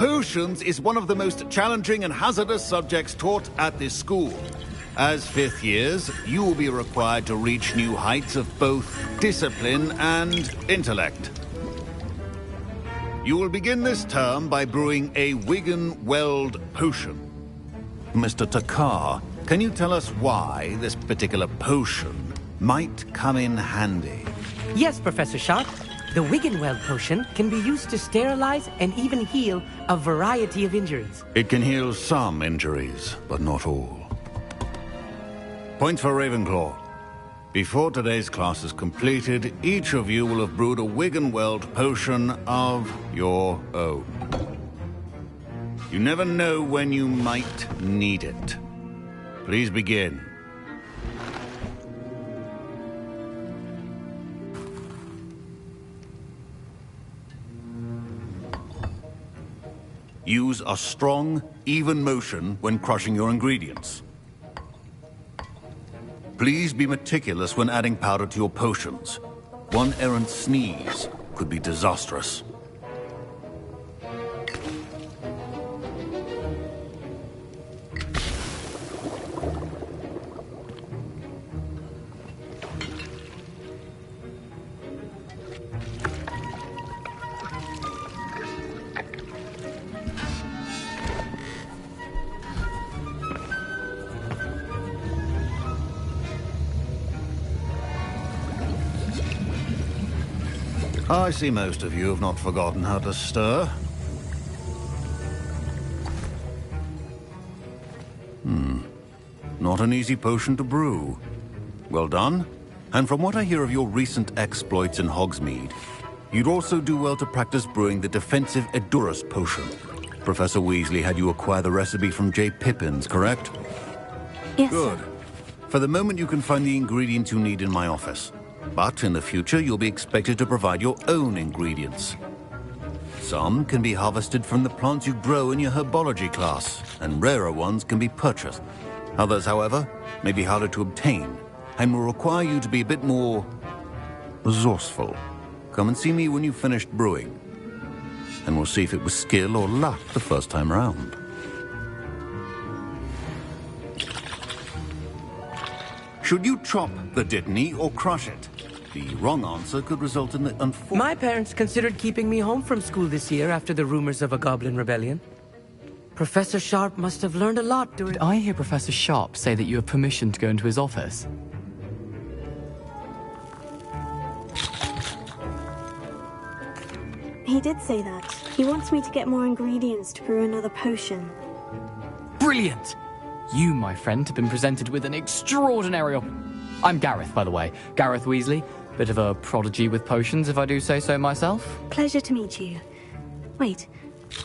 Potions is one of the most challenging and hazardous subjects taught at this school. As fifth years, you will be required to reach new heights of both discipline and intellect. You will begin this term by brewing a Wiggenweld potion. Mr. Takar, can you tell us why this particular potion might come in handy? Yes, Professor Sharp. The Wiggenweld potion can be used to sterilize and even heal a variety of injuries. It can heal some injuries, but not all. Point for Ravenclaw. Before today's class is completed, each of you will have brewed a Wiggenweld potion of your own. You never know when you might need it. Please begin. Use a strong, even motion when crushing your ingredients. Please be meticulous when adding powder to your potions. One errant sneeze could be disastrous. I see most of you have not forgotten how to stir. Not an easy potion to brew. Well done. And from what I hear of your recent exploits in Hogsmeade, you'd also do well to practice brewing the defensive Edurus potion. Professor Weasley had you acquire the recipe from J. Pippins, correct? Yes. Good. For the moment, you can find the ingredients you need in my office. But in the future, you'll be expected to provide your own ingredients. Some can be harvested from the plants you grow in your herbology class, and rarer ones can be purchased. Others, however, may be harder to obtain, and will require you to be a bit more resourceful. Come and see me when you've finished brewing, and we'll see if it was skill or luck the first time round. Should you chop the Dittany or crush it? The wrong answer could result in the unfortunate... My parents considered keeping me home from school this year after the rumors of a goblin rebellion. Professor Sharp must have learned a lot during... Did I hear Professor Sharp say that you have permission to go into his office? He did say that. He wants me to get more ingredients to brew another potion. Brilliant! You, my friend, have been presented with an extraordinary I'm Gareth, by the way. Gareth Weasley. Bit of a prodigy with potions, if I do say so myself. Pleasure to meet you. Wait,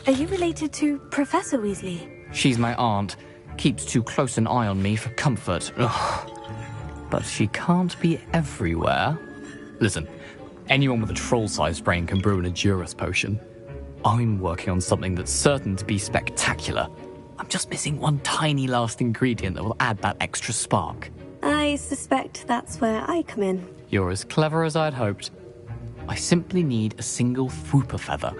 are you related to Professor Weasley? She's my aunt. Keeps too close an eye on me for comfort. Ugh. But she can't be everywhere. Listen, anyone with a troll-sized brain can brew an Edurus potion. I'm working on something that's certain to be spectacular. I'm just missing one tiny last ingredient that will add that extra spark. I suspect that's where I come in. You're as clever as I'd hoped. I simply need a single Fwooper feather.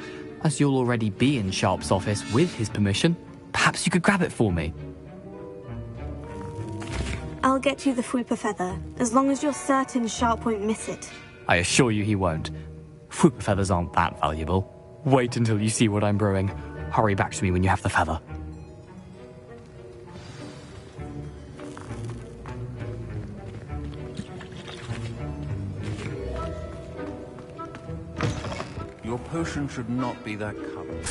As you'll already be in Sharp's office with his permission, perhaps you could grab it for me. I'll get you the Fwooper feather, as long as you're certain Sharp won't miss it. I assure you he won't. Fwooper feathers aren't that valuable. Wait until you see what I'm brewing. Hurry back to me when you have the feather. Your potion should not be that colored.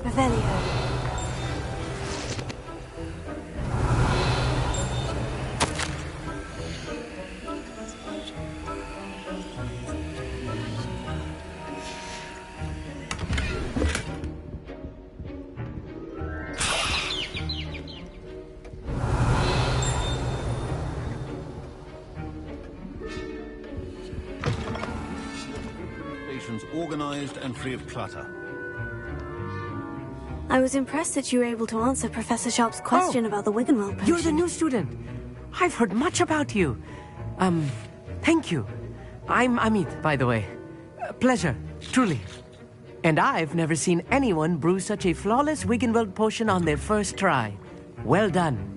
Revelio. Organized and free of clutter. I was impressed that you were able to answer Professor Sharp's question about the Wiggenweld potion. You're the new student. I've heard much about you. Thank you. I'm Amit, by the way. Pleasure, truly. And I've never seen anyone brew such a flawless Wiggenweld potion on their first try. Well done.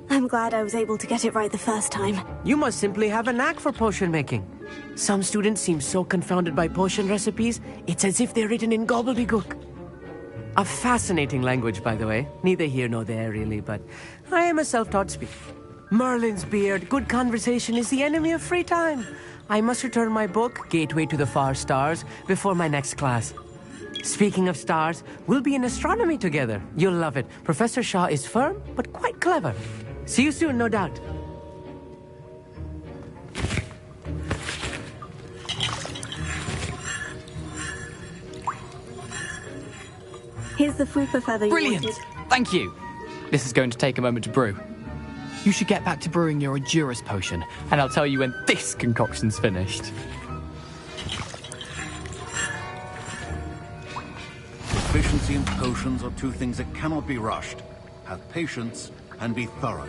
I'm glad I was able to get it right the first time. You must simply have a knack for potion making. Some students seem so confounded by potion recipes, it's as if they're written in gobbledygook. A fascinating language, by the way. Neither here nor there, really, but I am a self-taught speaker. Merlin's beard, good conversation is the enemy of free time. I must return my book, Gateway to the Far Stars, before my next class. Speaking of stars, we'll be in astronomy together. You'll love it. Professor Shaw is firm, but quite clever. See you soon, no doubt. Here's the Fupa feather you Brilliant! wanted. Thank you! This is going to take a moment to brew. You should get back to brewing your Adurus potion, and I'll tell you when this concoction's finished. Efficiency and potions are two things that cannot be rushed. Have patience and be thorough.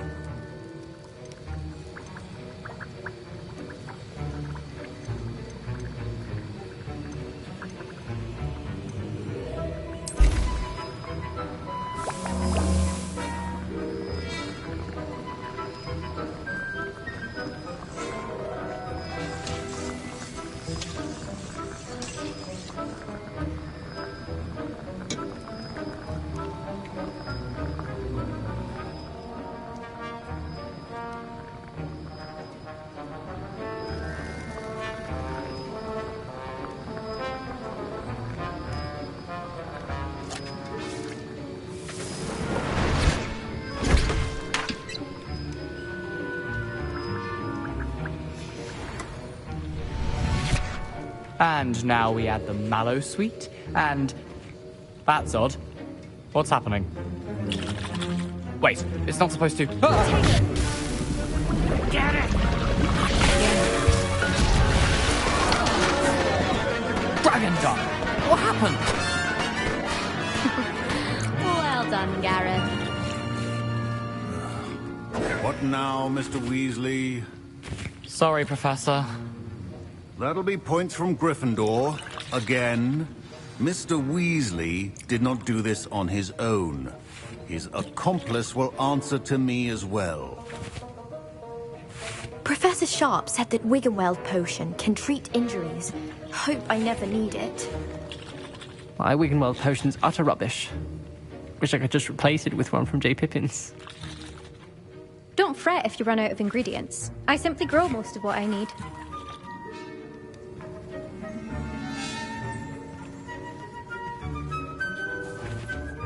And now we add the mallow sweet, and... That's odd. What's happening? Wait, it's not supposed to... Ah! Get it! Dragon Dog! What happened? Well done, Gareth. What now, Mr. Weasley? Sorry, Professor. That'll be points from Gryffindor. Again. Mr. Weasley did not do this on his own. His accomplice will answer to me as well. Professor Sharp said that Wiggenweld potion can treat injuries. Hope I never need it. My Wiggenweld potion's utter rubbish. Wish I could just replace it with one from J. Pippin's. Don't fret if you run out of ingredients. I simply grow most of what I need.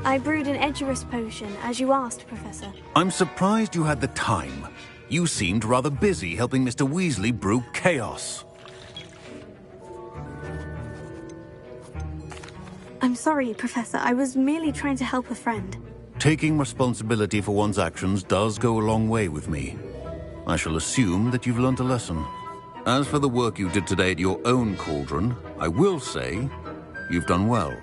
I brewed an Edurus potion, as you asked, Professor. I'm surprised you had the time. You seemed rather busy helping Mr. Weasley brew chaos. I'm sorry, Professor. I was merely trying to help a friend. Taking responsibility for one's actions does go a long way with me. I shall assume that you've learnt a lesson. As for the work you did today at your own cauldron, I will say you've done well.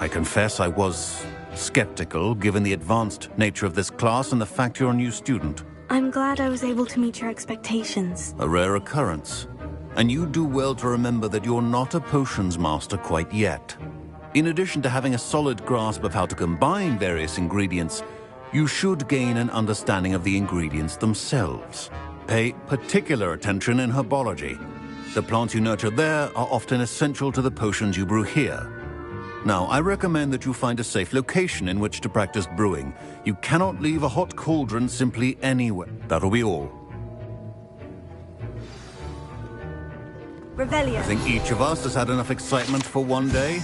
I confess I was skeptical, given the advanced nature of this class and the fact you're a new student. I'm glad I was able to meet your expectations. A rare occurrence. And you do well to remember that you're not a potions master quite yet. In addition to having a solid grasp of how to combine various ingredients, you should gain an understanding of the ingredients themselves. Pay particular attention in herbology. The plants you nurture there are often essential to the potions you brew here. Now, I recommend that you find a safe location in which to practice brewing. You cannot leave a hot cauldron simply anywhere. That'll be all. Revelio. I think each of us has had enough excitement for one day.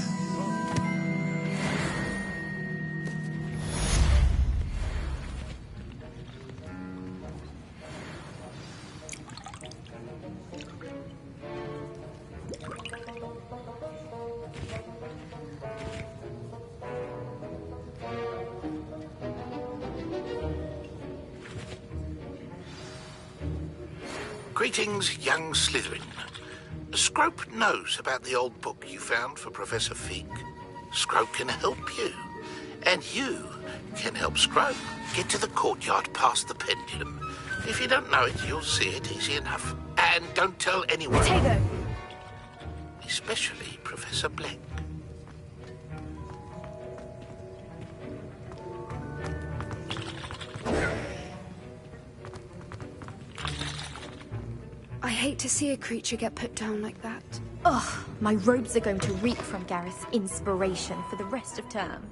Greetings, young Slytherin. Scrope knows about the old book you found for Professor Fig. Scrope can help you. And you can help Scrope get to the courtyard past the pendulum, If you don't know it, you'll see it easy enough. And don't tell anyone. Potato! Especially Professor Black. I hate to see a creature get put down like that. Ugh, my robes are going to reek from Gareth's inspiration for the rest of term.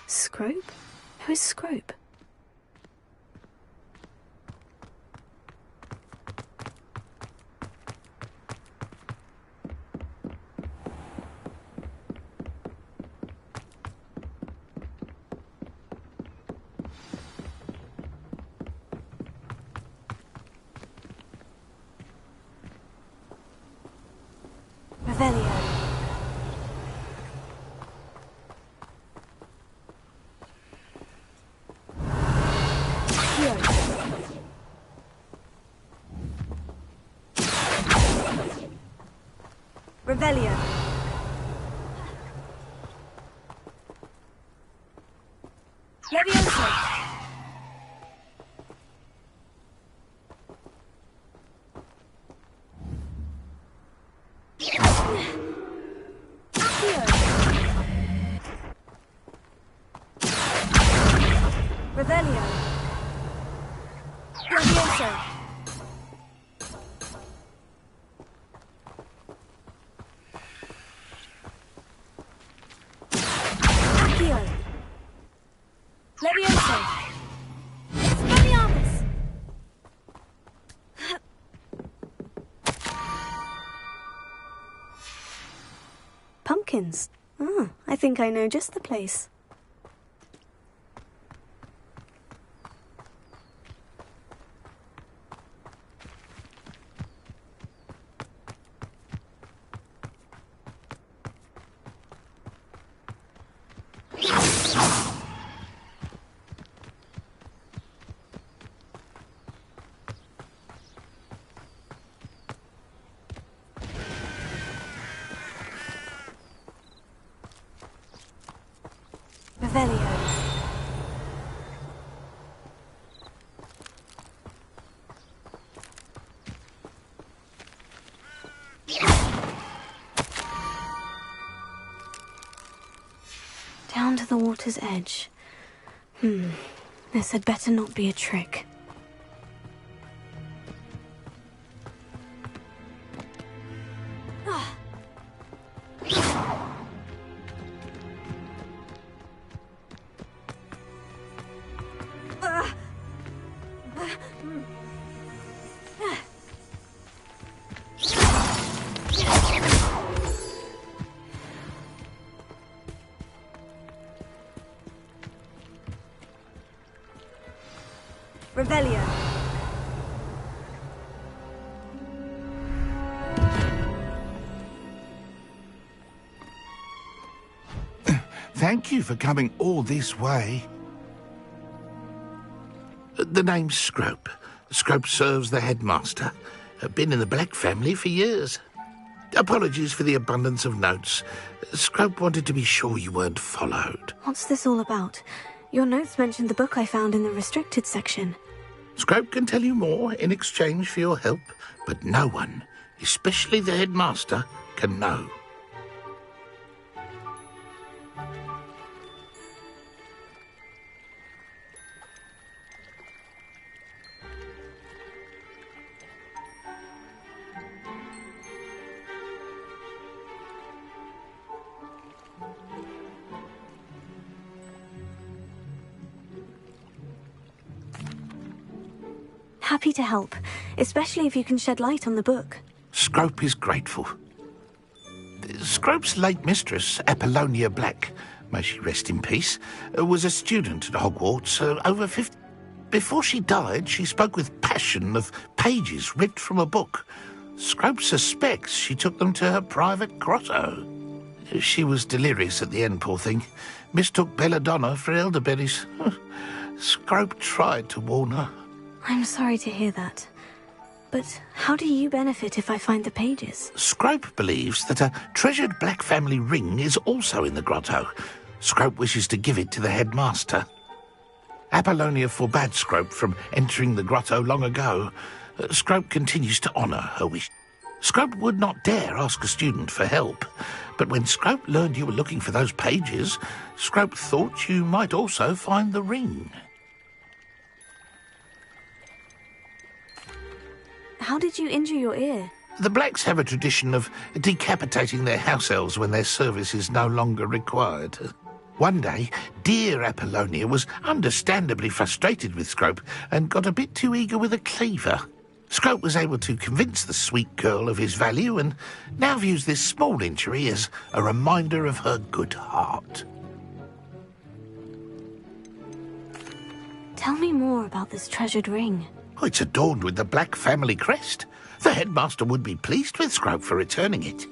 Scrope? Who is Scrope? Revelio. Revelio. Levioso. Accio. Revelio. Levioso. Levioso! Expelliarmus! Pumpkins. Ah, I think I know just the place. Revelio. Down to the water's edge. This had better not be a trick. Revelio. Thank you for coming all this way. The name's Scrope. Scrope serves the headmaster. Been in the Black family for years. Apologies for the abundance of notes. Scrope wanted to be sure you weren't followed. What's this all about? Your notes mentioned the book I found in the restricted section. Scrope can tell you more in exchange for your help, but no one, especially the headmaster, can know. Happy to help, especially if you can shed light on the book. Scrope is grateful. Scrope's late mistress, Apollonia Black, may she rest in peace, was a student at Hogwarts over 50. Before she died, she spoke with passion of pages ripped from a book. Scrope suspects she took them to her private grotto. She was delirious at the end, poor thing. Mistook belladonna for elderberries. Scrope tried to warn her. I'm sorry to hear that. But how do you benefit if I find the pages? Scrope believes that a treasured Black family ring is also in the grotto. Scrope wishes to give it to the headmaster. Apollonia forbade Scrope from entering the grotto long ago. Scrope continues to honour her wish. Scrope would not dare ask a student for help, but when Scrope learned you were looking for those pages, Scrope thought you might also find the ring. How did you injure your ear? The Blacks have a tradition of decapitating their house elves when their service is no longer required. One day, dear Apollonia was understandably frustrated with Scrope and got a bit too eager with a cleaver. Scrope was able to convince the sweet girl of his value and now views this small injury as a reminder of her good heart. Tell me more about this treasured ring. Oh, it's adorned with the Black family crest. The headmaster would be pleased with Scrope for returning it.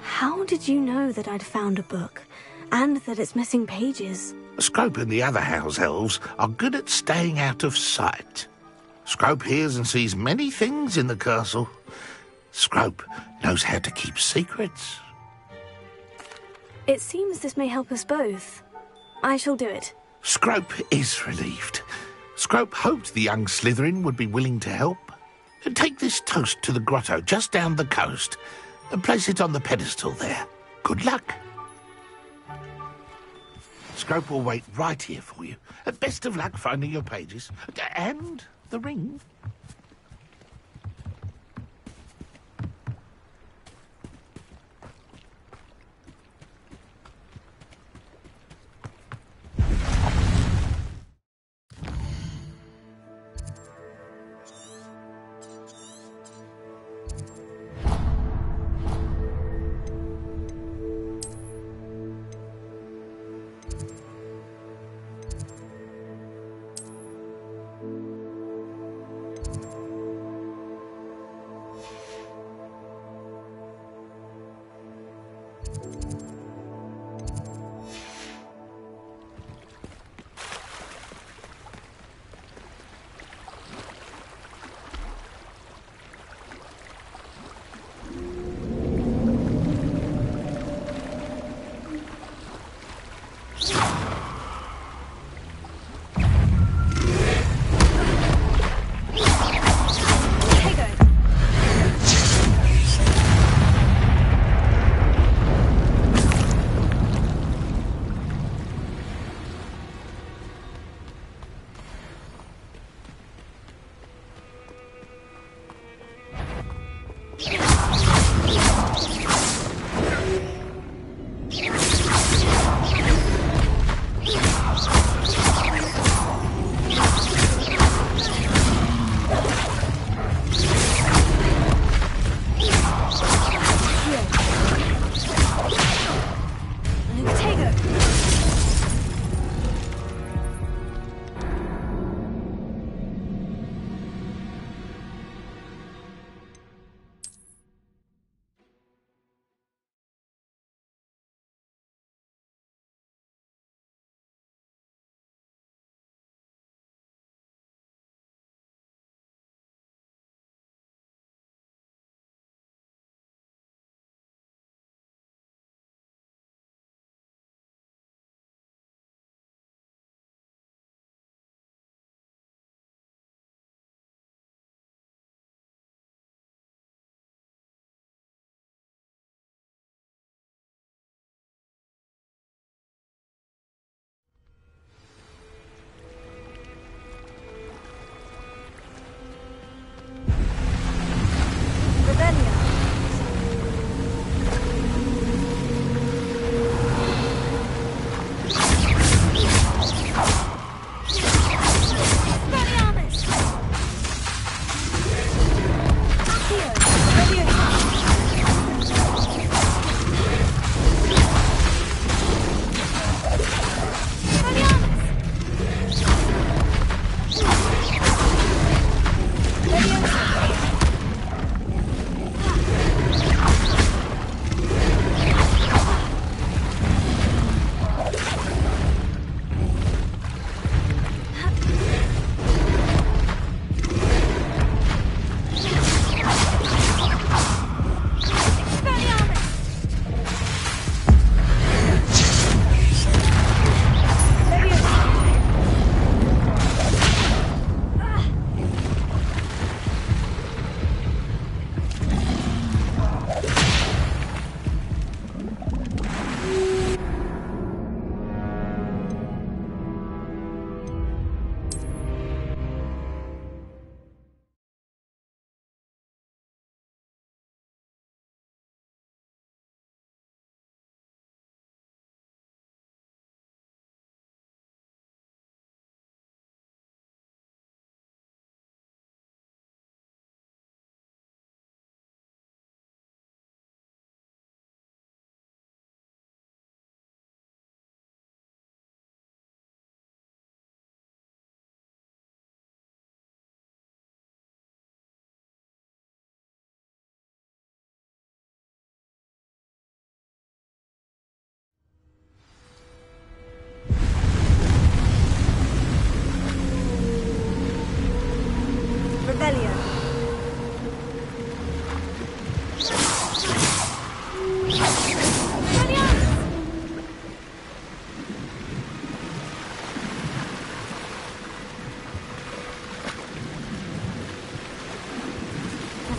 How did you know that I'd found a book, and that it's missing pages? Scrope and the other house elves are good at staying out of sight. Scrope hears and sees many things in the castle. Scrope knows how to keep secrets. It seems this may help us both. I shall do it. Scrope is relieved. Scrope hoped the young Slytherin would be willing to help. Take this toast to the grotto just down the coast and place it on the pedestal there. Good luck. Scrope will wait right here for you. Best of luck finding your pages. And the ring.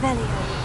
Revelio.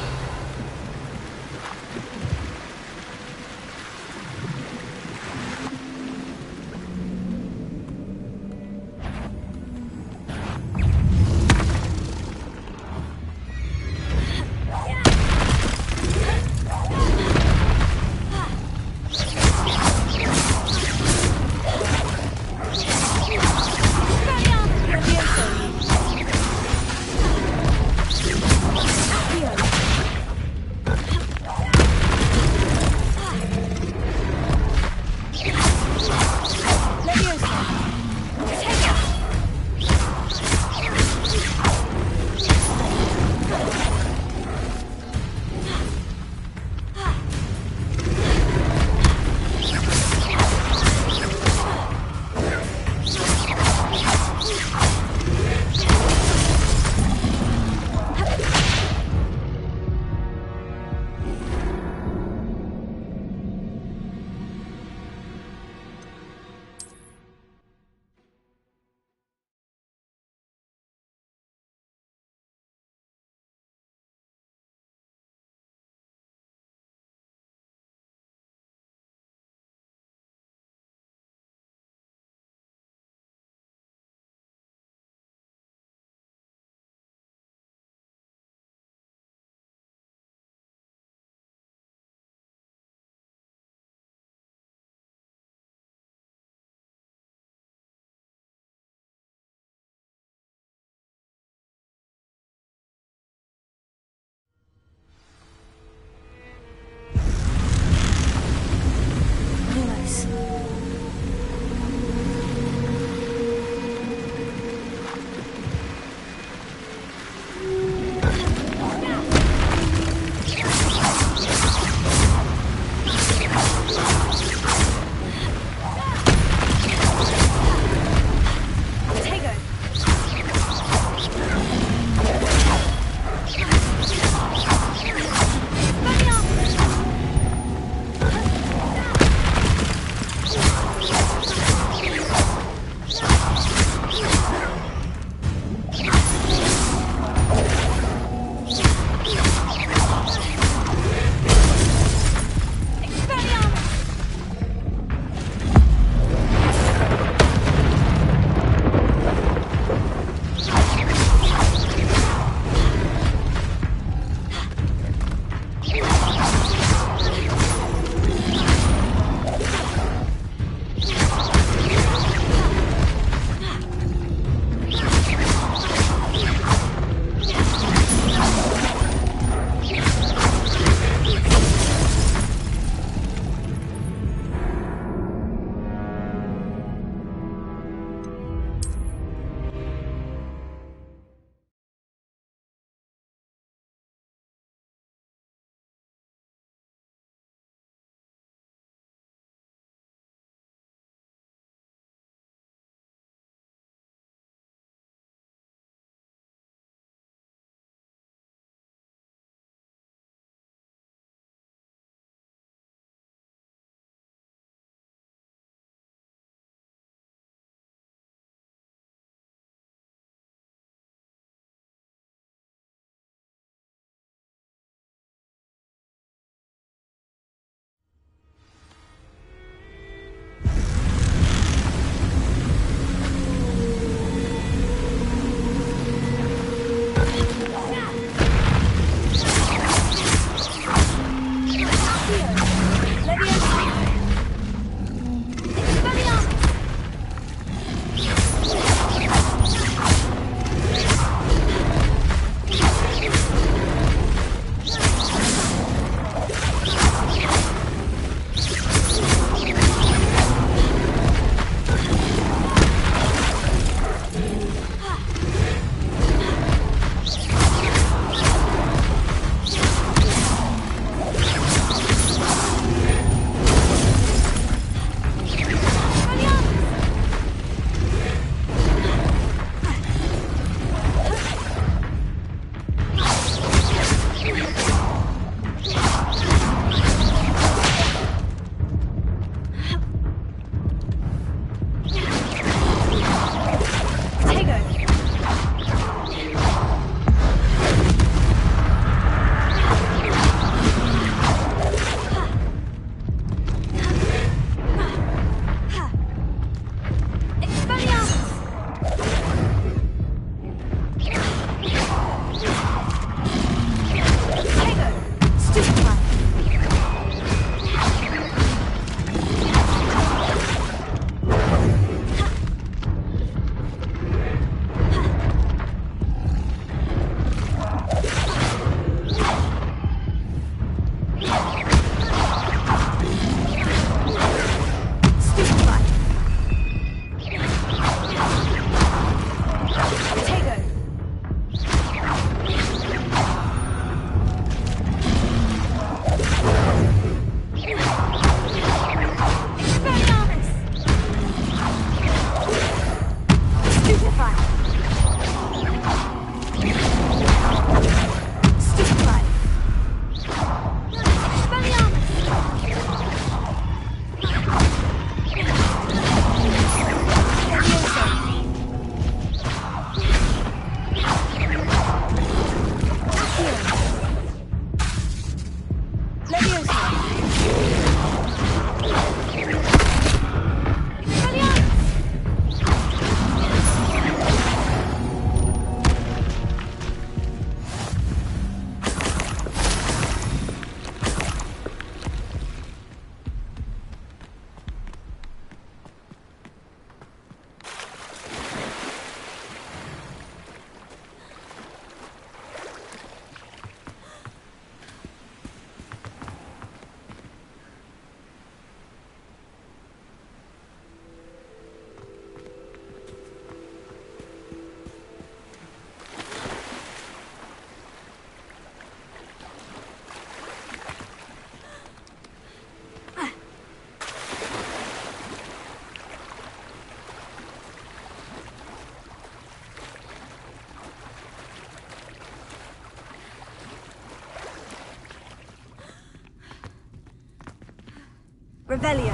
Revelio.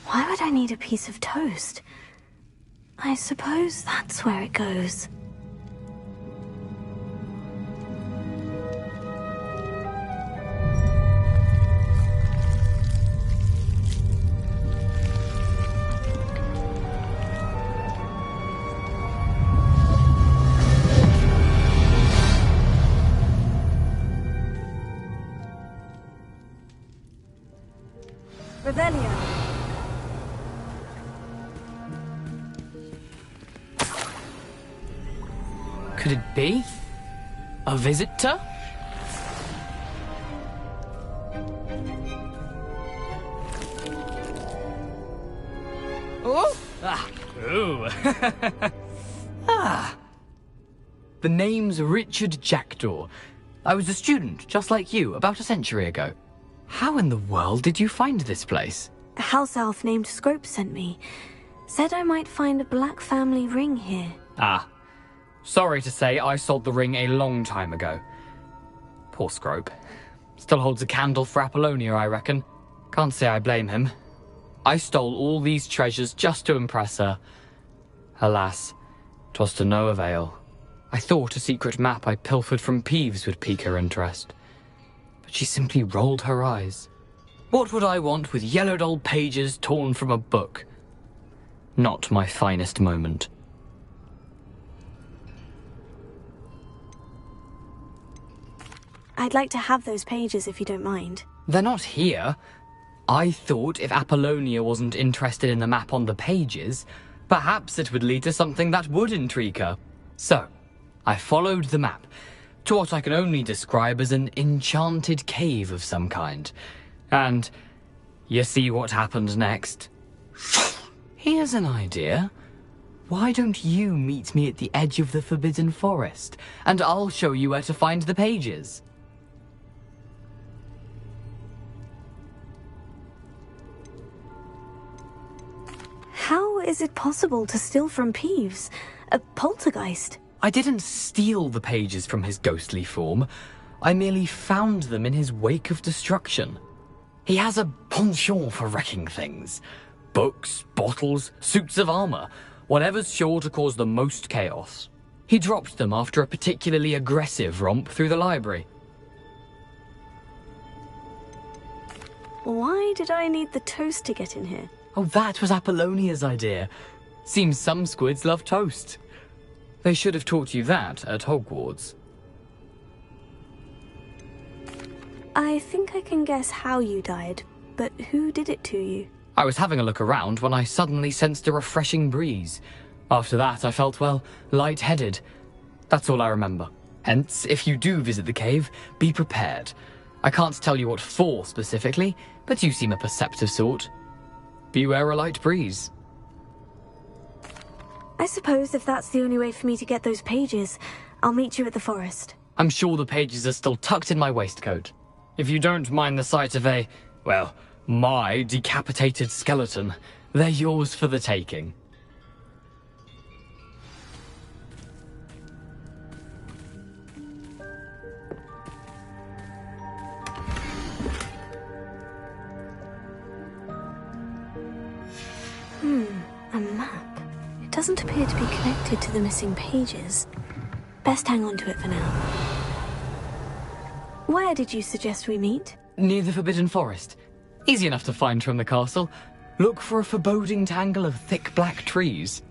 Why would I need a piece of toast? I suppose that's where it goes. Revelio. Could it be? A visitor? Oh! Ah! Ooh! Ah! The name's Richard Jackdaw. I was a student, just like you, about a century ago. How in the world did you find this place? A house elf named Scrope sent me. Said I might find a black family ring here. Ah. Sorry to say, I sold the ring a long time ago. Poor Scrope. Still holds a candle for Apollonia, I reckon. Can't say I blame him. I stole all these treasures just to impress her. Alas, 'twas to no avail. I thought a secret map I pilfered from Peeves would pique her interest. But she simply rolled her eyes. What would I want with yellowed old pages torn from a book? Not my finest moment. I'd like to have those pages if you don't mind. They're not here. I thought if Apollonia wasn't interested in the map on the pages, perhaps it would lead to something that would intrigue her. So, I followed the map to what I can only describe as an enchanted cave of some kind. And you see what happened next? Here's an idea. Why don't you meet me at the edge of the Forbidden Forest, and I'll show you where to find the pages? How is it possible to steal from Peeves? A poltergeist? I didn't steal the pages from his ghostly form. I merely found them in his wake of destruction. He has a penchant for wrecking things. Books, bottles, suits of armor, whatever's sure to cause the most chaos. He dropped them after a particularly aggressive romp through the library. Why did I need the toast to get in here? Oh, that was Apollonia's idea. Seems some squids love toast. They should have taught you that at Hogwarts. I think I can guess how you died, but who did it to you? I was having a look around when I suddenly sensed a refreshing breeze. After that, I felt, well, lightheaded. That's all I remember. Hence, if you do visit the cave, be prepared. I can't tell you what for specifically, but you seem a perceptive sort. Beware a light breeze. I suppose if that's the only way for me to get those pages, I'll meet you at the forest. I'm sure the pages are still tucked in my waistcoat. If you don't mind the sight of a, well, my decapitated skeleton, they're yours for the taking. A map. It doesn't appear to be connected to the missing pages. Best hang on to it for now. Where did you suggest we meet? Near the Forbidden Forest. Easy enough to find from the castle. Look for a foreboding tangle of thick black trees.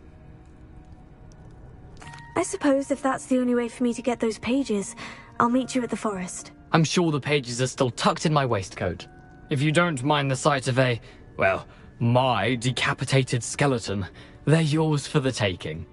I suppose if that's the only way for me to get those pages, I'll meet you at the forest. I'm sure the pages are still tucked in my waistcoat. If you don't mind the sight of a, well, my decapitated skeleton, they're yours for the taking.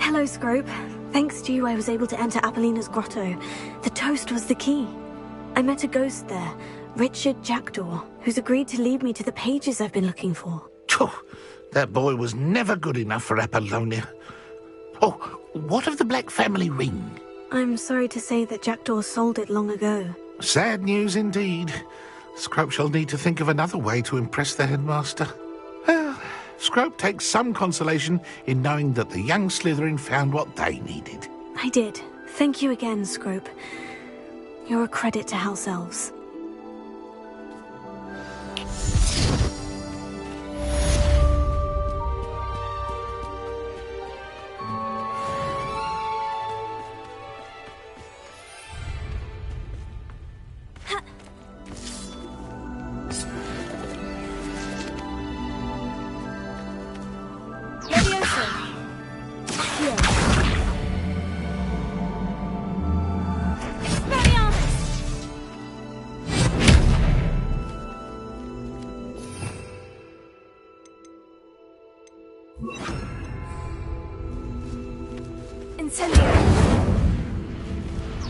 Hello, Scrope. Thanks to you, I was able to enter Apollina's grotto. The toast was the key. I met a ghost there, Richard Jackdaw, who's agreed to lead me to the pages I've been looking for. Phew, that boy was never good enough for Apollonia. Oh, what of the Black family ring? I'm sorry to say that Jackdaw sold it long ago. Sad news indeed. Scrope shall need to think of another way to impress the headmaster. Well, Scrope takes some consolation in knowing that the young Slytherin found what they needed. I did. Thank you again, Scrope. You're a credit to House Elves. Incendio!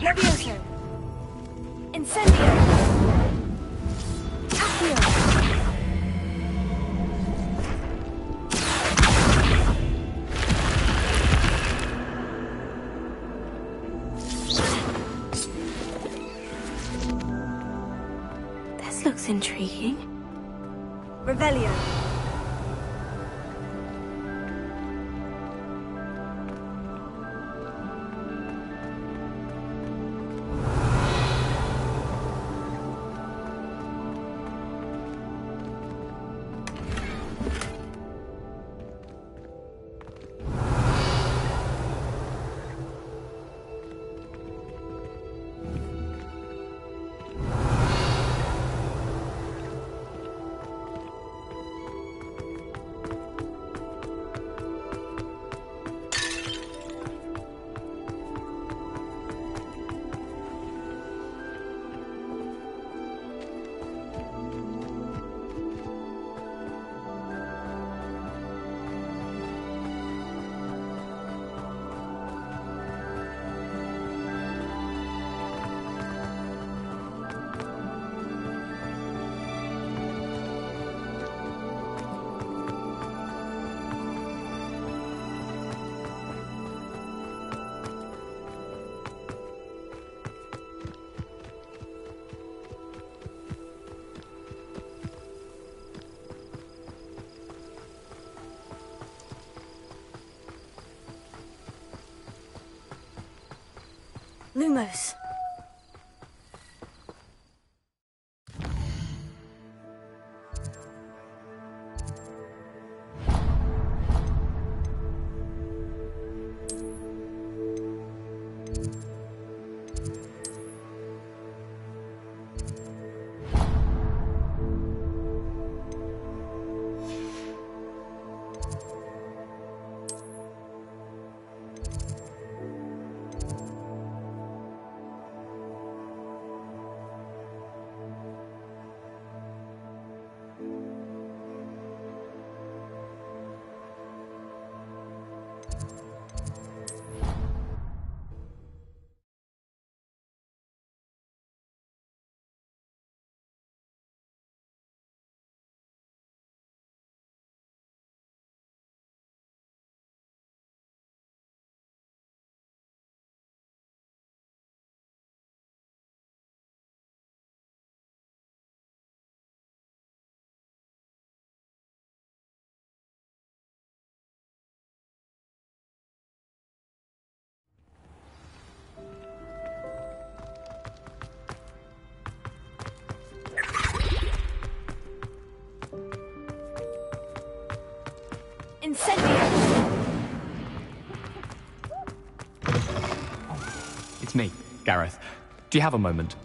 Levioso! Incendio! Accio! This looks intriguing. Revelio! Lumos. Incendio! It's me, Gareth. Do you have a moment?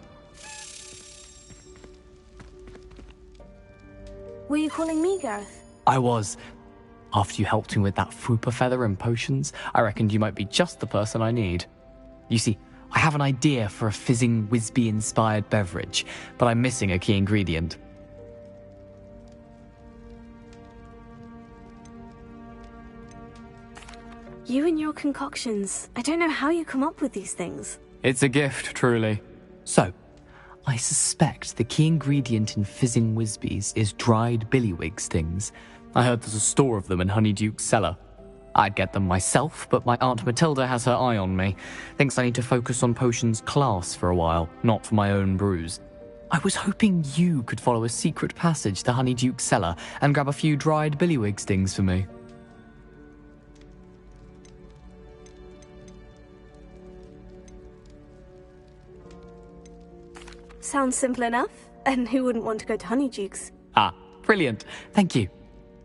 Were you calling me, Gareth? I was. After you helped me with that Fupa feather and potions, I reckoned you might be just the person I need. You see, I have an idea for a fizzing Whizbee-inspired beverage, but I'm missing a key ingredient. You and your concoctions. I don't know how you come up with these things. It's a gift, truly. So, I suspect the key ingredient in fizzing Whizbees is dried billywig stings. I heard there's a store of them in Honeyduke's cellar. I'd get them myself, but my Aunt Matilda has her eye on me. Thinks I need to focus on potions class for a while, not for my own brews. I was hoping you could follow a secret passage to Honeyduke's cellar and grab a few dried billywig stings for me. Sounds simple enough. And who wouldn't want to go to Honeyduke's? Ah, brilliant. Thank you.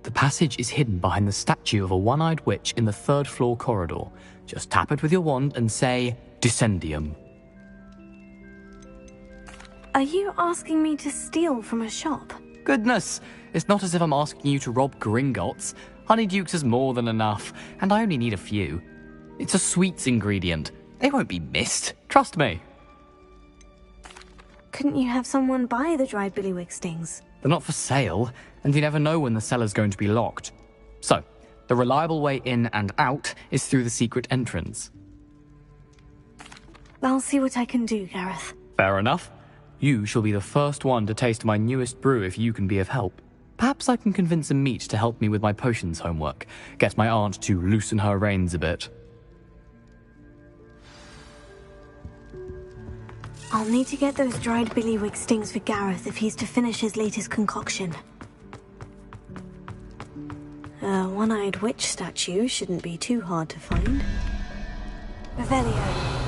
The passage is hidden behind the statue of a one-eyed witch in the third-floor corridor. Just tap it with your wand and say, Descendium. Are you asking me to steal from a shop? Goodness, it's not as if I'm asking you to rob Gringotts. Honeyduke's is more than enough, and I only need a few. It's a sweets ingredient. They won't be missed. Trust me. Couldn't you have someone buy the dried billywig stings? They're not for sale, and you never know when the cellar's going to be locked. So, the reliable way in and out is through the secret entrance. I'll see what I can do, Gareth. Fair enough. You shall be the first one to taste my newest brew if you can be of help. Perhaps I can convince a meat to help me with my potions homework. Get my aunt to loosen her reins a bit. I'll need to get those dried billywig stings for Gareth if he's to finish his latest concoction. A one-eyed witch statue shouldn't be too hard to find. Revelio.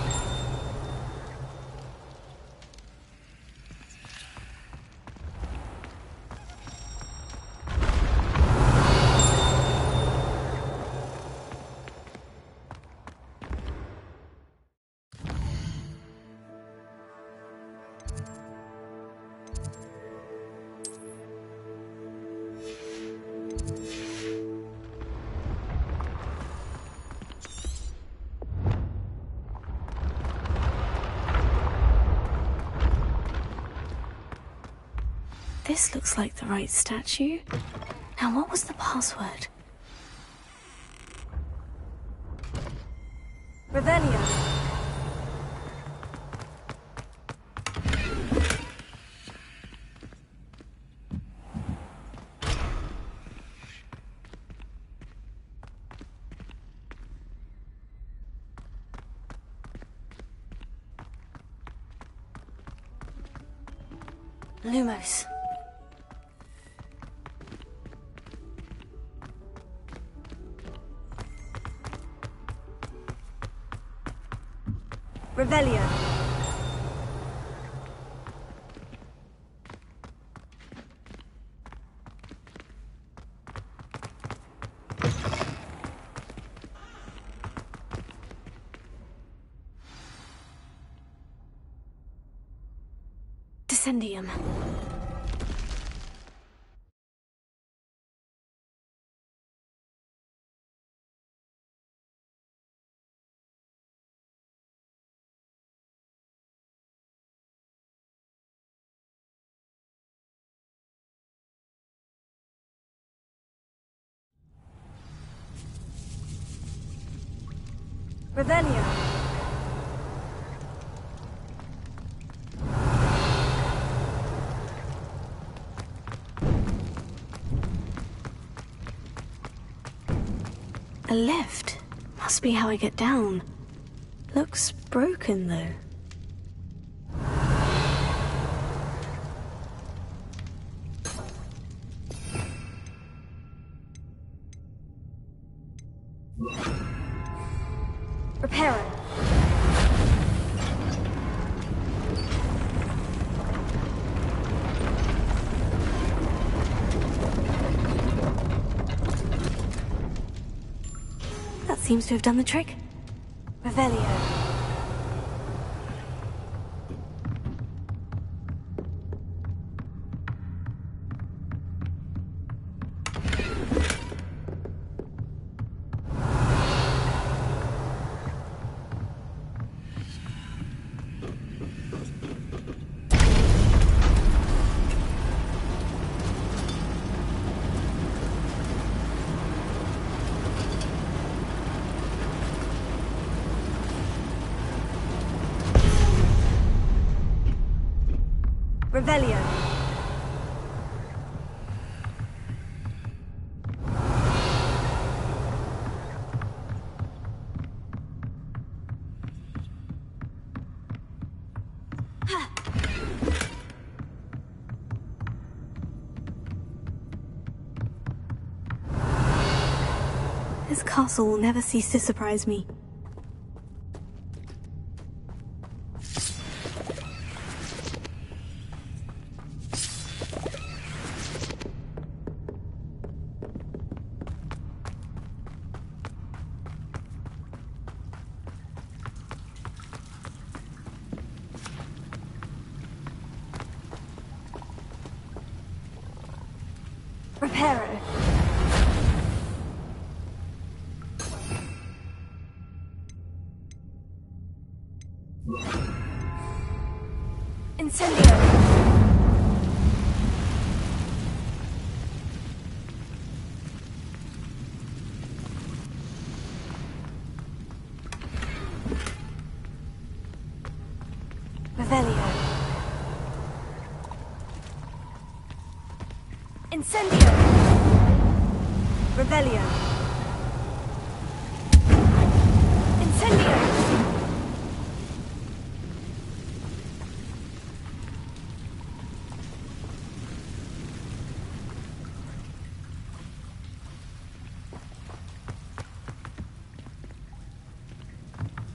This looks like the right statue. Now, what was the password? Revelio. Lumos. Revelio. Descendium. Revelio. A lift. Must be how I get down. Looks broken, though. Repair it. That seems to have done the trick. Revelio. Revelio. This castle will never cease to surprise me. Reparo. Incendio. Revelio. Incendio. Revelio. Incendio.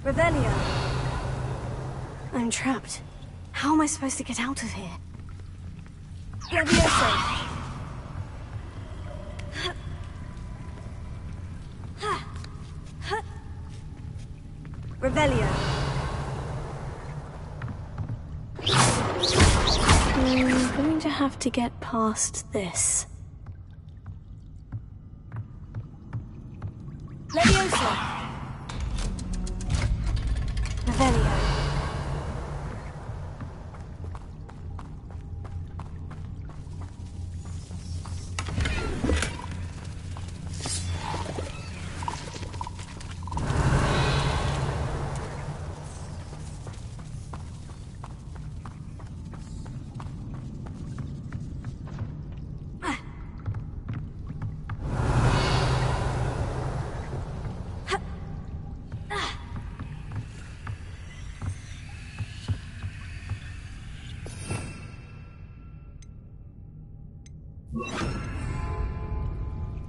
Revelio. I'm trapped. How am I supposed to get out of here? Levioso. Revelio. I'm going to have to get past this. Levioso. Revelio.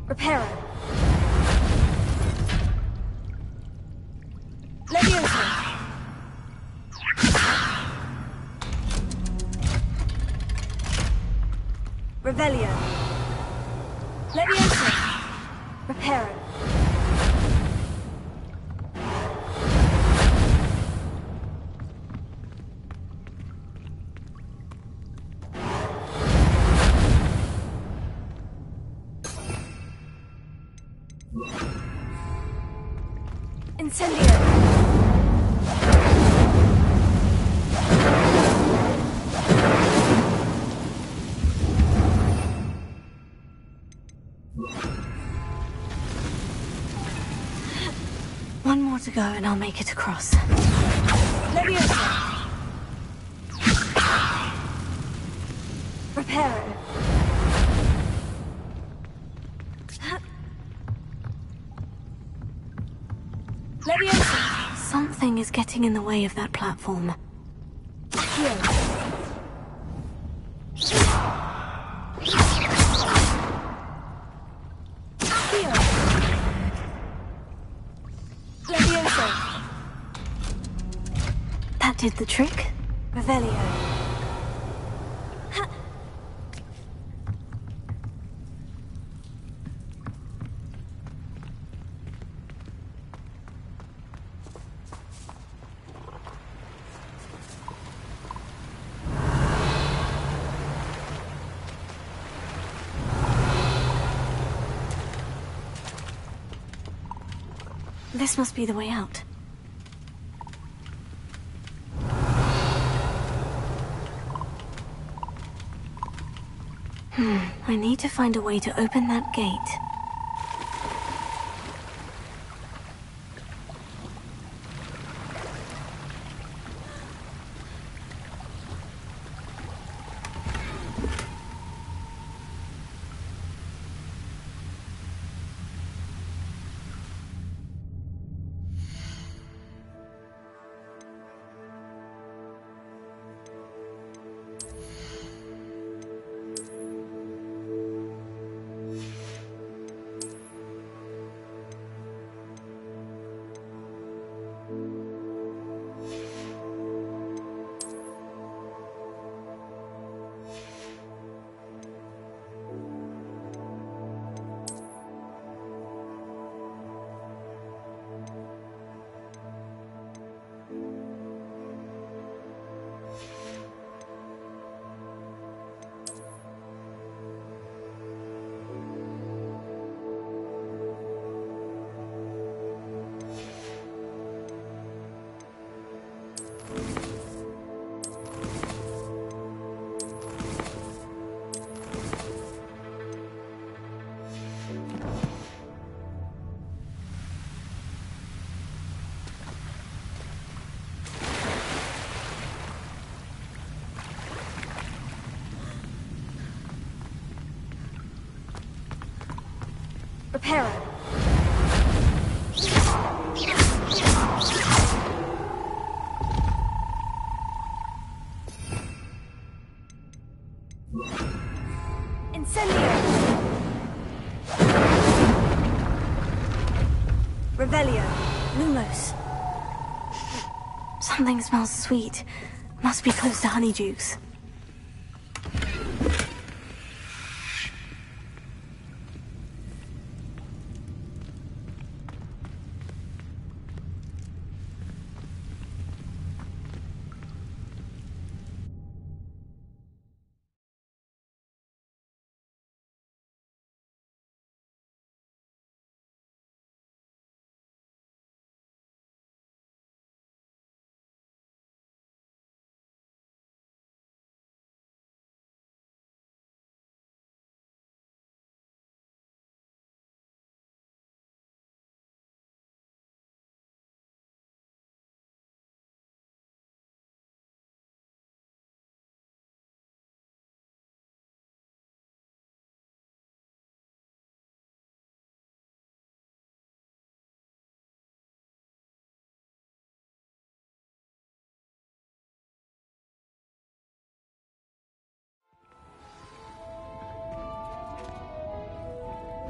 Reparo. Levioso. Revelio. Levioso. Reparo. Incendio. One more to go and I'll make it across. Levioso. Reparo. Levioso. Something is getting in the way of that platform. Here. Here. Levioso. That did the trick. Revelio. This must be the way out. I need to find a way to open that gate. Reparo. Incendio. Revelio. Lumos. Something smells sweet. Must be close to Honeydukes.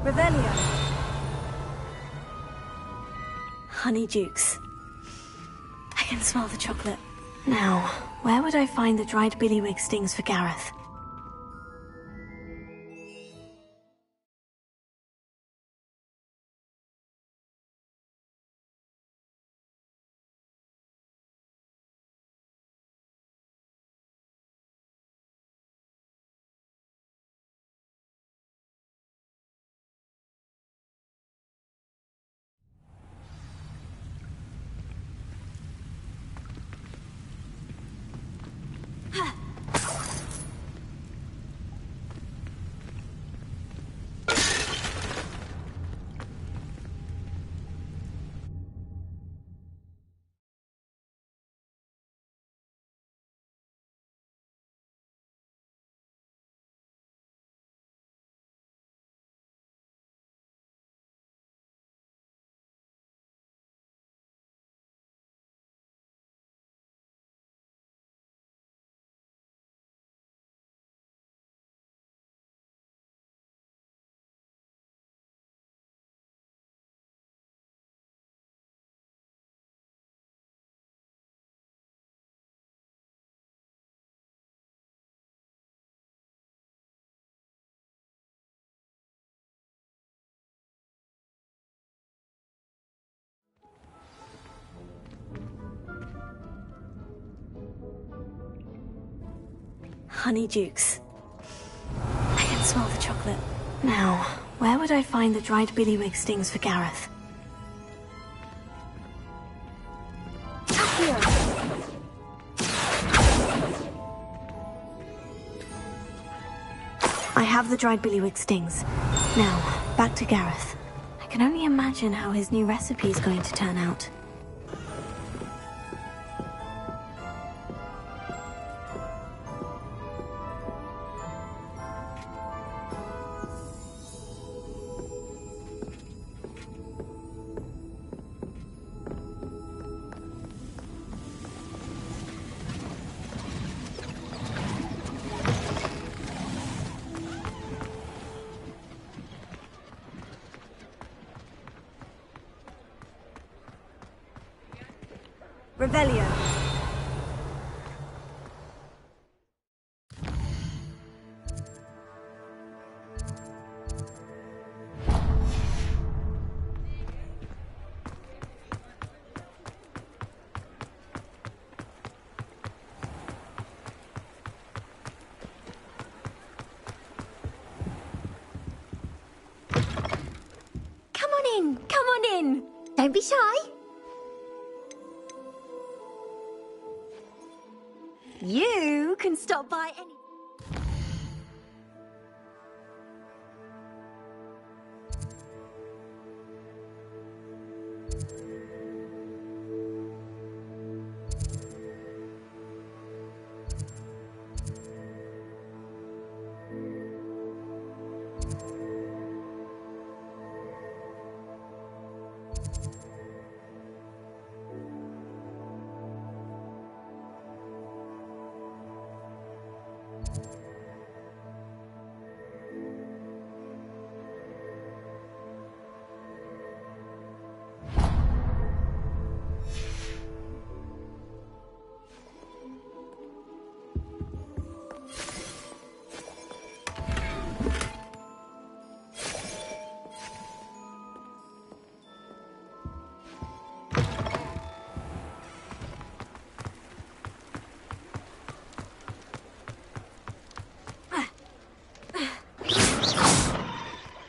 Revelio. Honeydukes. I can smell the chocolate. Now, where would I find the dried billywig stings for Gareth? Honeydukes. I can smell the chocolate. Now, where would I find the dried billywig stings for Gareth? I have the dried billywig stings. Now, back to Gareth. I can only imagine how his new recipe is going to turn out. Revelio. Come on in, come on in. Don't be shy. You can stop by any...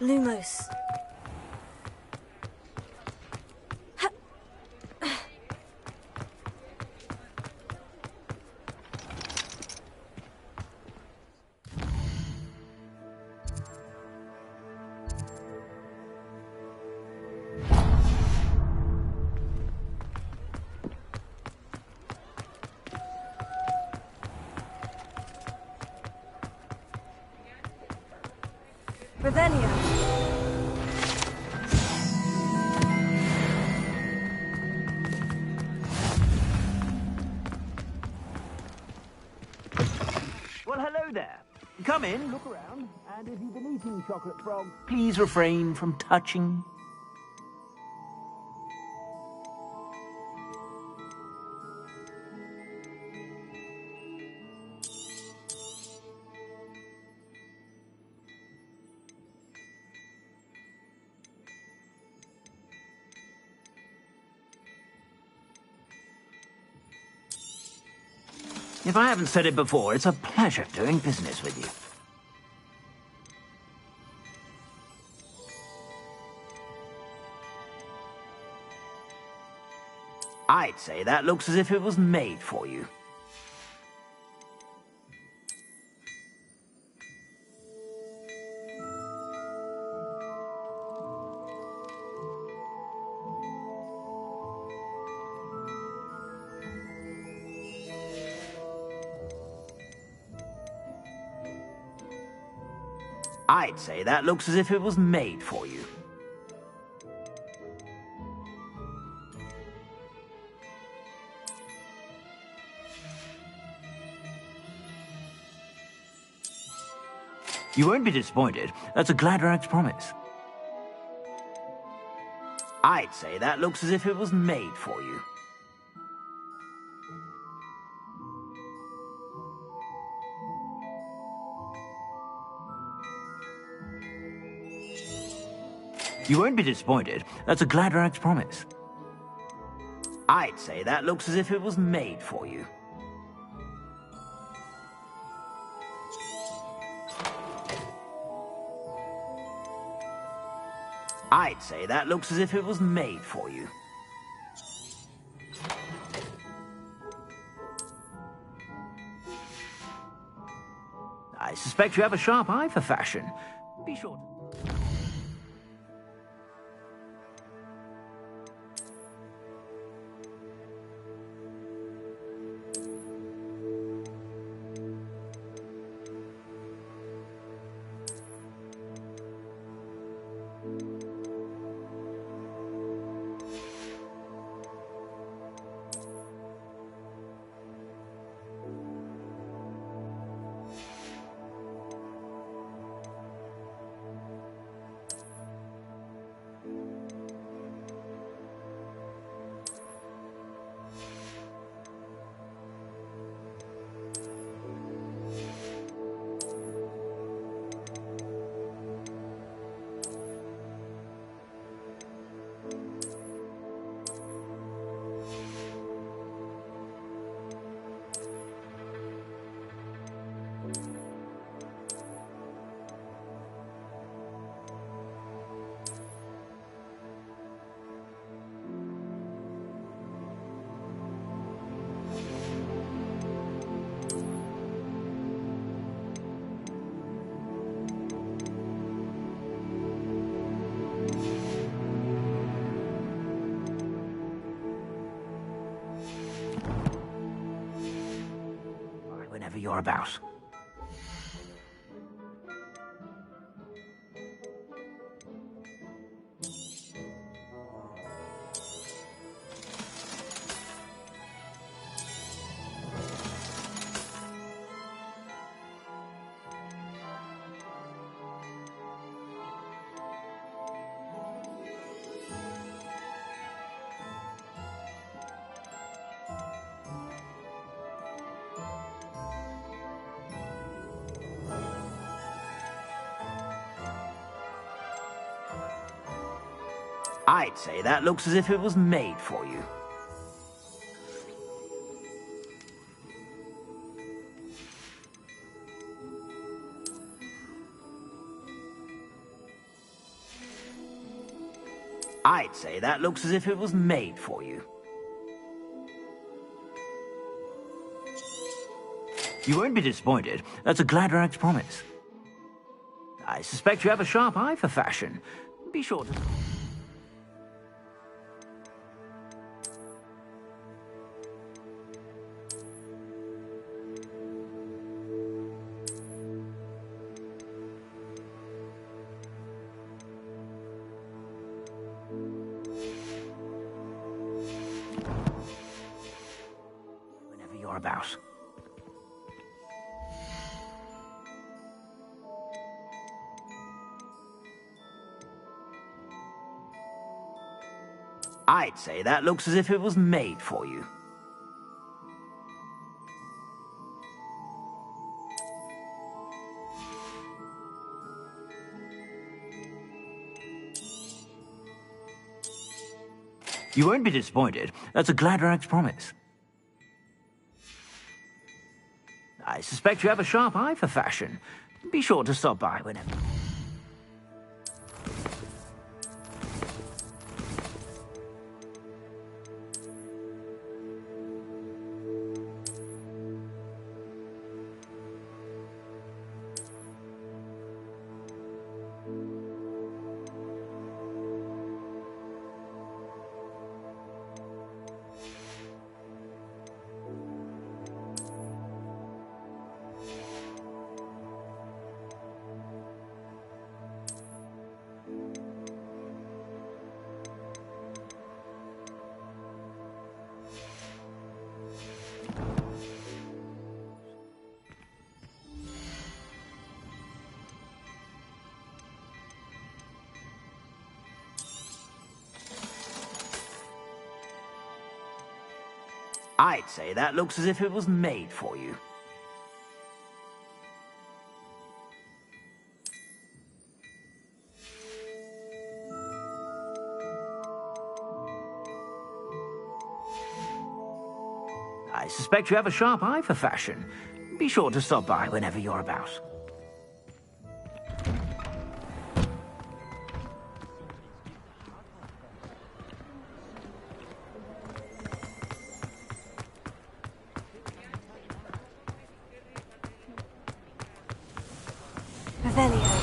Lumos. Revelio. Well, hello there. Come in, look around, and if you've been eating chocolate frog, please refrain from touching. If I haven't said it before, it's a pleasure doing business with you. I'd say that looks as if it was made for you. I'd say that looks as if it was made for you. You won't be disappointed. That's a Gladrax promise. I'd say that looks as if it was made for you. You won't be disappointed. That's a Gladrax promise. I'd say that looks as if it was made for you. I'd say that looks as if it was made for you. I suspect you have a sharp eye for fashion. Be sure to... Whenever you're about. I'd say that looks as if it was made for you. I'd say that looks as if it was made for you. You won't be disappointed. That's a Gladrax promise. I suspect you have a sharp eye for fashion. Be sure to... whenever you're about. I'd say that looks as if it was made for you. You won't be disappointed. That's a Gladrax promise. I suspect you have a sharp eye for fashion. Be sure to stop by whenever... I'd say that looks as if it was made for you. I suspect you have a sharp eye for fashion. Be sure to stop by whenever you're about. Revelio.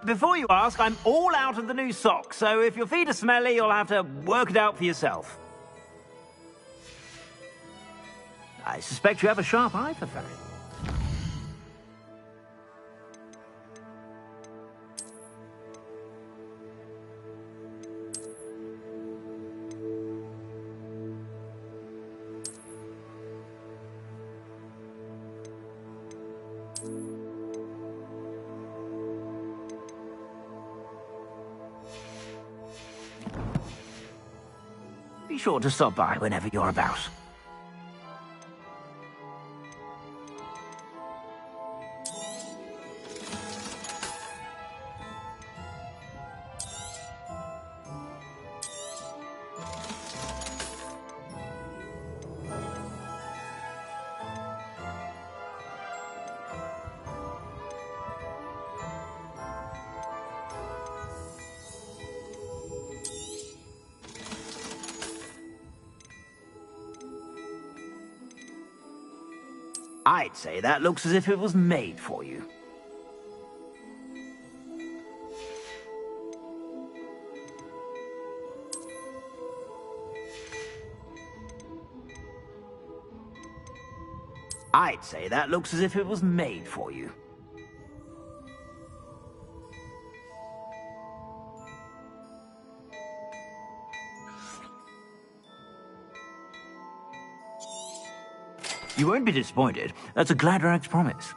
Before you ask, I'm all out of the new socks, so if your feet are smelly, you'll have to work it out for yourself. I suspect you have a sharp eye for fashion. Be sure to stop by whenever you're about. I'd say that looks as if it was made for you. I'd say that looks as if it was made for you. You won't be disappointed. That's a Gladrag's promise.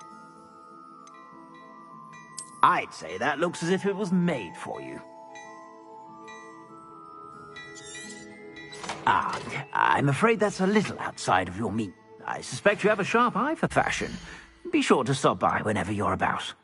I'd say that looks as if it was made for you. Ah, I'm afraid that's a little outside of your meat. I suspect you have a sharp eye for fashion. Be sure to stop by whenever you're about.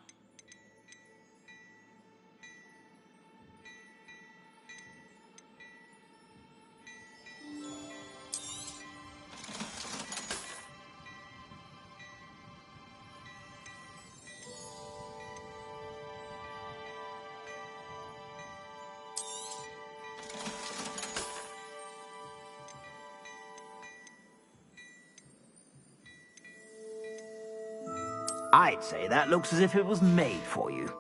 I'd say that looks as if it was made for you.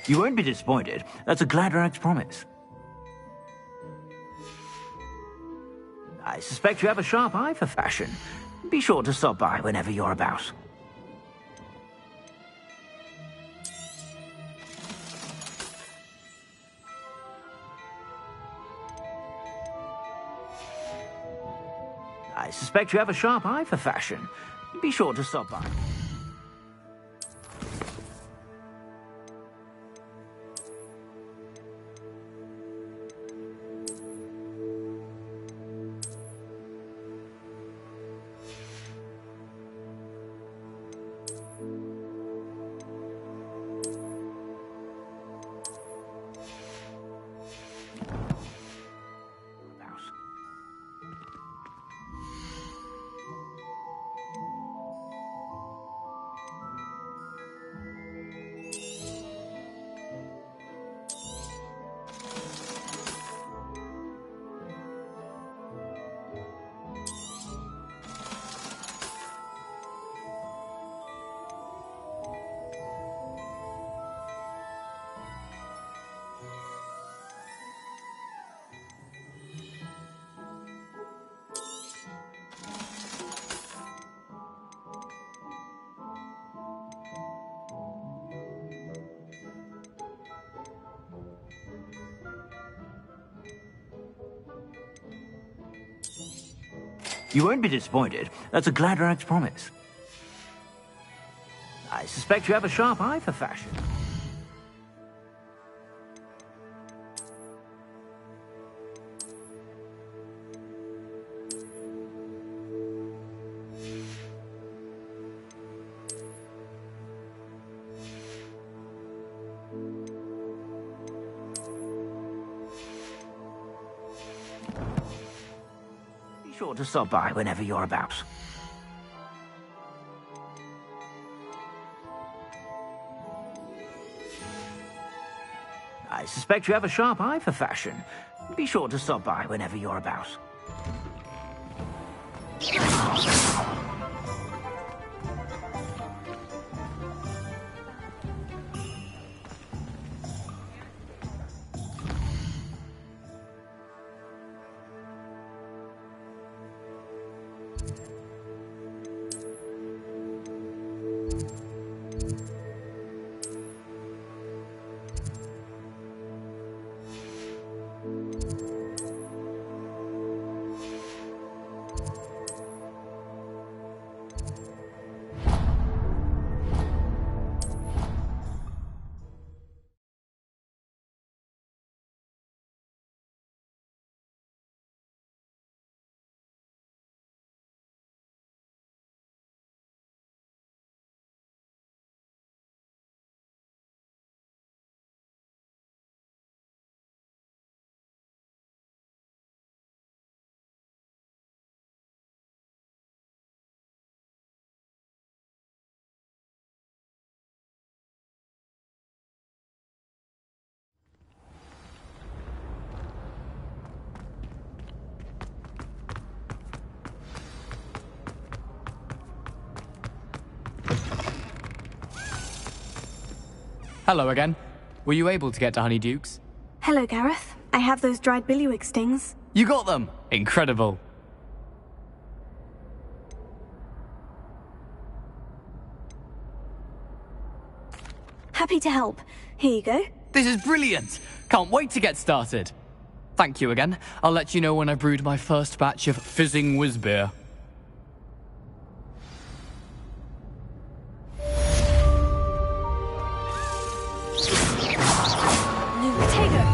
You won't be disappointed. That's a Gladrag's promise. I suspect you have a sharp eye for fashion. Be sure to stop by whenever you're about. I suspect you have a sharp eye for fashion. Be sure to stop by. You won't be disappointed. That's a Gladrag's promise. I suspect you have a sharp eye for fashion. Be sure to stop by whenever you're about. I suspect you have a sharp eye for fashion. Be sure to stop by whenever you're about. Hello again. Were you able to get to Honeydukes? Hello, Gareth. I have those dried billywig stings. You got them! Incredible. Happy to help. Here you go. This is brilliant! Can't wait to get started. Thank you again. I'll let you know when I brewed my first batch of fizzing whiz-beer. New potato.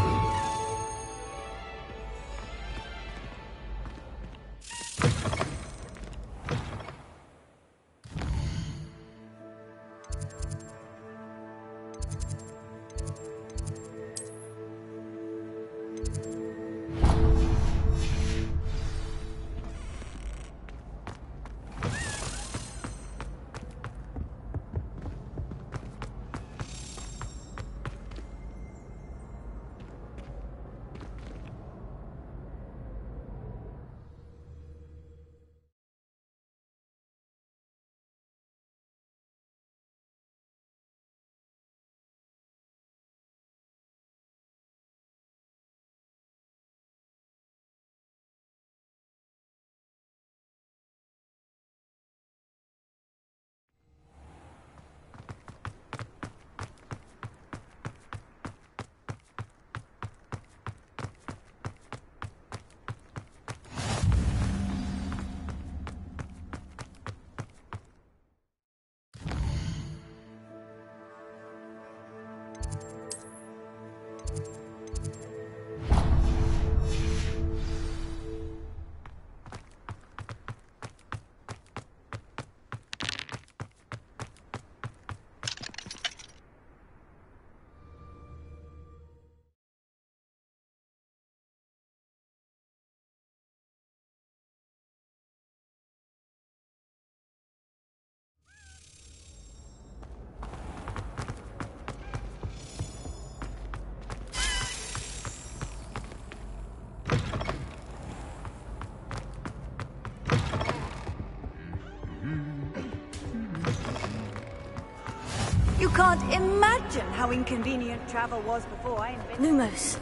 You can't imagine how inconvenient travel was before I invented... Lumos.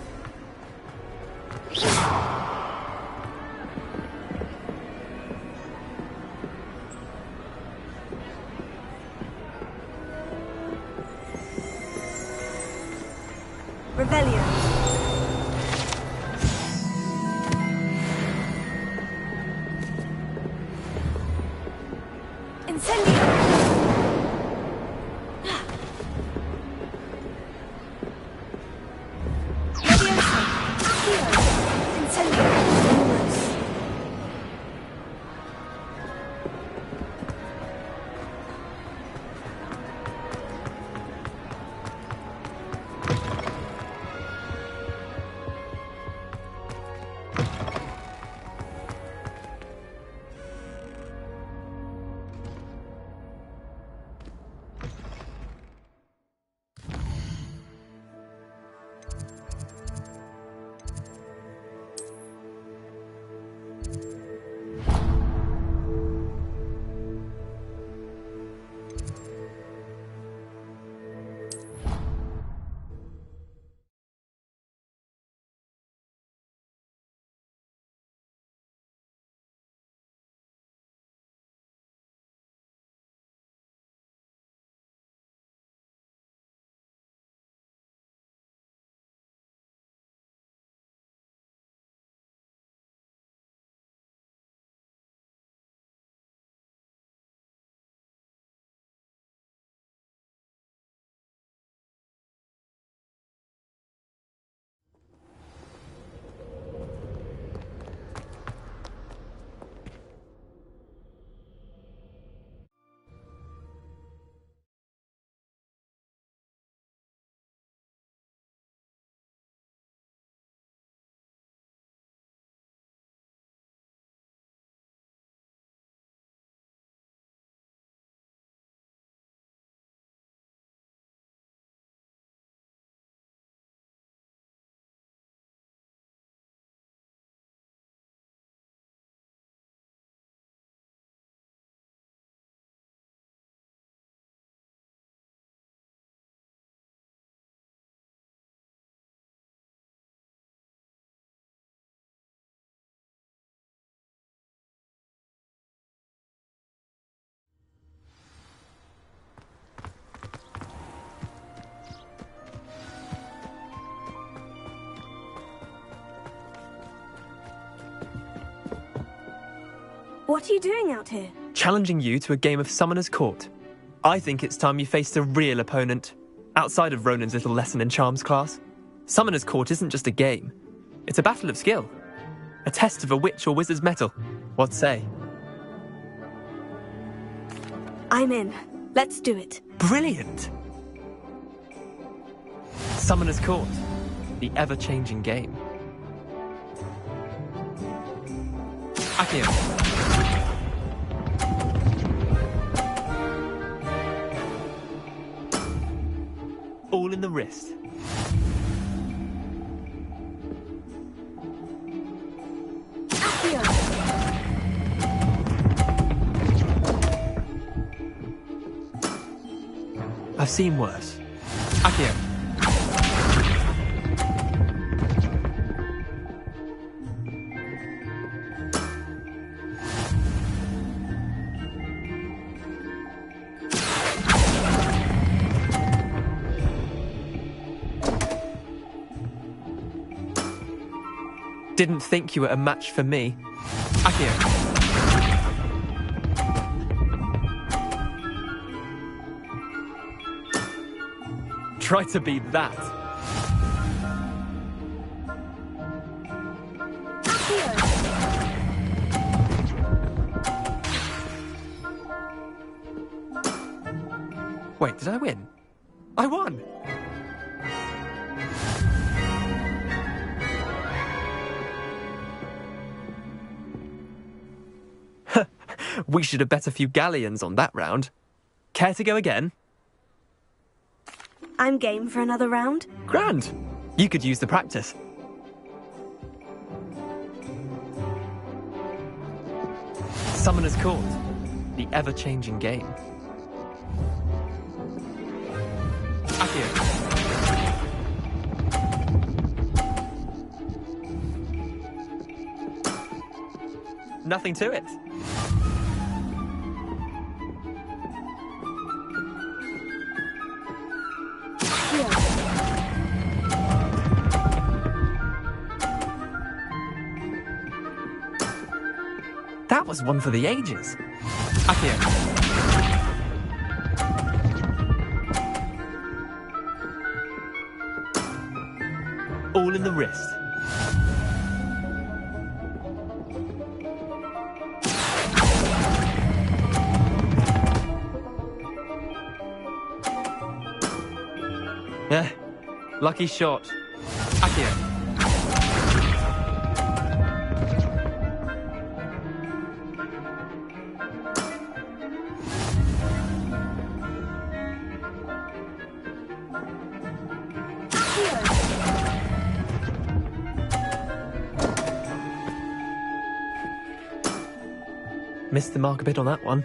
Revelio. Incendio. What are you doing out here? Challenging you to a game of Summoner's Court. I think it's time you faced a real opponent, outside of Ronan's little lesson in charms class. Summoner's Court isn't just a game. It's a battle of skill. A test of a witch or wizard's mettle. What say? I'm in. Let's do it. Brilliant! Summoner's Court. The ever-changing game. Accio. All in the wrist. I've seen worse. Accio. Didn't think you were a match for me. Accio. Try to be that. Wait, did I win? I won! We should have bet a few galleons on that round. Care to go again? I'm game for another round. Grand! You could use the practice. Summoner's Court. The ever-changing game. Accio. Nothing to it. That was one for the ages. Accio. All in the wrist. Yeah, lucky shot. Accio. Missed the mark a bit on that one.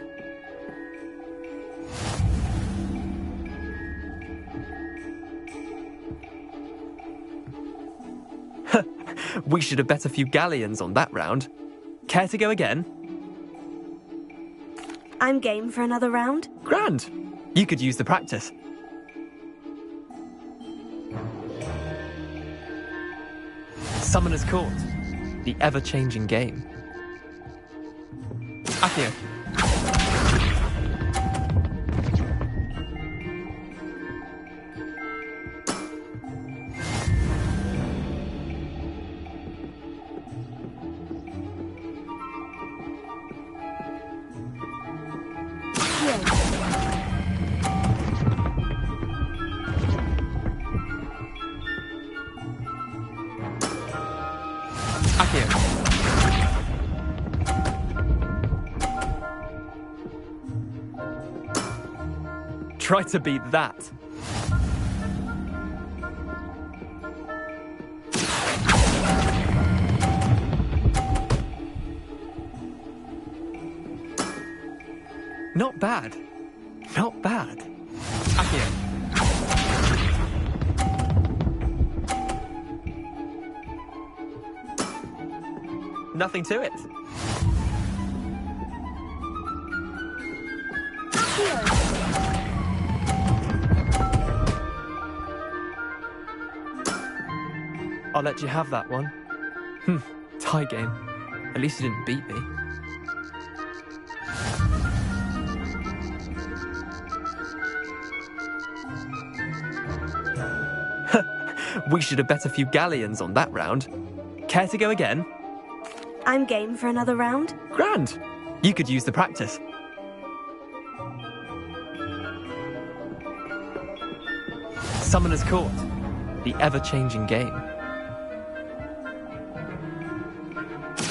We should have bet a few galleons on that round. Care to go again? I'm game for another round. Grand! You could use the practice. Summoner's Court. The ever-changing game. Accio. Try to beat that. Not bad. Not bad. Accio. Nothing to it. I'll let you have that one. Tie game. At least you didn't beat me. We should have bet a few galleons on that round. Care to go again? I'm game for another round. Grand. You could use the practice. Summoner's Court. The ever-changing game.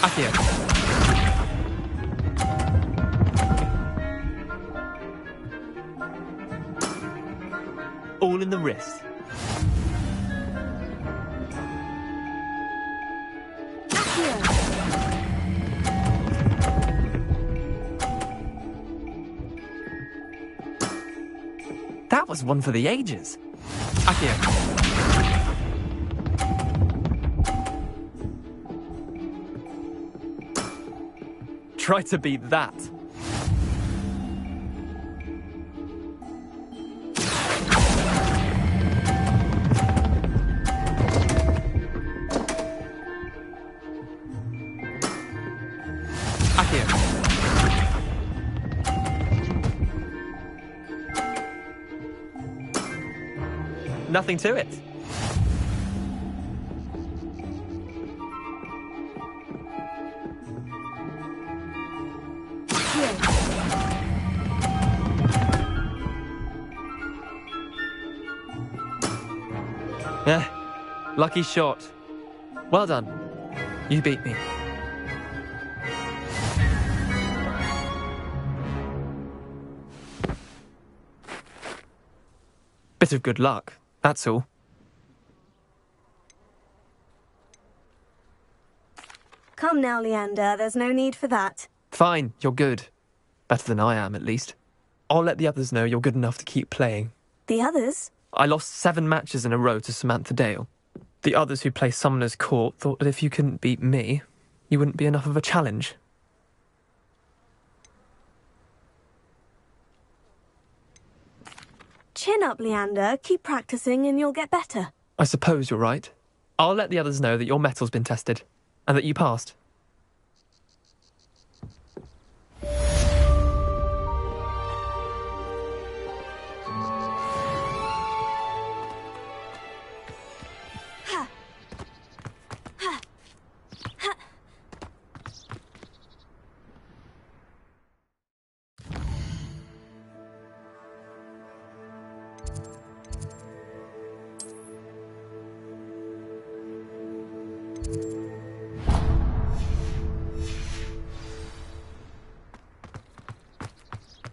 Accio. All in the wrist. That was one for the ages. Accio. Try to beat that. Accio. Nothing to it. Lucky shot. Well done. You beat me. Bit of good luck, that's all. Come now, Leander, there's no need for that. Fine, you're good. Better than I am, at least. I'll let the others know you're good enough to keep playing. The others? I lost 7 matches in a row to Samantha Dale. The others who play Summoner's Court thought that if you couldn't beat me, you wouldn't be enough of a challenge. Chin up, Leander. Keep practicing and you'll get better. I suppose you're right. I'll let the others know that your metal's been tested, and that you passed.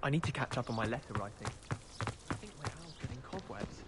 I need to catch up on my letter writing. I think my owl's getting cobwebs.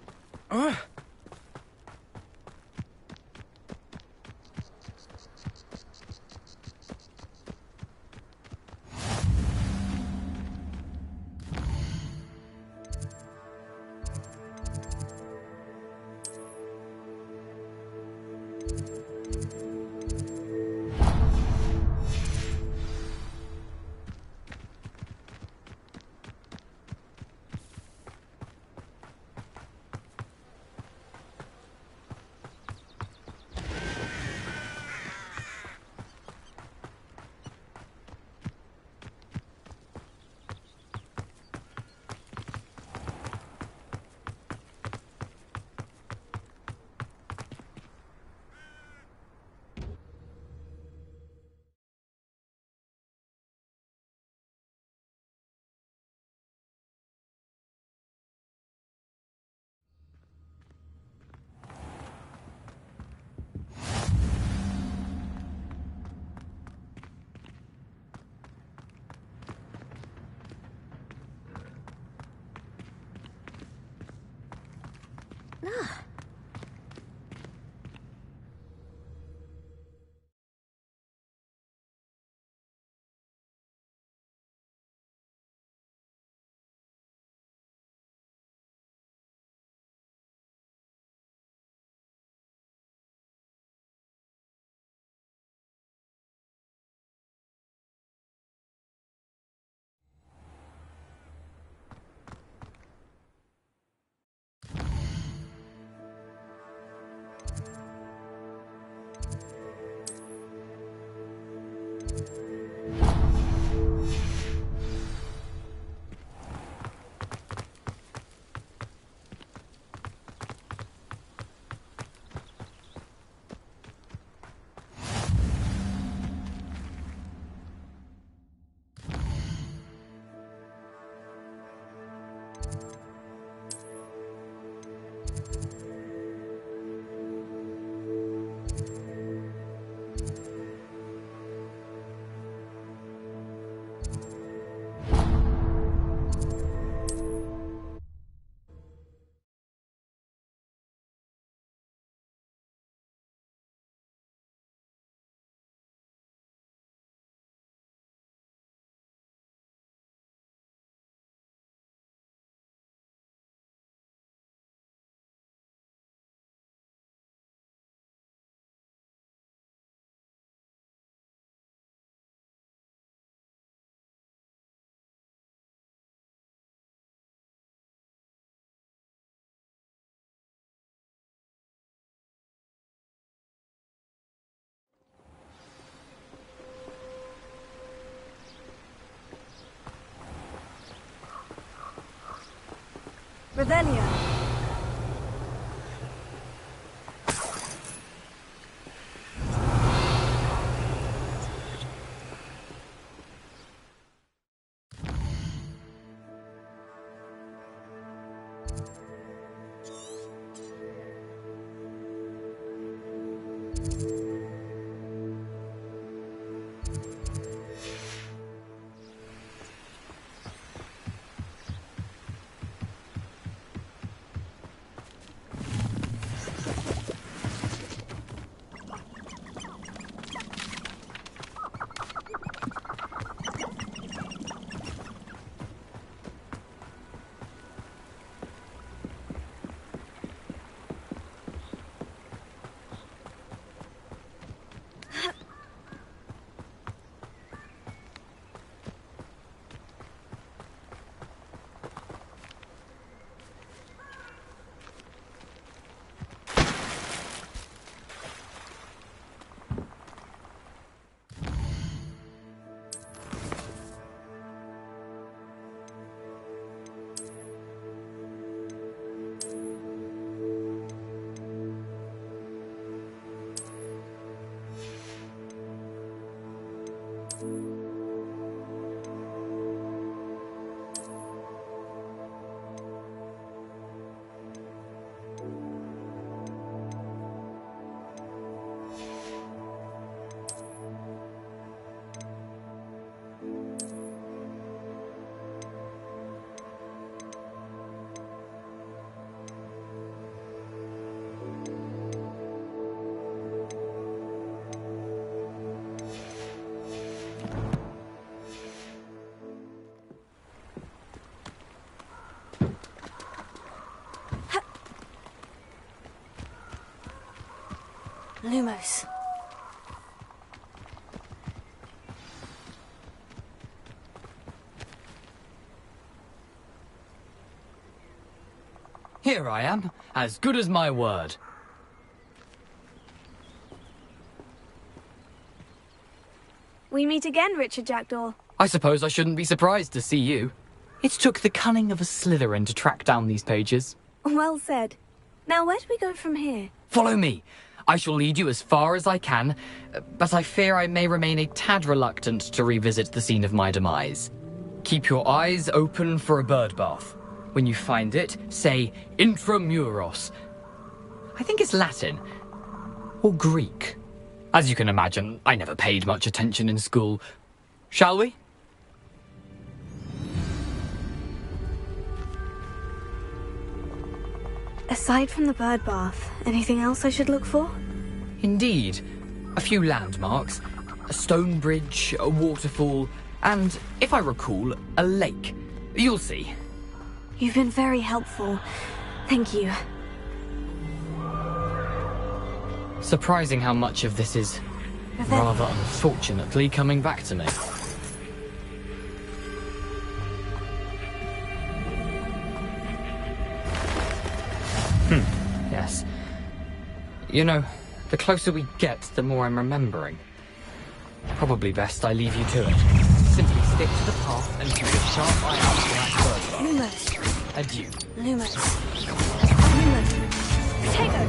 Revelio. Lumos. Here I am, as good as my word. We meet again, Richard Jackdaw. I suppose I shouldn't be surprised to see you. It took the cunning of a Slytherin to track down these pages. Well said. Now, where do we go from here? Follow me. I shall lead you as far as I can, but I fear I may remain a tad reluctant to revisit the scene of my demise. Keep your eyes open for a bird bath. When you find it, say intramuros. I think it's Latin. Or Greek. As you can imagine, I never paid much attention in school. Shall we? Aside from the bird bath, anything else I should look for? Indeed. A few landmarks. A stone bridge, a waterfall, and, if I recall, a lake. You'll see. You've been very helpful. Thank you. Surprising how much of this is, rather unfortunately, coming back to me. Yes. You know, the closer we get, the more I'm remembering. Probably best I leave you to it. Simply stick to the path and keep a sharp eye out for that bird bath. Lumos. Adieu. Lumos. Lumos. Potato.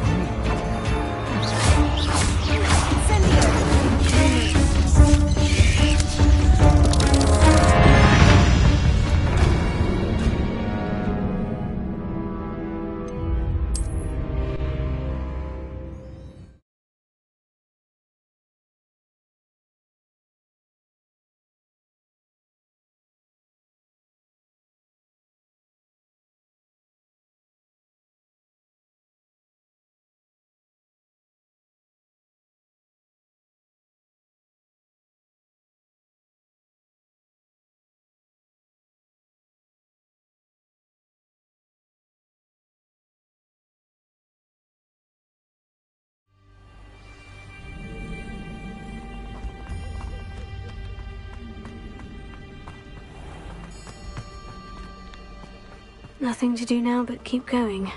Nothing to do now but keep going.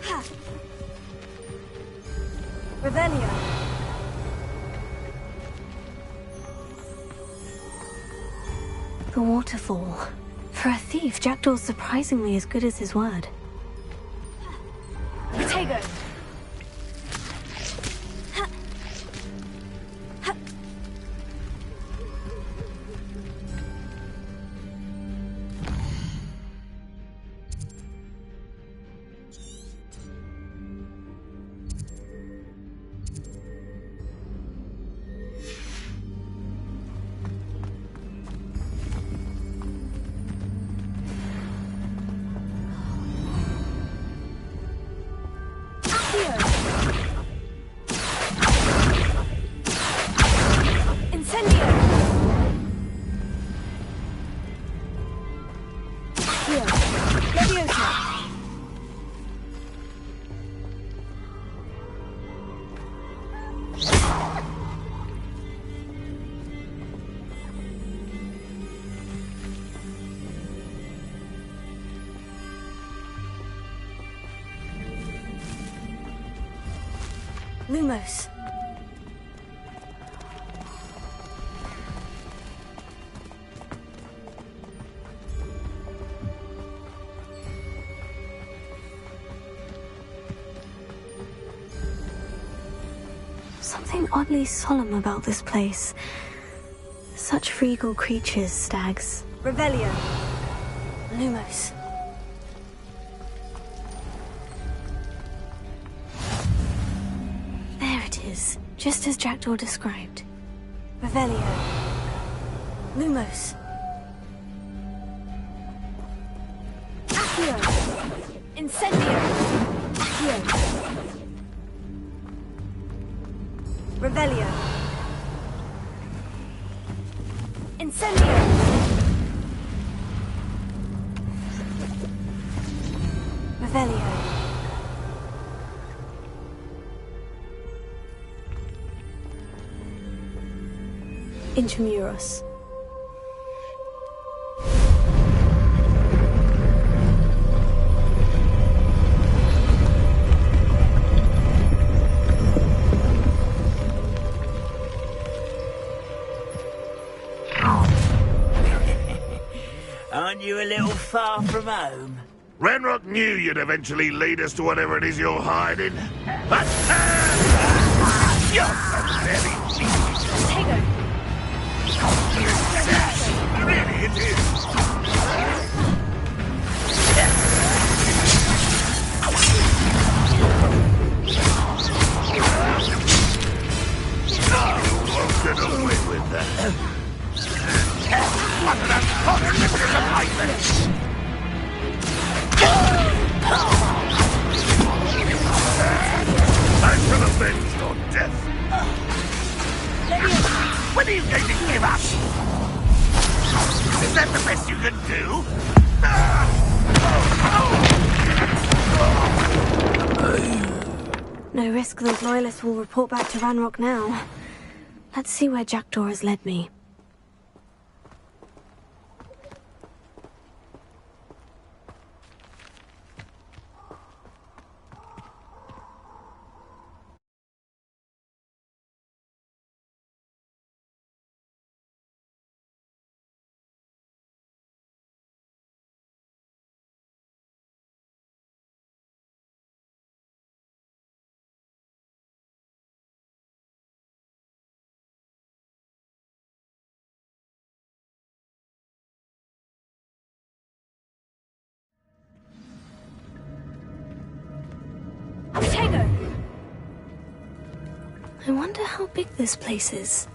Ha! Revelio. The waterfall. For a thief, Jackdaw's surprisingly as good as his word. Potato! Lumos. Something oddly solemn about this place. Such regal creatures, stags. Revelio. Lumos. There it is, just as Jackdaw described. Revelio. Lumos. Accio. Incendio. Accio. Revelio. Incendio. Revelio. Intramuros. Aren't you a little far from home? Ranrock knew you'd eventually lead us to whatever it is you're hiding. But you're so very cheeky. Tego. Really, it is. You won't get away with that. What an unfortunate disappointment! I shall avenge your death. When are you going to give up? Is that the best you can do? No risk those loyalists will report back to Ranrock now. Let's see where Jackdaw has led me. Tego. I wonder how big this place is.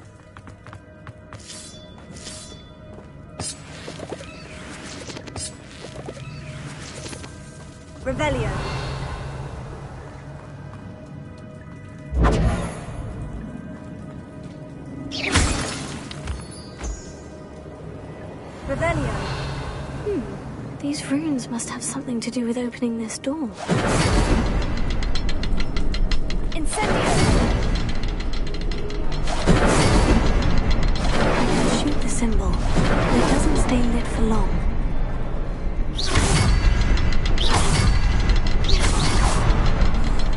Revelio. Revelio. These runes must have something to do with opening this door. Incendio. Shoot the symbol, but it doesn't stay lit for long.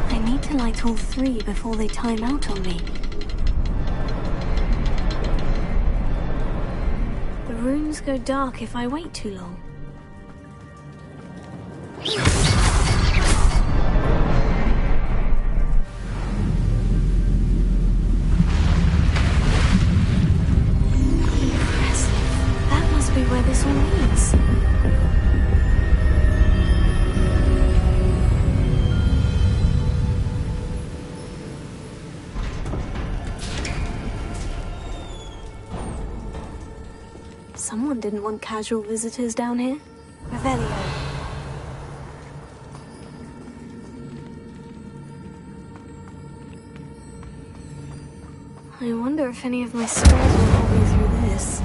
I need to light all three before they time out on me. The runes go dark if I wait too long? Impressive. That must be where this all leads. Someone didn't want casual visitors down here. Revelio. I wonder if any of my spells will help me through this.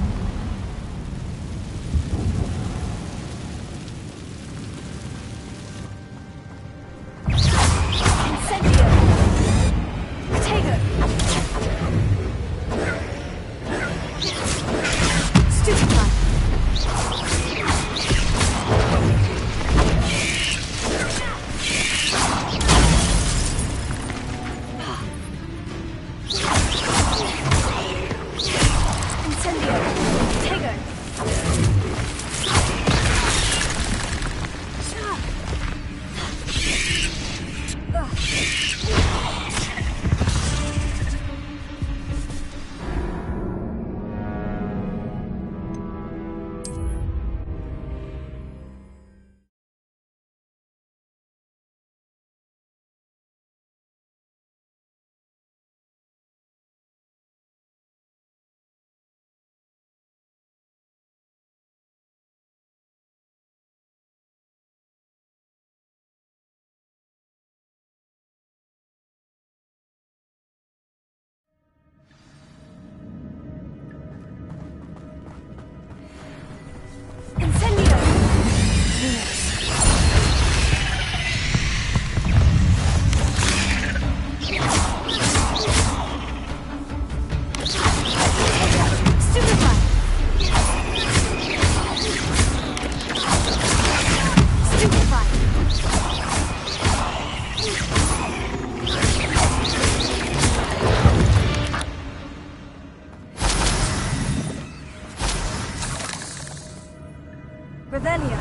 Revelio.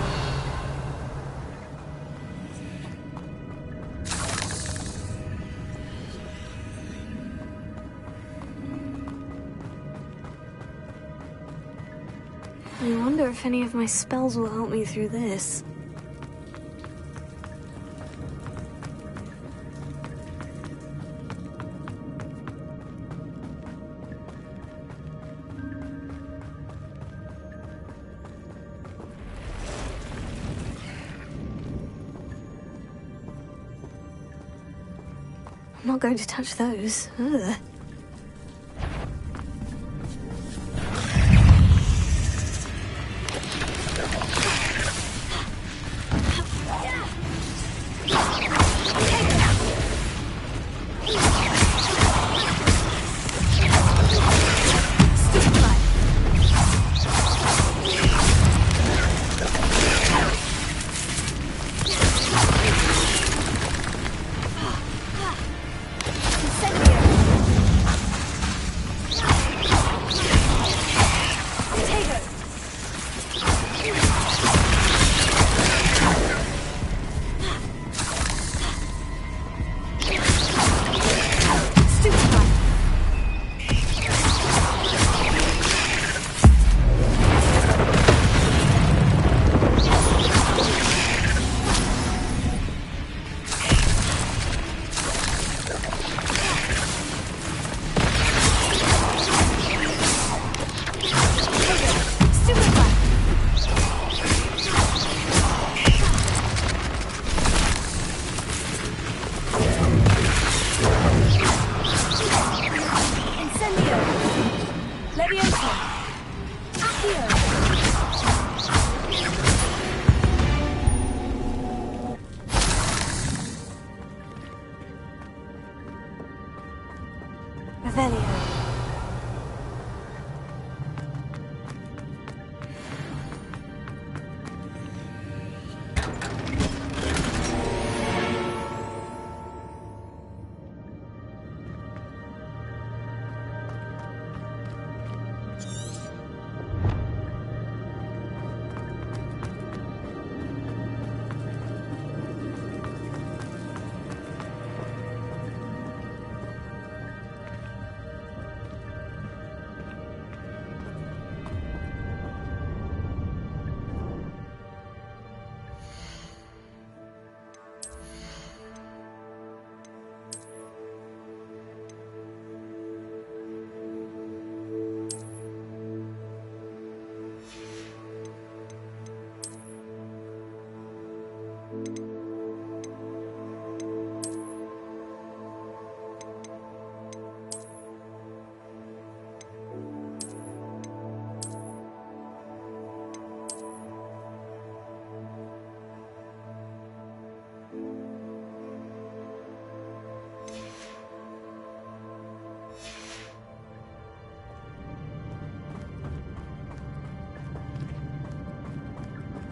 I wonder if any of my spells will help me through this. I'm not going to touch those. Ugh.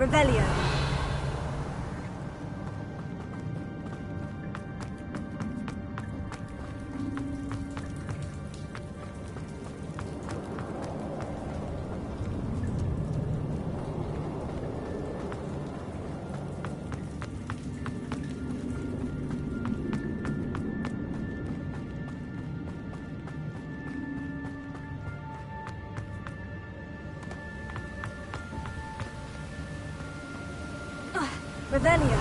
Revelio. Revelio.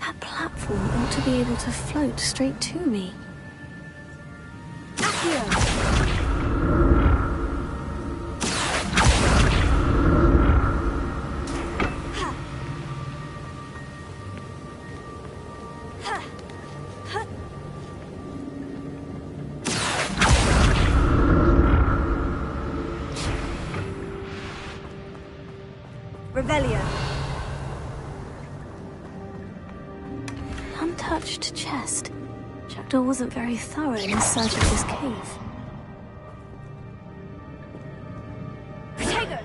That platform ought to be able to float straight to me. Revelio. Untouched chest. Jackdaw wasn't very thorough in his search of this cave. Protego.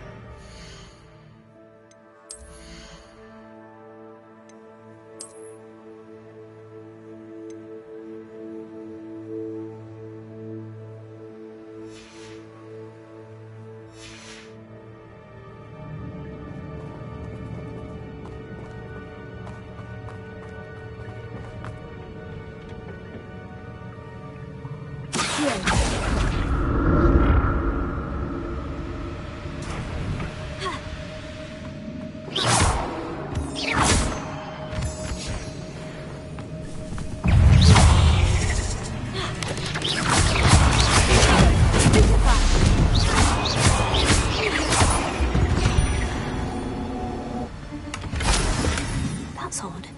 That's odd.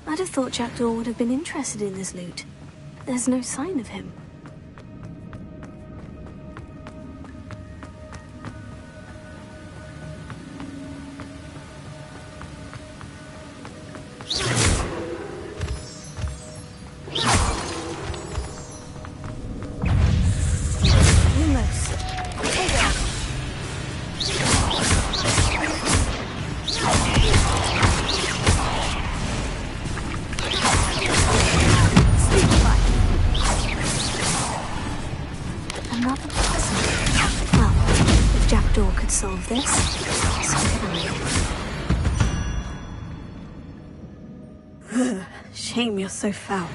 I'd have thought Jackdaw would have been interested in this loot. There's no sign of him. Another puzzle. Well, if Jackdaw could solve this, so can I. Shame you're so foul.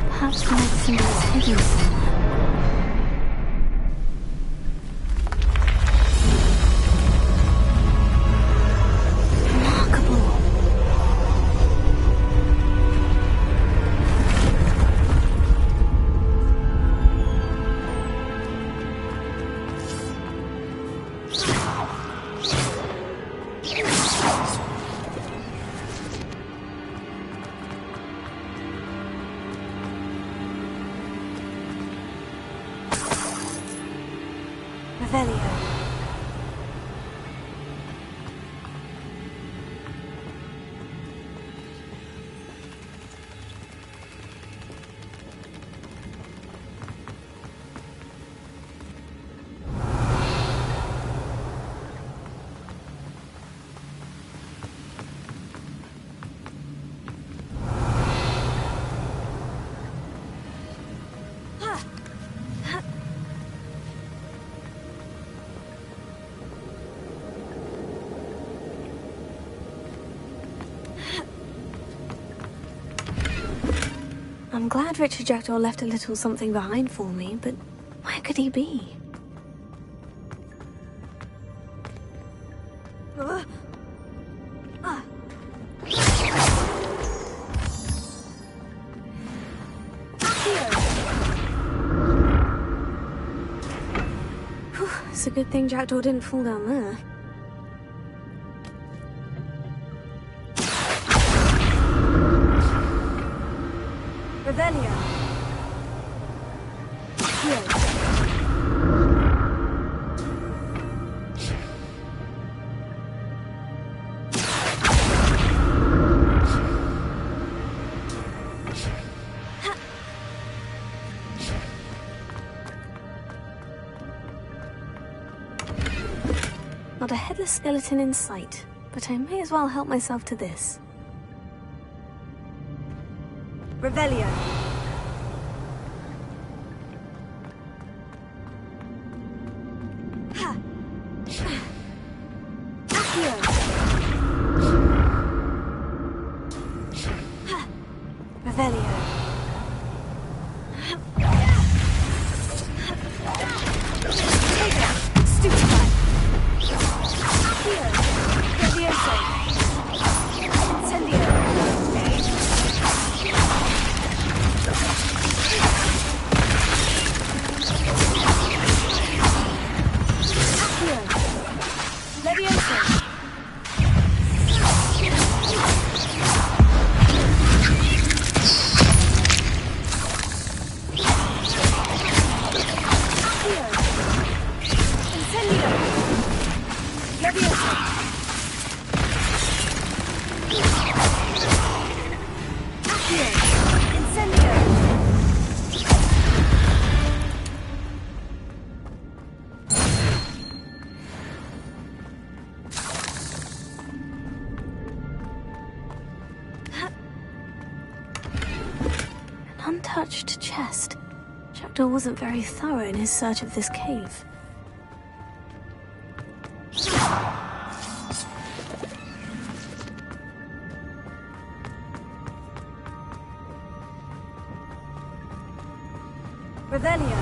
Perhaps the medicine is hidden somewhere. Revelio. I'm glad Richard Jackdaw left a little something behind for me, but where could he be? It's a good thing Jackdaw didn't fall down there. Revelio. Not a headless skeleton in sight, but I may as well help myself to this. Revelio. Untouched chest. Jackdaw wasn't very thorough in his search of this cave. Revelio.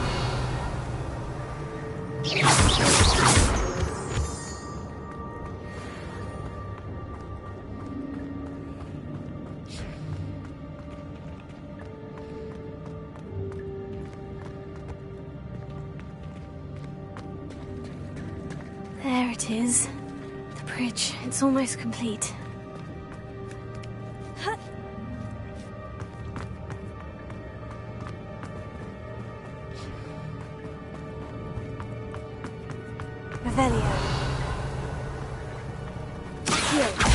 There it is. The bridge. It's almost complete. Revelio. Heal.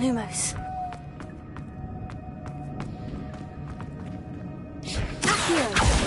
Lumos. Accio.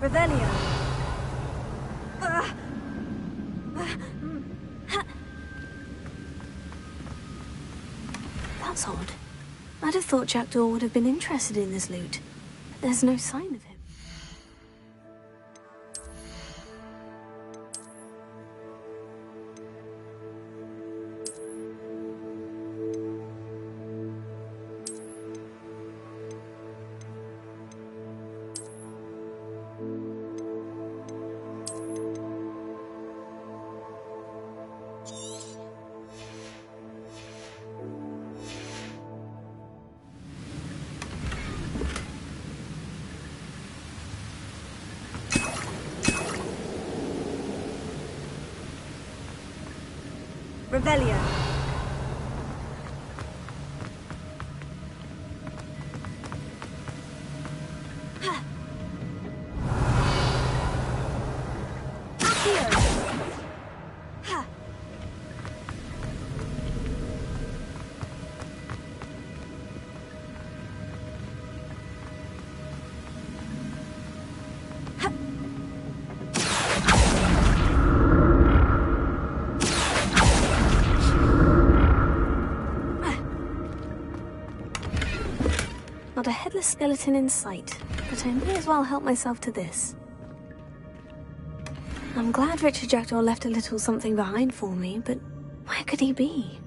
Revelio. That's odd. I'd have thought Jackdaw would have been interested in this loot. But there's no sign of him. Revelio. Not a headless skeleton in sight, but I may as well help myself to this. I'm glad Richard Jackdaw left a little something behind for me, but where could he be?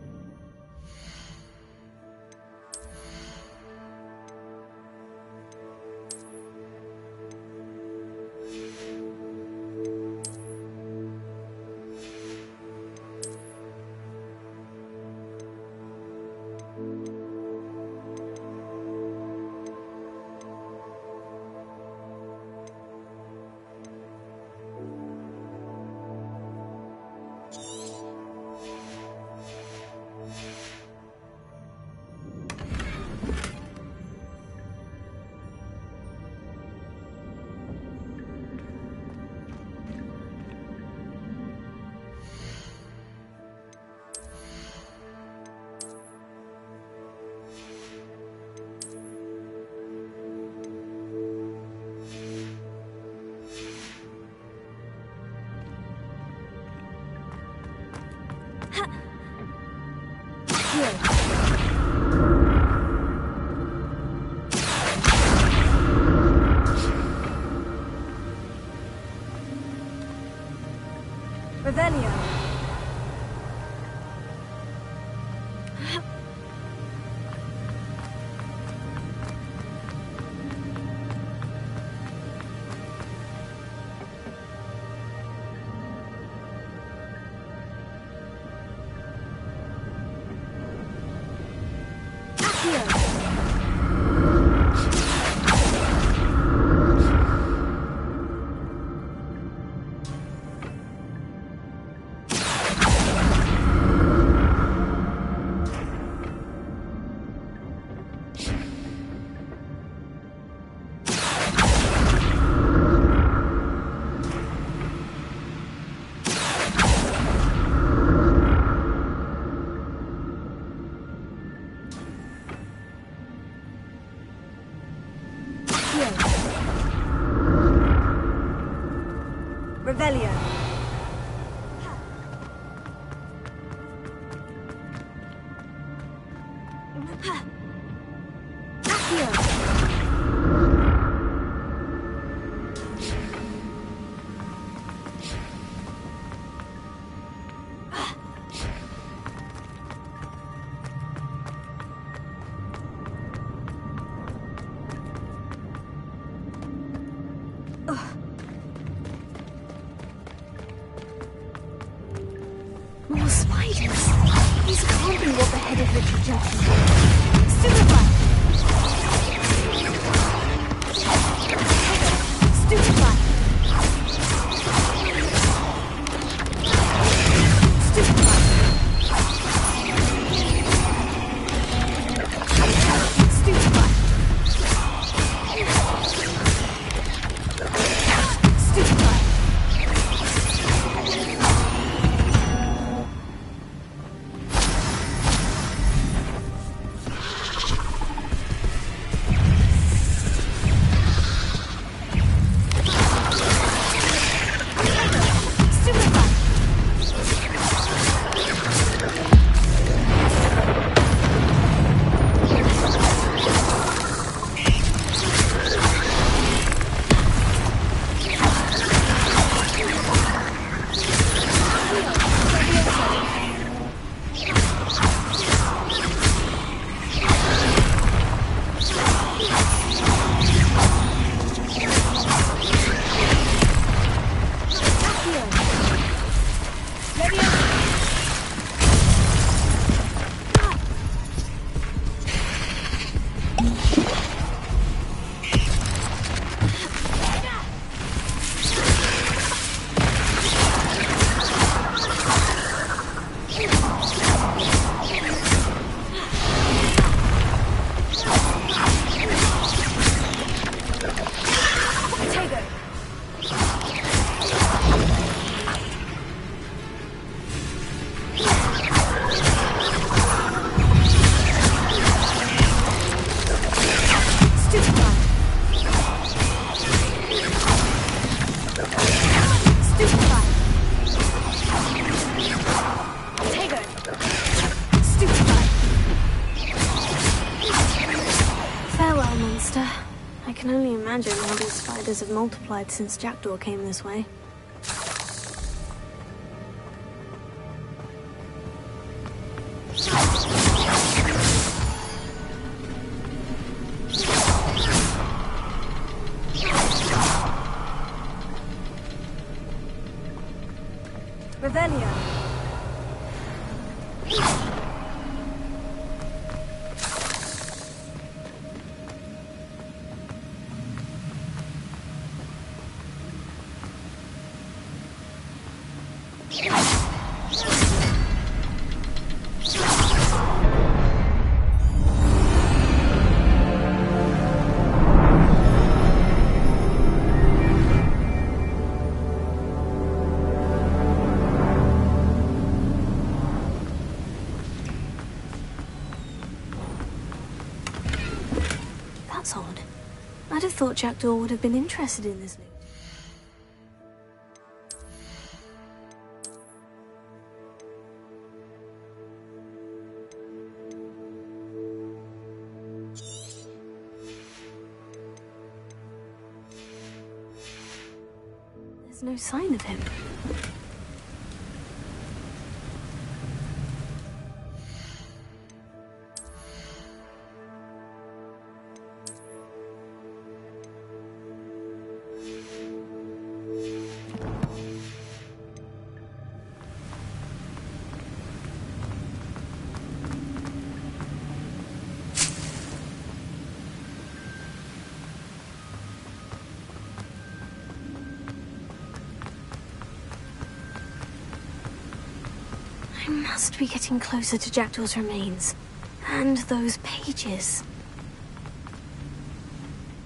Revelio. Revelio. More spiders. These can't be what the head of Richard Jackson did. Stupefy! Stupefy! imagine how these spiders have multiplied since Jackdaw came this way. Revelio. That's odd. I'd have thought Jackdaw would have been interested in this loot. There's no sign of him. I must be getting closer to Jackdaw's remains. And those pages.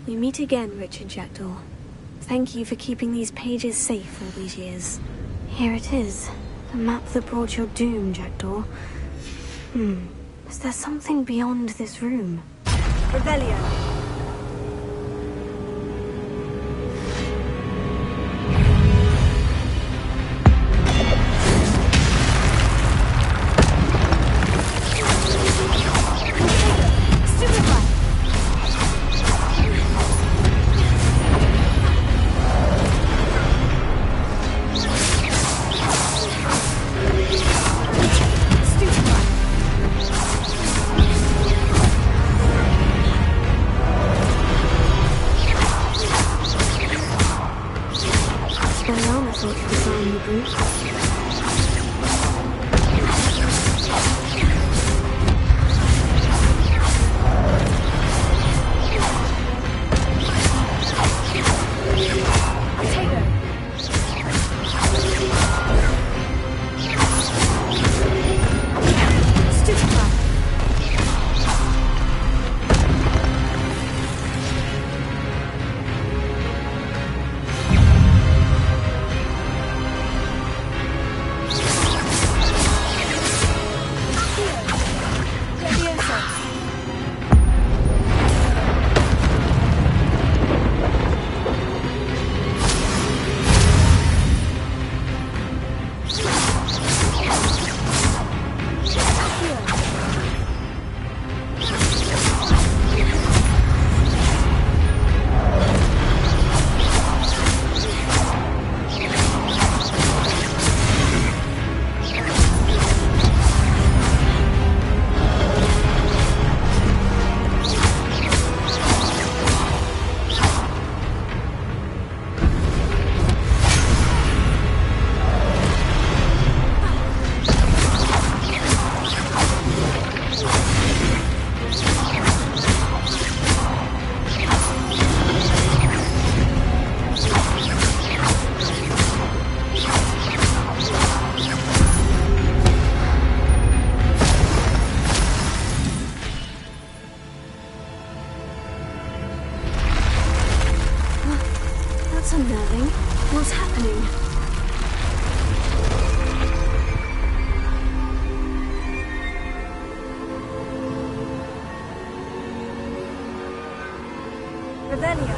We meet again, Richard Jackdaw. Thank you for keeping these pages safe all these years. Here it is. The map that brought your doom, Jackdaw. Is there something beyond this room? Revelio. That's unnerving. What's happening? Revelio.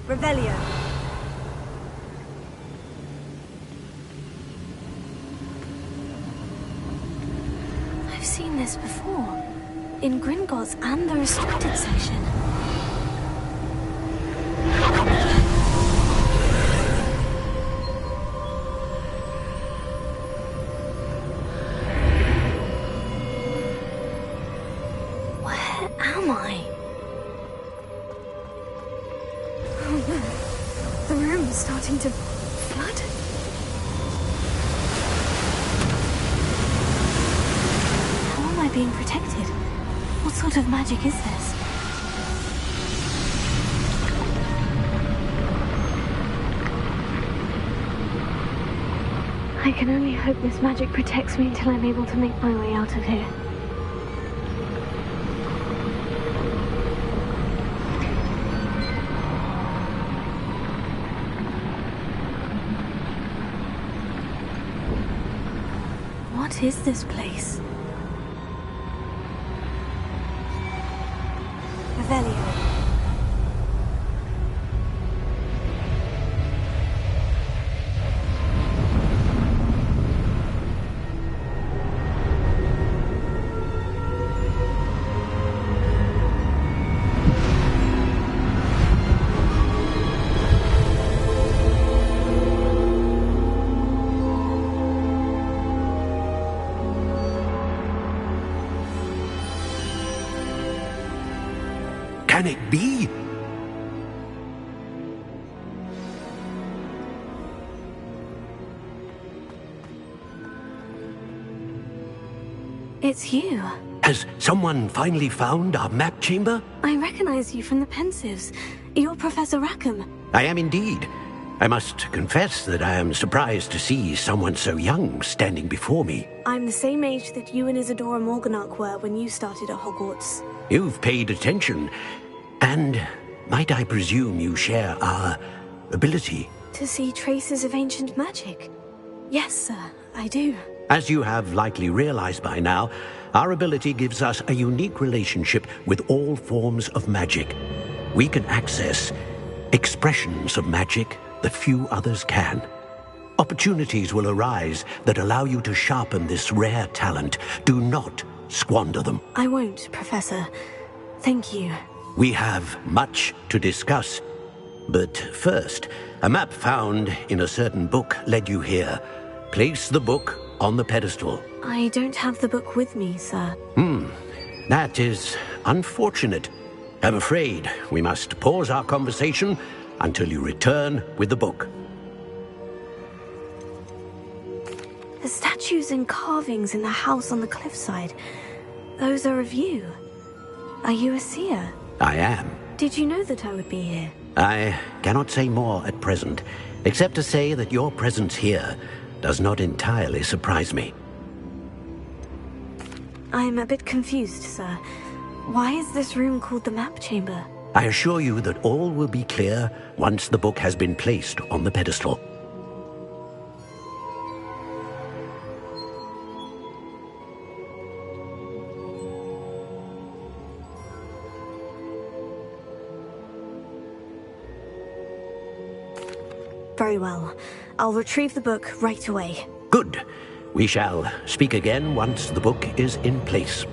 Revelio. I've seen this before. In Gringotts and the restricted section. Where am I? Oh no. The room is starting to flood. How am I being protected? What sort of magic is this? I can only hope this magic protects me until I'm able to make my way out of here. What is this place? Revelio. Can it be? It's you. Has someone finally found our map chamber? I recognize you from the Pensives. You're Professor Rackham. I am indeed. I must confess that I am surprised to see someone so young standing before me. I'm the same age that you and Isadora Morganach were when you started at Hogwarts. You've paid attention. And might I presume you share our ability? To see traces of ancient magic? Yes, sir, I do. As you have likely realized by now, our ability gives us a unique relationship with all forms of magic. We can access expressions of magic that few others can. Opportunities will arise that allow you to sharpen this rare talent. Do not squander them. I won't, Professor. Thank you. We have much to discuss. But first, a map found in a certain book led you here. Place the book on the pedestal. I don't have the book with me, sir. That is unfortunate. I'm afraid we must pause our conversation until you return with the book. The statues and carvings in the house on the cliffside, those are of you. Are you a seer? I am. Did you know that I would be here? I cannot say more at present, except to say that your presence here does not entirely surprise me. I'm a bit confused, sir. Why is this room called the map chamber? I assure you that all will be clear once the book has been placed on the pedestal. Very well. I'll retrieve the book right away. Good. We shall speak again once the book is in place.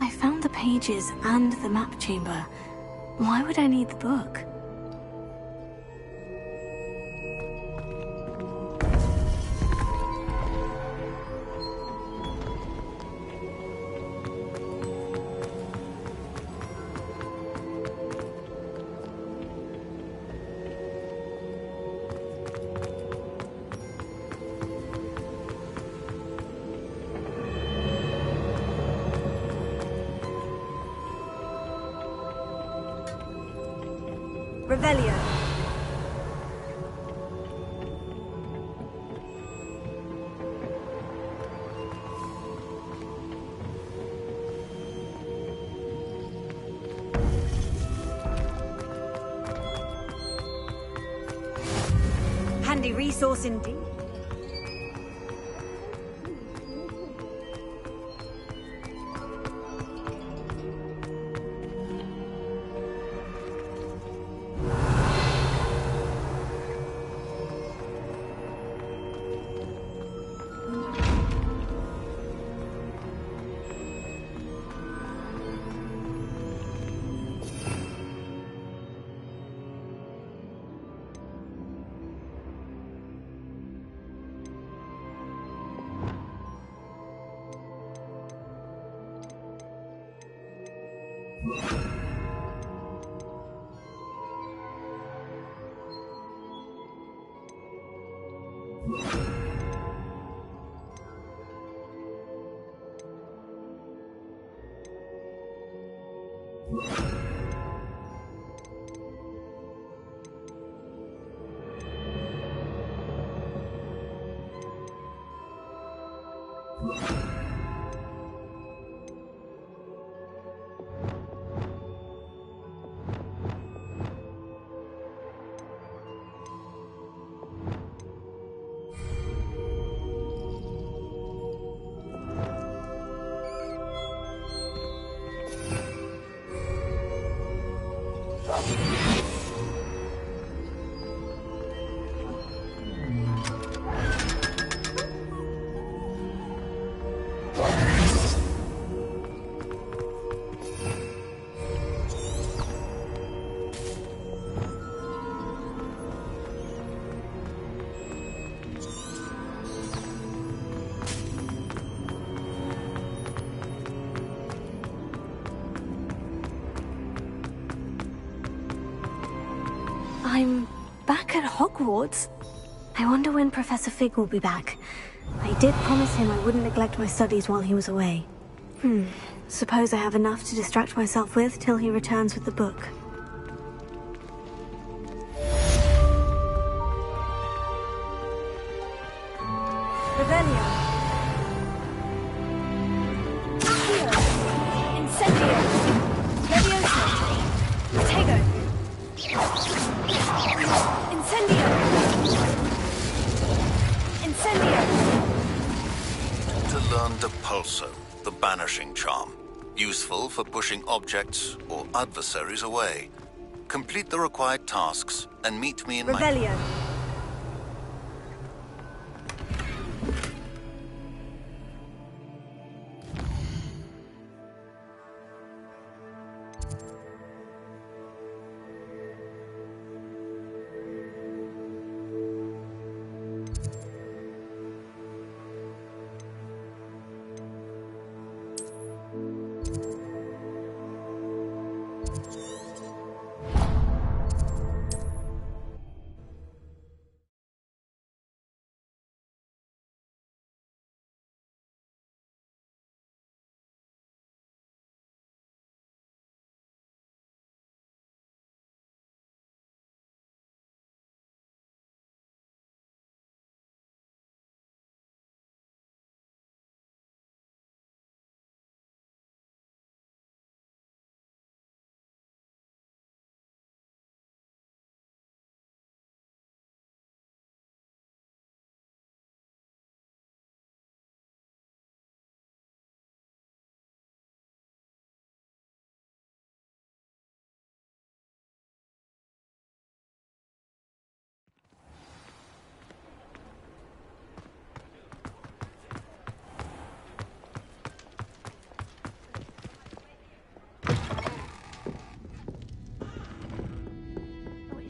I found the pages and the map chamber. Why would I need the book? Revelio. handy resource indeed. I'm back at Hogwarts. I wonder when Professor Fig will be back. I did promise him I wouldn't neglect my studies while he was away. Suppose I have enough to distract myself with till he returns with the book. Revelio. Accio. Incendio. Levioso. Protego. Incendio. Incendio. To learn Depulso, the banishing charm. Useful for pushing objects or adversaries away. Complete the required tasks and meet me in Revelio.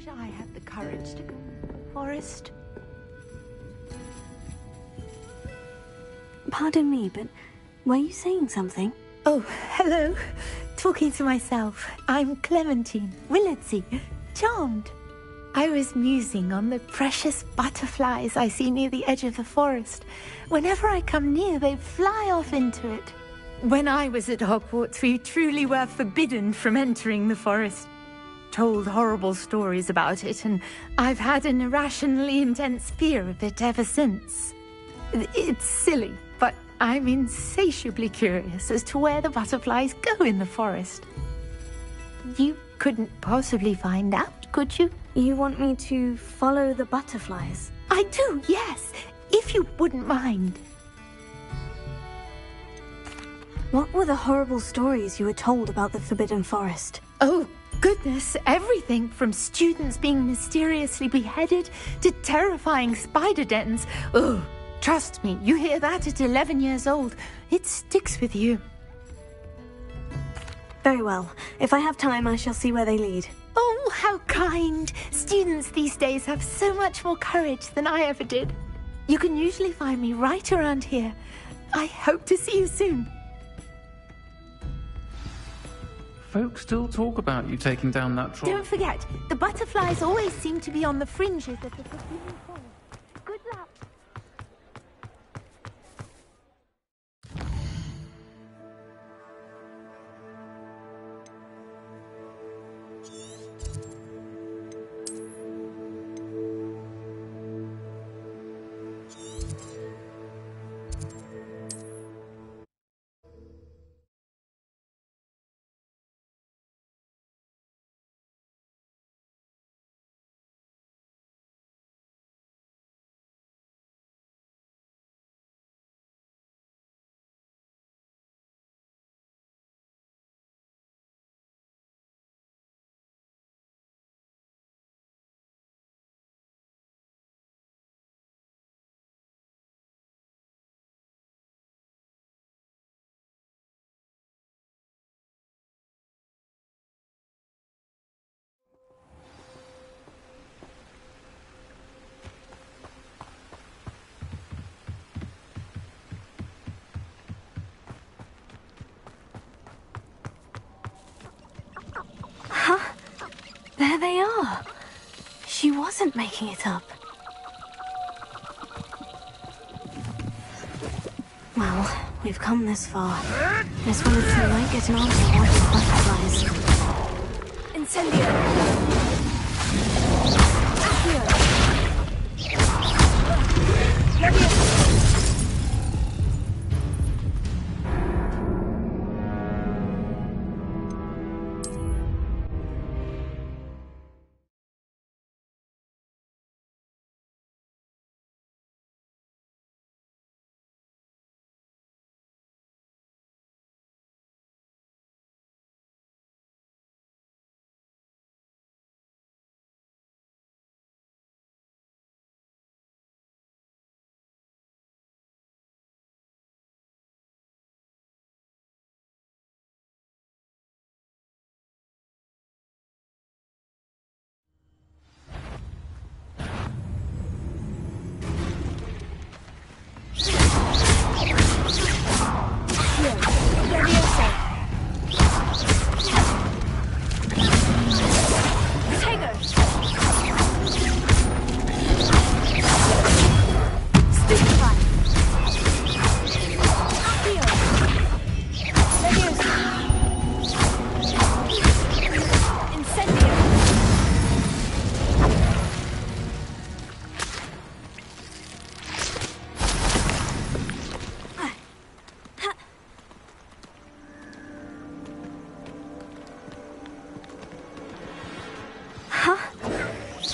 I had the courage to go into the forest. Pardon me, but were you saying something? Oh, hello. Talking to myself. I'm Clementine, Willardsey, charmed. I was musing on the precious butterflies I see near the edge of the forest. Whenever I come near, they fly off into it. When I was at Hogwarts, we truly were forbidden from entering the forest. Told horrible stories about it, and I've had an irrationally intense fear of it ever since. It's silly, but I'm insatiably curious as to where the butterflies go in the forest. You couldn't possibly find out, could you? You want me to follow the butterflies? I do, yes, if you wouldn't mind. What were the horrible stories you were told about the Forbidden Forest? Oh, goodness, everything from students being mysteriously beheaded to terrifying spider dens. Oh, trust me, you hear that at 11 years old, it sticks with you. Very well. If I have time, I shall see where they lead. Oh, how kind. Students these days have so much more courage than I ever did. You can usually find me right around here. I hope to see you soon. Folks still talk about you taking down that troll. Don't forget, the butterflies always seem to be on the fringes of the Forbidden Forest. Good luck. There they are. She wasn't making it up. Well, we've come this far. Miss Willardson might get an answer about these butterflies. Incendio! Accio! Leviosa!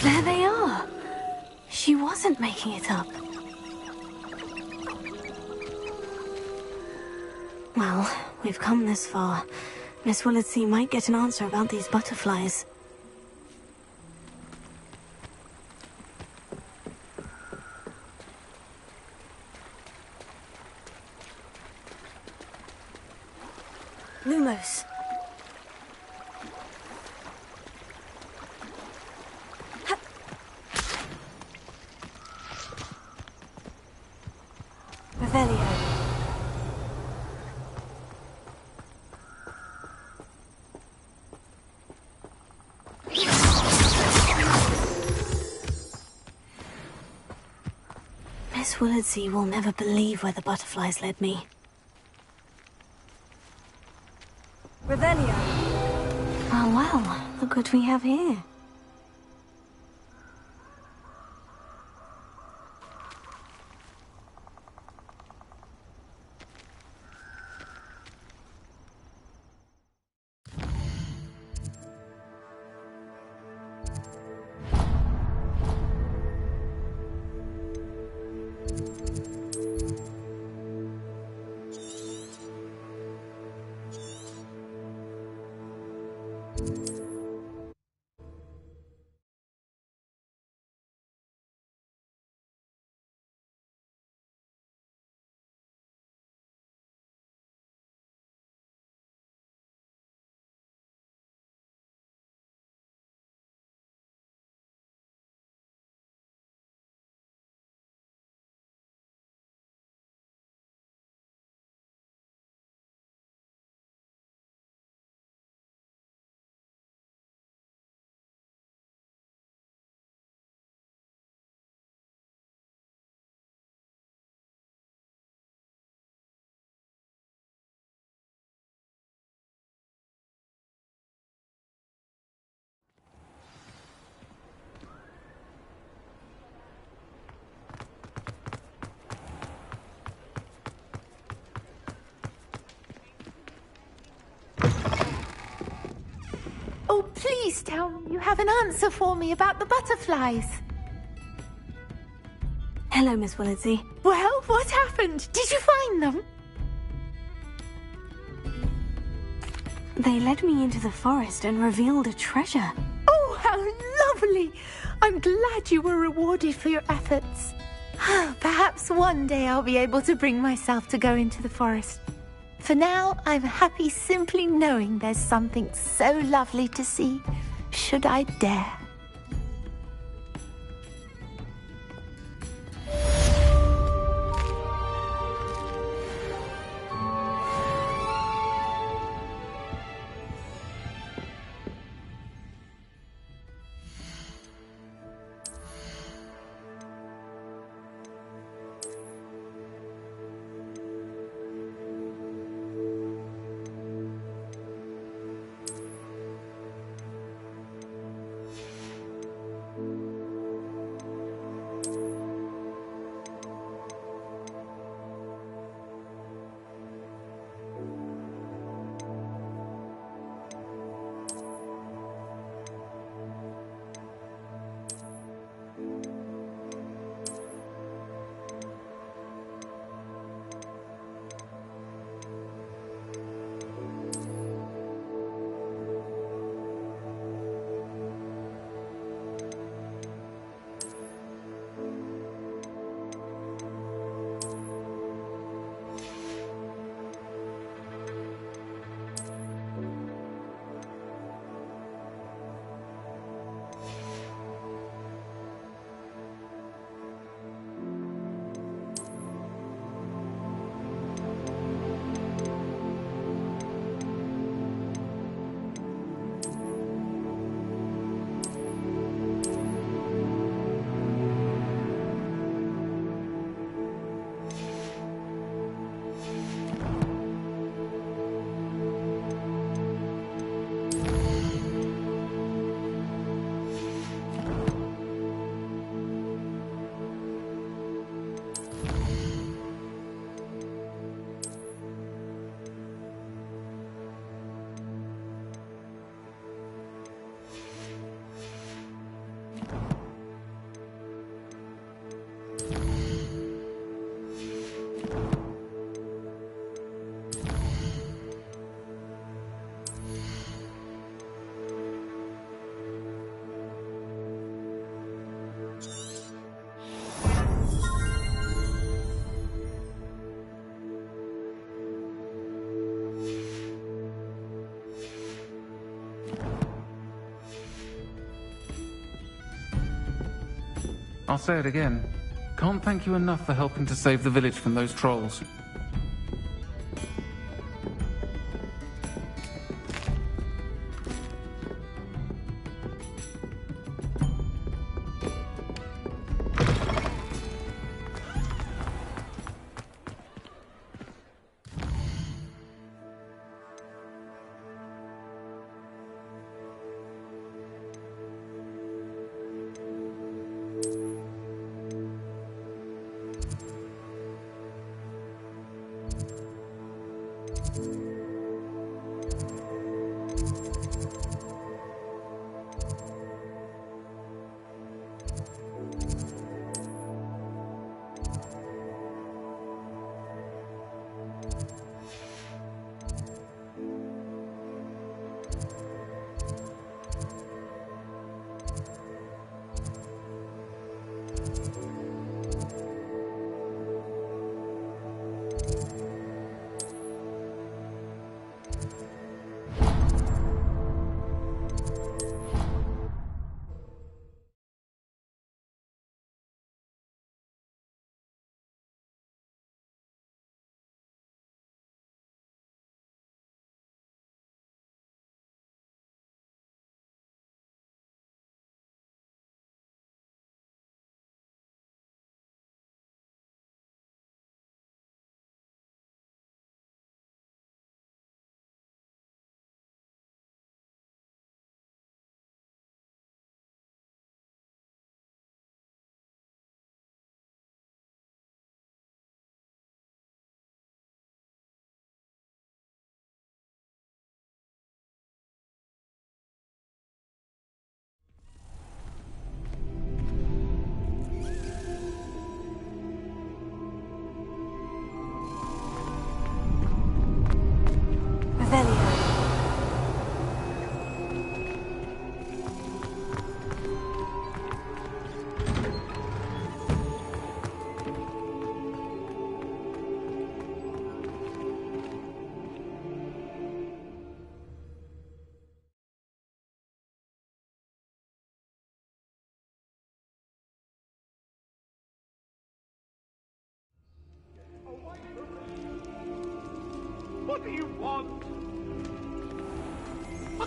There they are. She wasn't making it up. Well, we've come this far. Miss Willardson might get an answer about these butterflies. Lumos. Revelio. Miss Willardson will never believe where the butterflies led me. Revelio. Oh well, look what we have here. Please tell me you have an answer for me about the butterflies. Hello, Miss Willitsey. Well, what happened? Did you find them? They led me into the forest and revealed a treasure. Oh, how lovely! I'm glad you were rewarded for your efforts. Perhaps one day I'll be able to bring myself to go into the forest. For now, I'm happy simply knowing there's something so lovely to see, should I dare. I'll say it again. Can't thank you enough for helping to save the village from those trolls.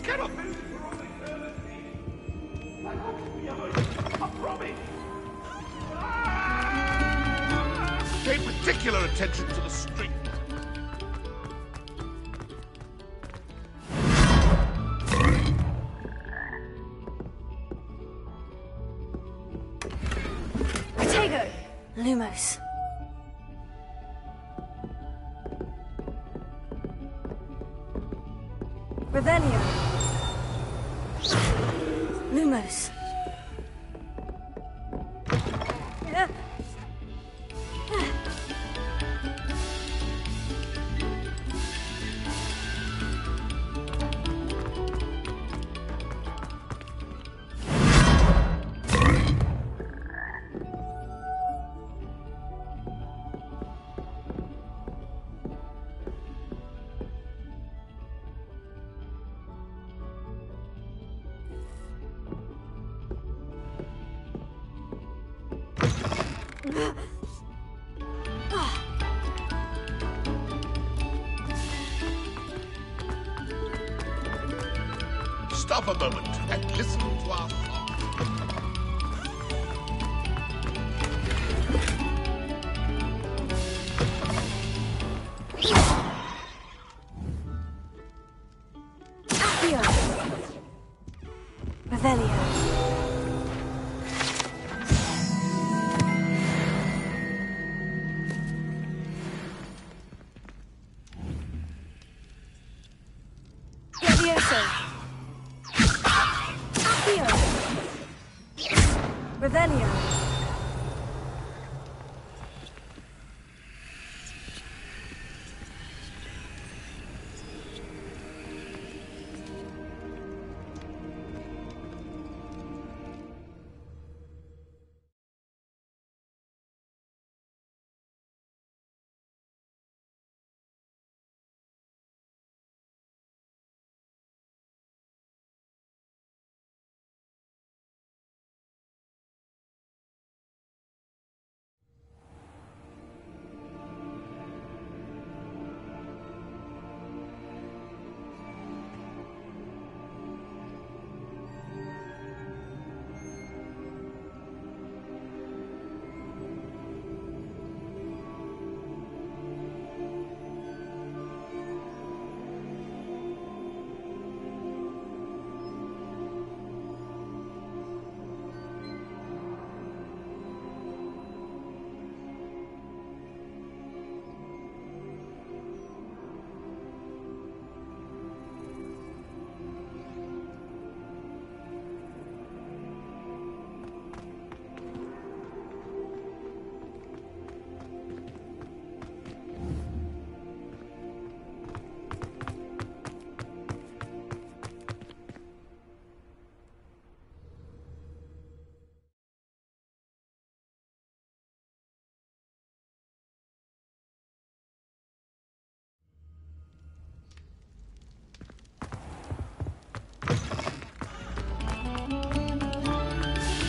cannot do this for all eternity. I hope to be avoided. I promise. Pay particular attention to the street. Protego! Lumos. Revelio. Lumos. Stop a moment and listen to our song. Accio. Revelio. Levioso. Accio. Revelio.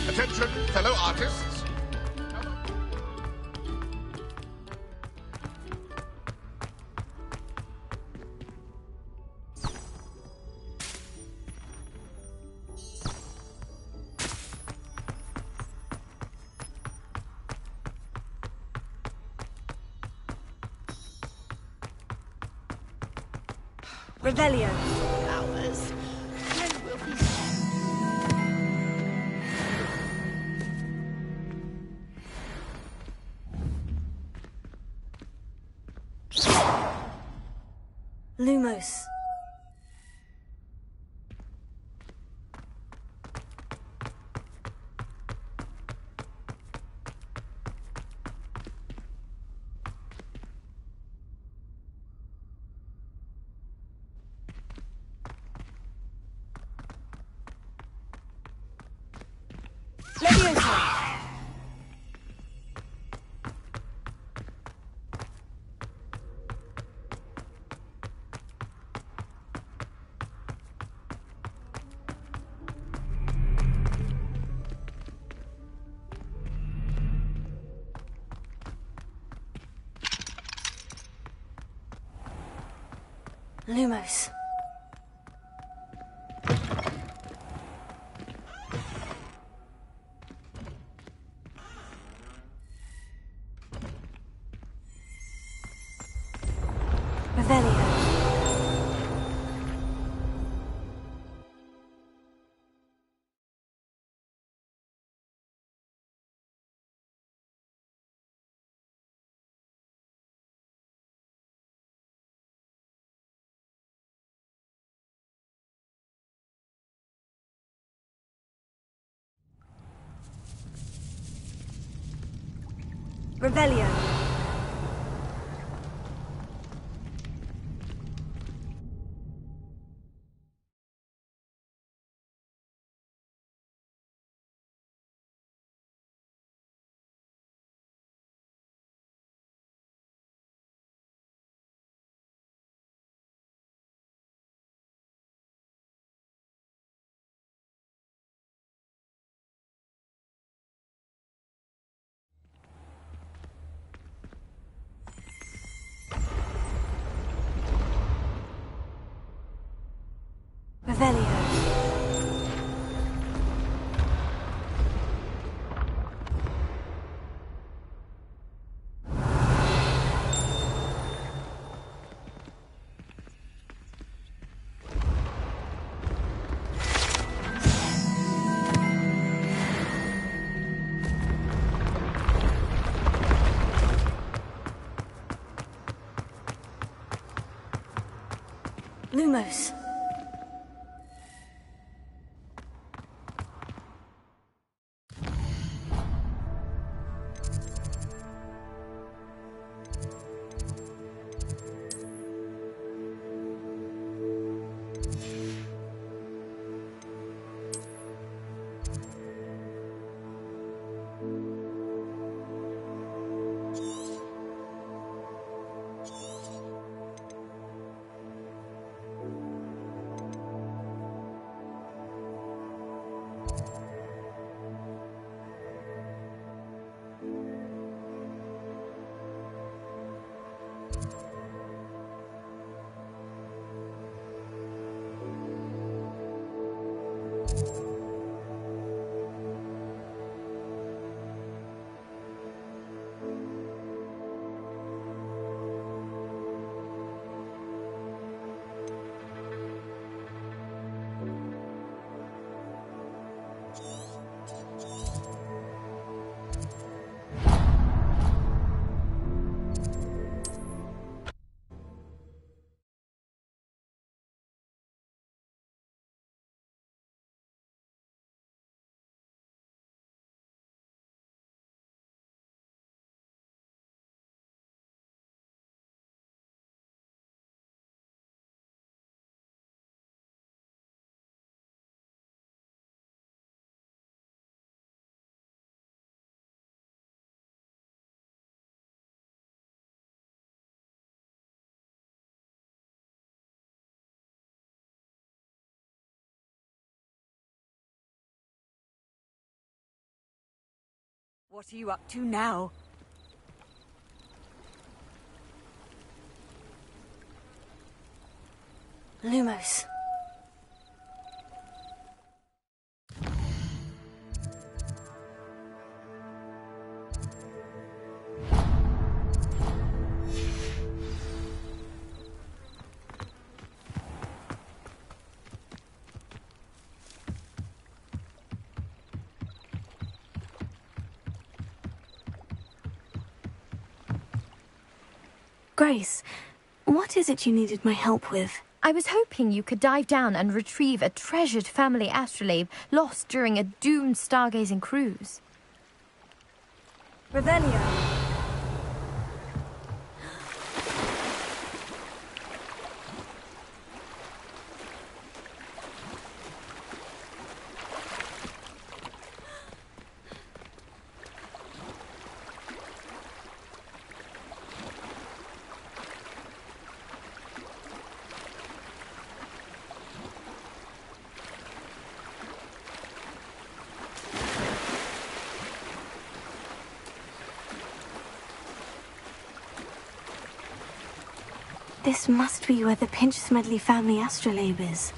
Attention, fellow artists. Revelio. Hours. When will he... Lumos. Leviosa. Lumos. Revelio. Revelio. Revelio. Lumos. What are you up to now? Lumos. Grace, what is it you needed my help with? I was hoping you could dive down and retrieve a treasured family astrolabe lost during a doomed stargazing cruise. Revelio. This must be where the Pinch Smedley family astrolabe is.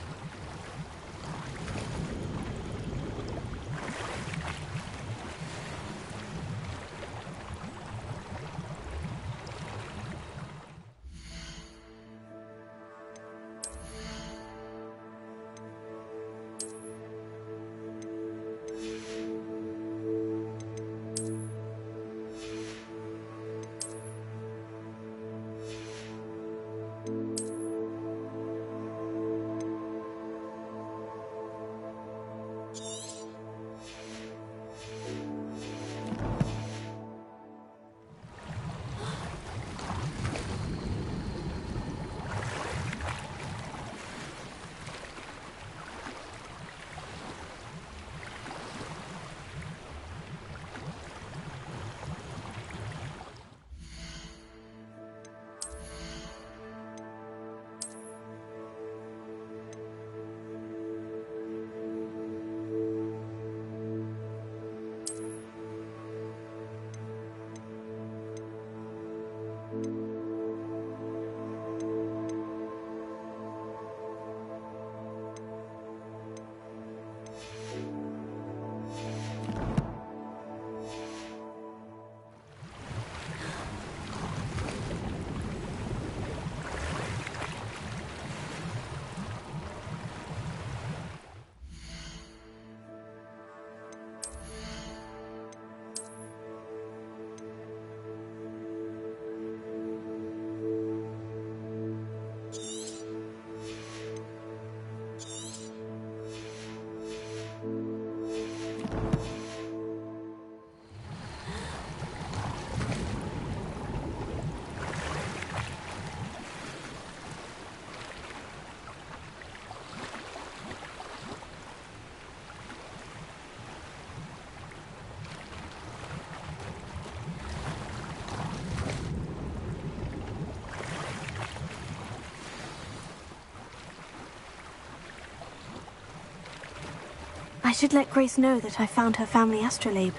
I should let Grace know that I found her family astrolabe.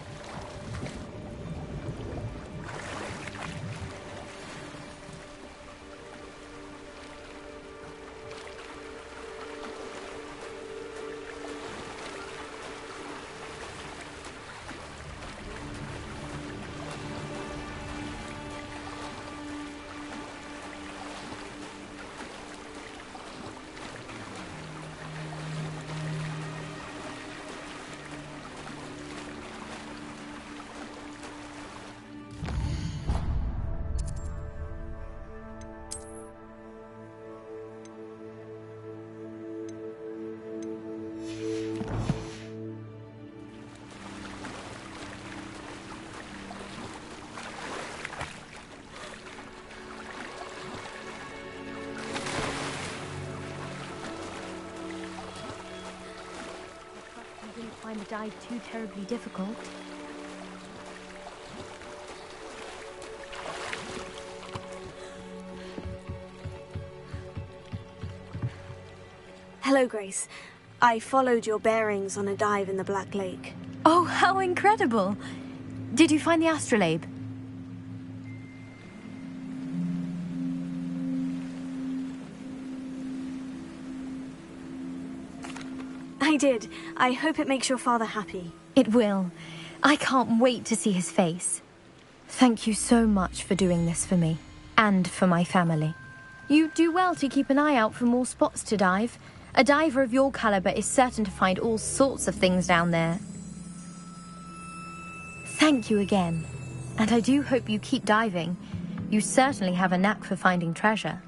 Find the dive too terribly difficult. Hello, Grace. I followed your bearings on a dive in the Black Lake. Oh, how incredible! Did you find the astrolabe? I did. I hope it makes your father happy. It will. I can't wait to see his face. Thank you so much for doing this for me, and for my family. You do well to keep an eye out for more spots to dive. A diver of your caliber is certain to find all sorts of things down there. Thank you again, and I do hope you keep diving. You certainly have a knack for finding treasure.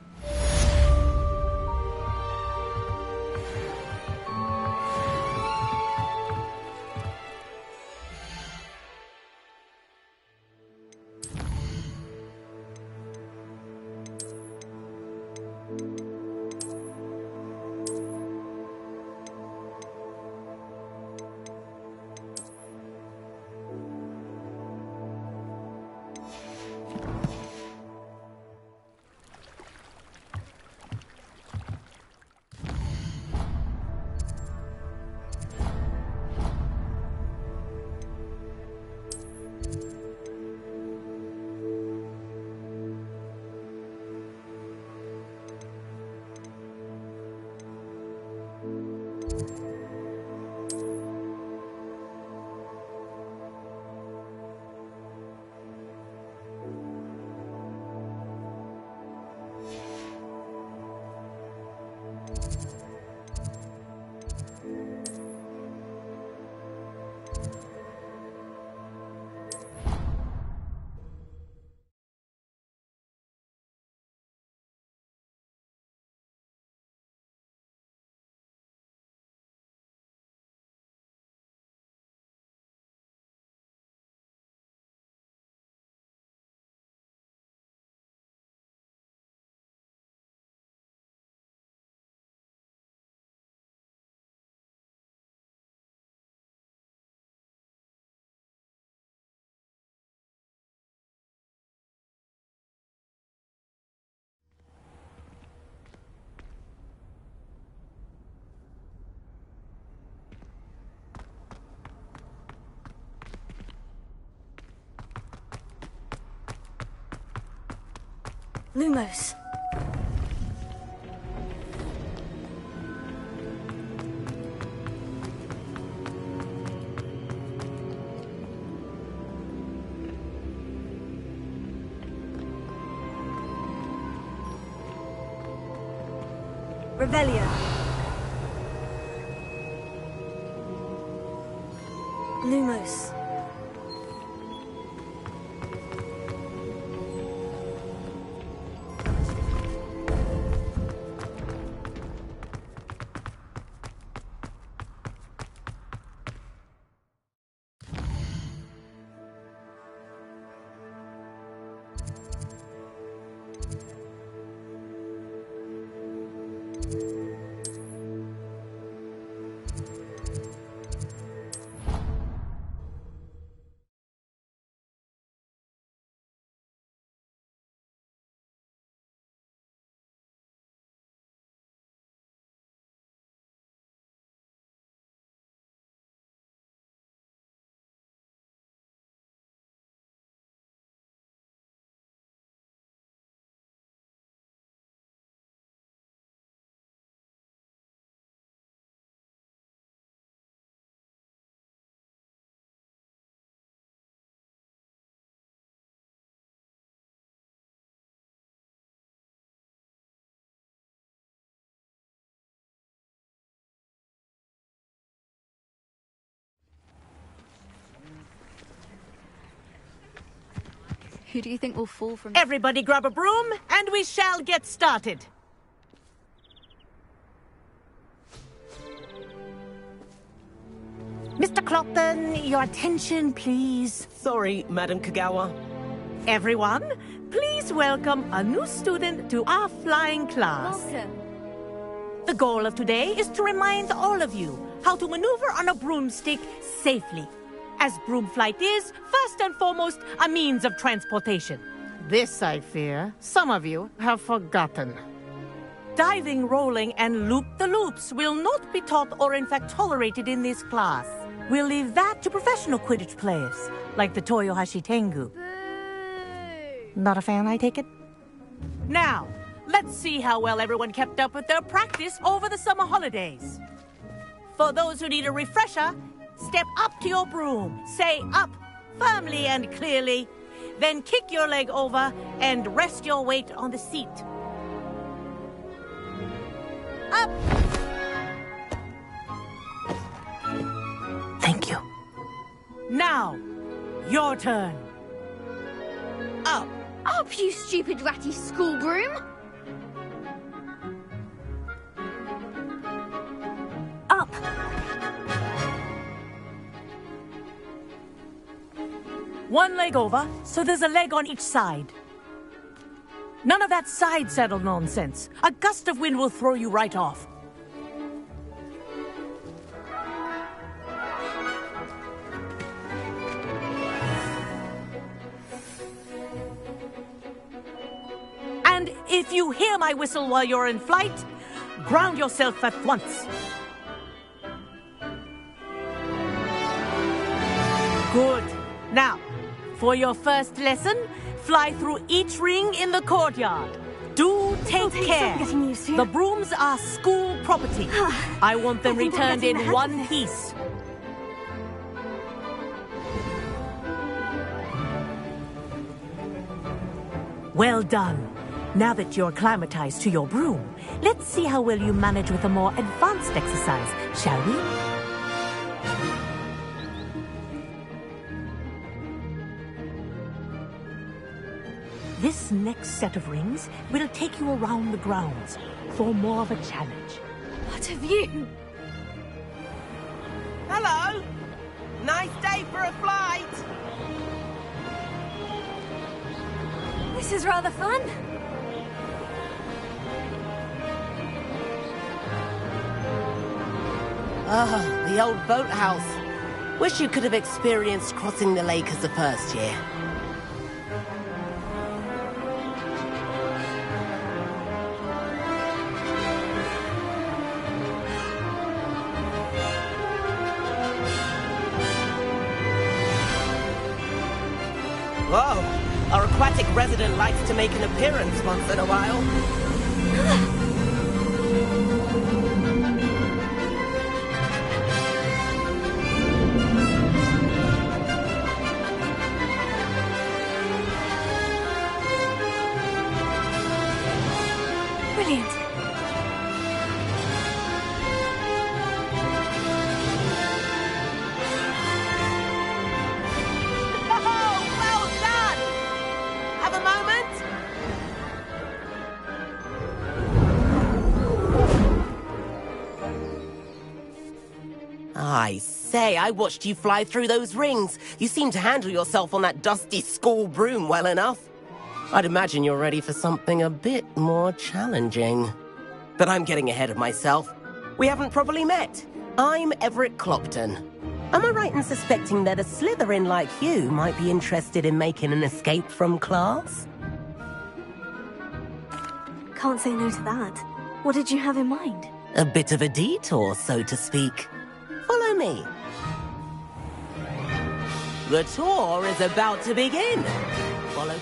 Lumos. Revelio. Lumos. Who do you think will fall from... Everybody grab a broom, and we shall get started. Mr. Clopton, your attention, please. Sorry, Madam Kagawa. Everyone, please welcome a new student to our flying class. Welcome. The goal of today is to remind all of you how to maneuver on a broomstick safely, as broom flight is, first and foremost, a means of transportation. This, I fear, some of you have forgotten. Diving, rolling, and loop-the-loops will not be taught or in fact tolerated in this class. We'll leave that to professional Quidditch players, like the Toyohashi Tengu. Not a fan, I take it? Now, let's see how well everyone kept up with their practice over the summer holidays. For those who need a refresher, step up to your broom, say up firmly and clearly, then kick your leg over and rest your weight on the seat. Up! Thank you. Now, your turn. Up. Up, you stupid ratty school broom! Up. One leg over, so there's a leg on each side. None of that side saddle nonsense. A gust of wind will throw you right off. And if you hear my whistle while you're in flight, ground yourself at once. Good. Now, for your first lesson, fly through each ring in the courtyard. Do take care. The brooms are school property. I want them returned in one piece. Well done. Now that you're acclimatized to your broom, let's see how well you manage with a more advanced exercise, shall we? This next set of rings will take you around the grounds for more of a challenge. What a view! Hello! Nice day for a flight! This is rather fun. Oh, the old boathouse. Wish you could have experienced crossing the lake as the first year. Whoa, our aquatic resident likes to make an appearance once in a while. Brilliant. I say, I watched you fly through those rings. You seem to handle yourself on that dusty school broom well enough. I'd imagine you're ready for something a bit more challenging. But I'm getting ahead of myself. We haven't properly met. I'm Everett Clopton. Am I right in suspecting that a Slytherin like you might be interested in making an escape from class? Can't say no to that. What did you have in mind? A bit of a detour, so to speak. Follow me. The tour is about to begin. Follow.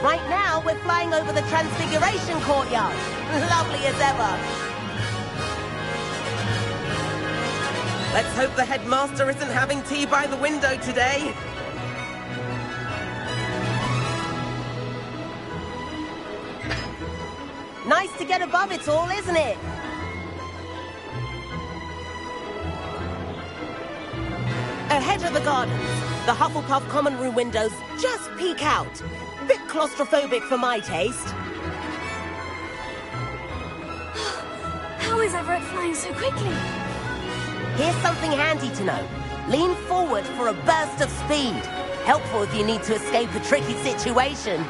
Right now, we're flying over the Transfiguration Courtyard. Lovely as ever. Let's hope the headmaster isn't having tea by the window today. Nice to get above it all, isn't it? Ahead of the gardens, the Hufflepuff common room windows just peek out. Bit claustrophobic for my taste. How is Everett flying so quickly? Here's something handy to know. Lean forward for a burst of speed. Helpful if you need to escape a tricky situation.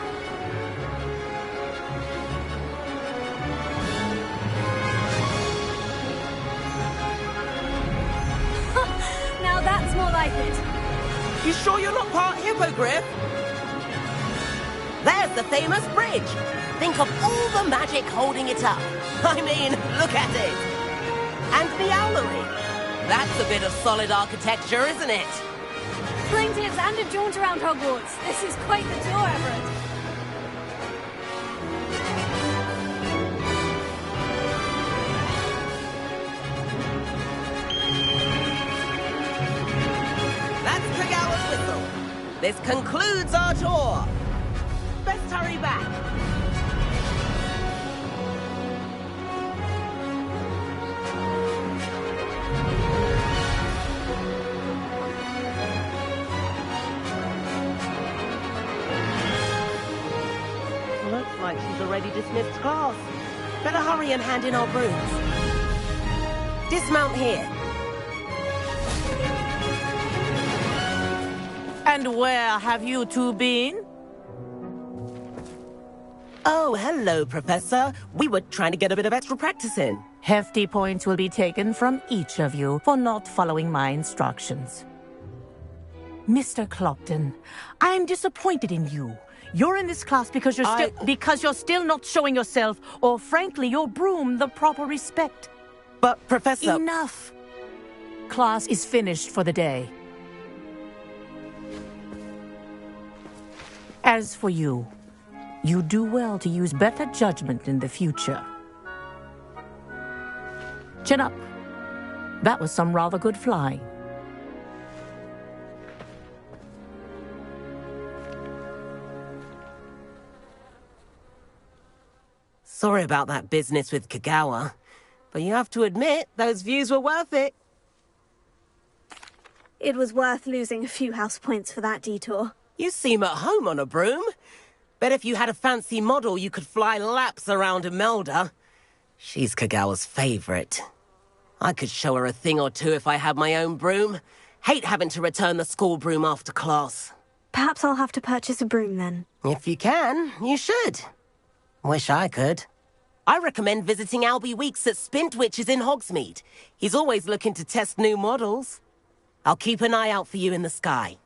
Now that's more like it. You sure you're not part hippogriff? There's the famous bridge. Think of all the magic holding it up. I mean, look at it. And the owlery. That's a bit of solid architecture, isn't it? Fling tips and a jaunt around Hogwarts. This is quite the tour, Everett. That's Kagawa's whistle. This concludes our tour. Best hurry back. Looks like she's already dismissed class. Better hurry and hand in our brooms. Dismount here. And where have you two been? Oh, hello, Professor. We were trying to get a bit of extra practice in. Hefty points will be taken from each of you for not following my instructions. Mr. Clopton, I'm disappointed in you. You're in this class because you're still not showing yourself, or frankly, your broom, the proper respect. But, Professor... Enough! Class is finished for the day. As for you, you do well to use better judgment in the future. Chin up. That was some rather good flying. Sorry about that business with Kagawa, but you have to admit, those views were worth it. It was worth losing a few house points for that detour. You seem at home on a broom. Bet if you had a fancy model, you could fly laps around Imelda. She's Kagawa's favorite. I could show her a thing or two if I had my own broom. Hate having to return the school broom after class. Perhaps I'll have to purchase a broom then. If you can, you should. Wish I could. I recommend visiting Albie Weeks at Spint Witches in Hogsmeade. He's always looking to test new models. I'll keep an eye out for you in the sky.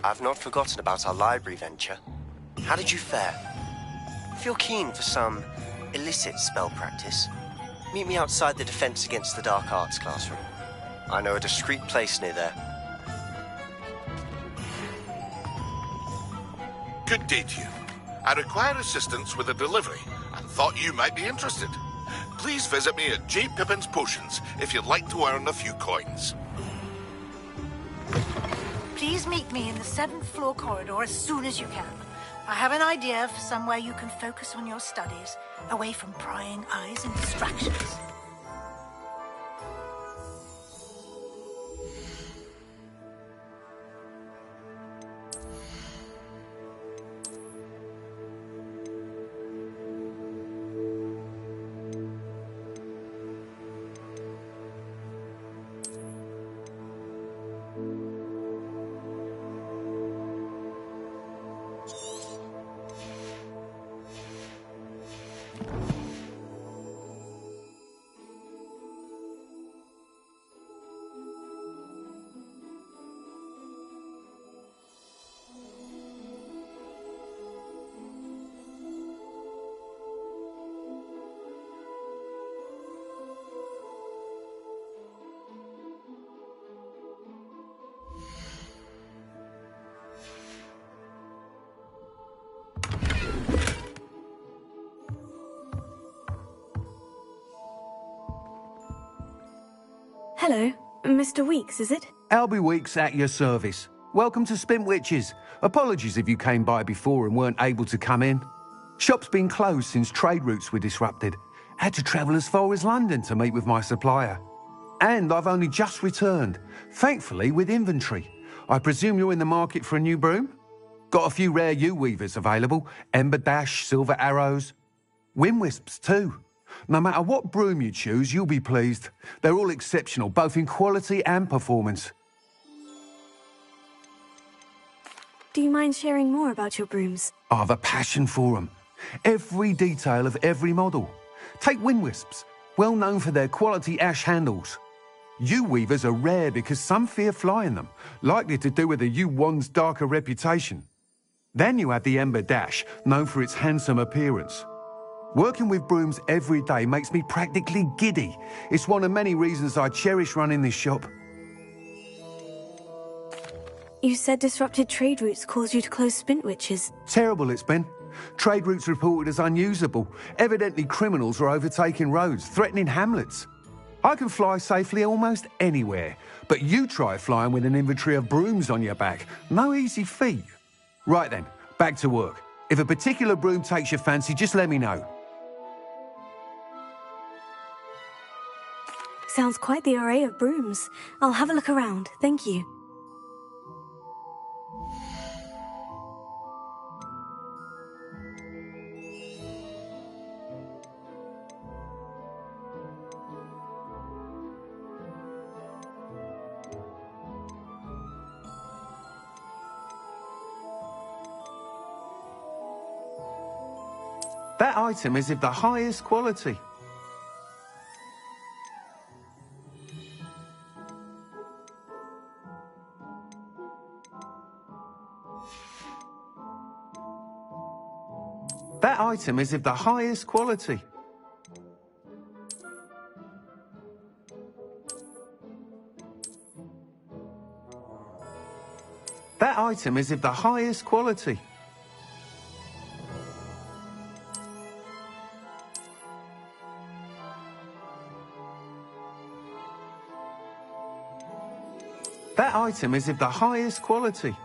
I've not forgotten about our library venture. How did you fare? If you're keen for some illicit spell practice, meet me outside the Defense Against the Dark Arts classroom. I know a discreet place near there. Good day to you. I require assistance with a delivery and thought you might be interested. Please visit me at J. Pippin's Potions if you'd like to earn a few coins. Please meet me in the 7th floor corridor as soon as you can. I have an idea for somewhere you can focus on your studies, away from prying eyes and distractions. Hello, Mr. Weeks, is it? Albie Weeks at your service. Welcome to Spintwitches. Apologies if you came by before and weren't able to come in. Shop's been closed since trade routes were disrupted. Had to travel as far as London to meet with my supplier. And I've only just returned, thankfully with inventory. I presume you're in the market for a new broom? Got a few rare yew-weavers available. Ember Dash, Silver Arrows. Wind Wisps too. No matter what broom you choose, you'll be pleased. They're all exceptional, both in quality and performance. Do you mind sharing more about your brooms? I have a passion for them. Every detail of every model. Take Wind Wisps, well known for their quality ash handles. Yew weavers are rare because some fear flying them, likely to do with the yew wand's darker reputation. Then you have the Ember Dash, known for its handsome appearance. Working with brooms every day makes me practically giddy. It's one of many reasons I cherish running this shop. You said disrupted trade routes caused you to close Spintwitches. Terrible it's been. Trade routes reported as unusable. Evidently criminals are overtaking roads, threatening hamlets. I can fly safely almost anywhere, but you try flying with an inventory of brooms on your back. No easy feat. Right then, back to work. If a particular broom takes your fancy, just let me know. Sounds quite the array of brooms. I'll have a look around, thank you. That item is of the highest quality. That item is of the highest quality. That item is of the highest quality. That item is of the highest quality.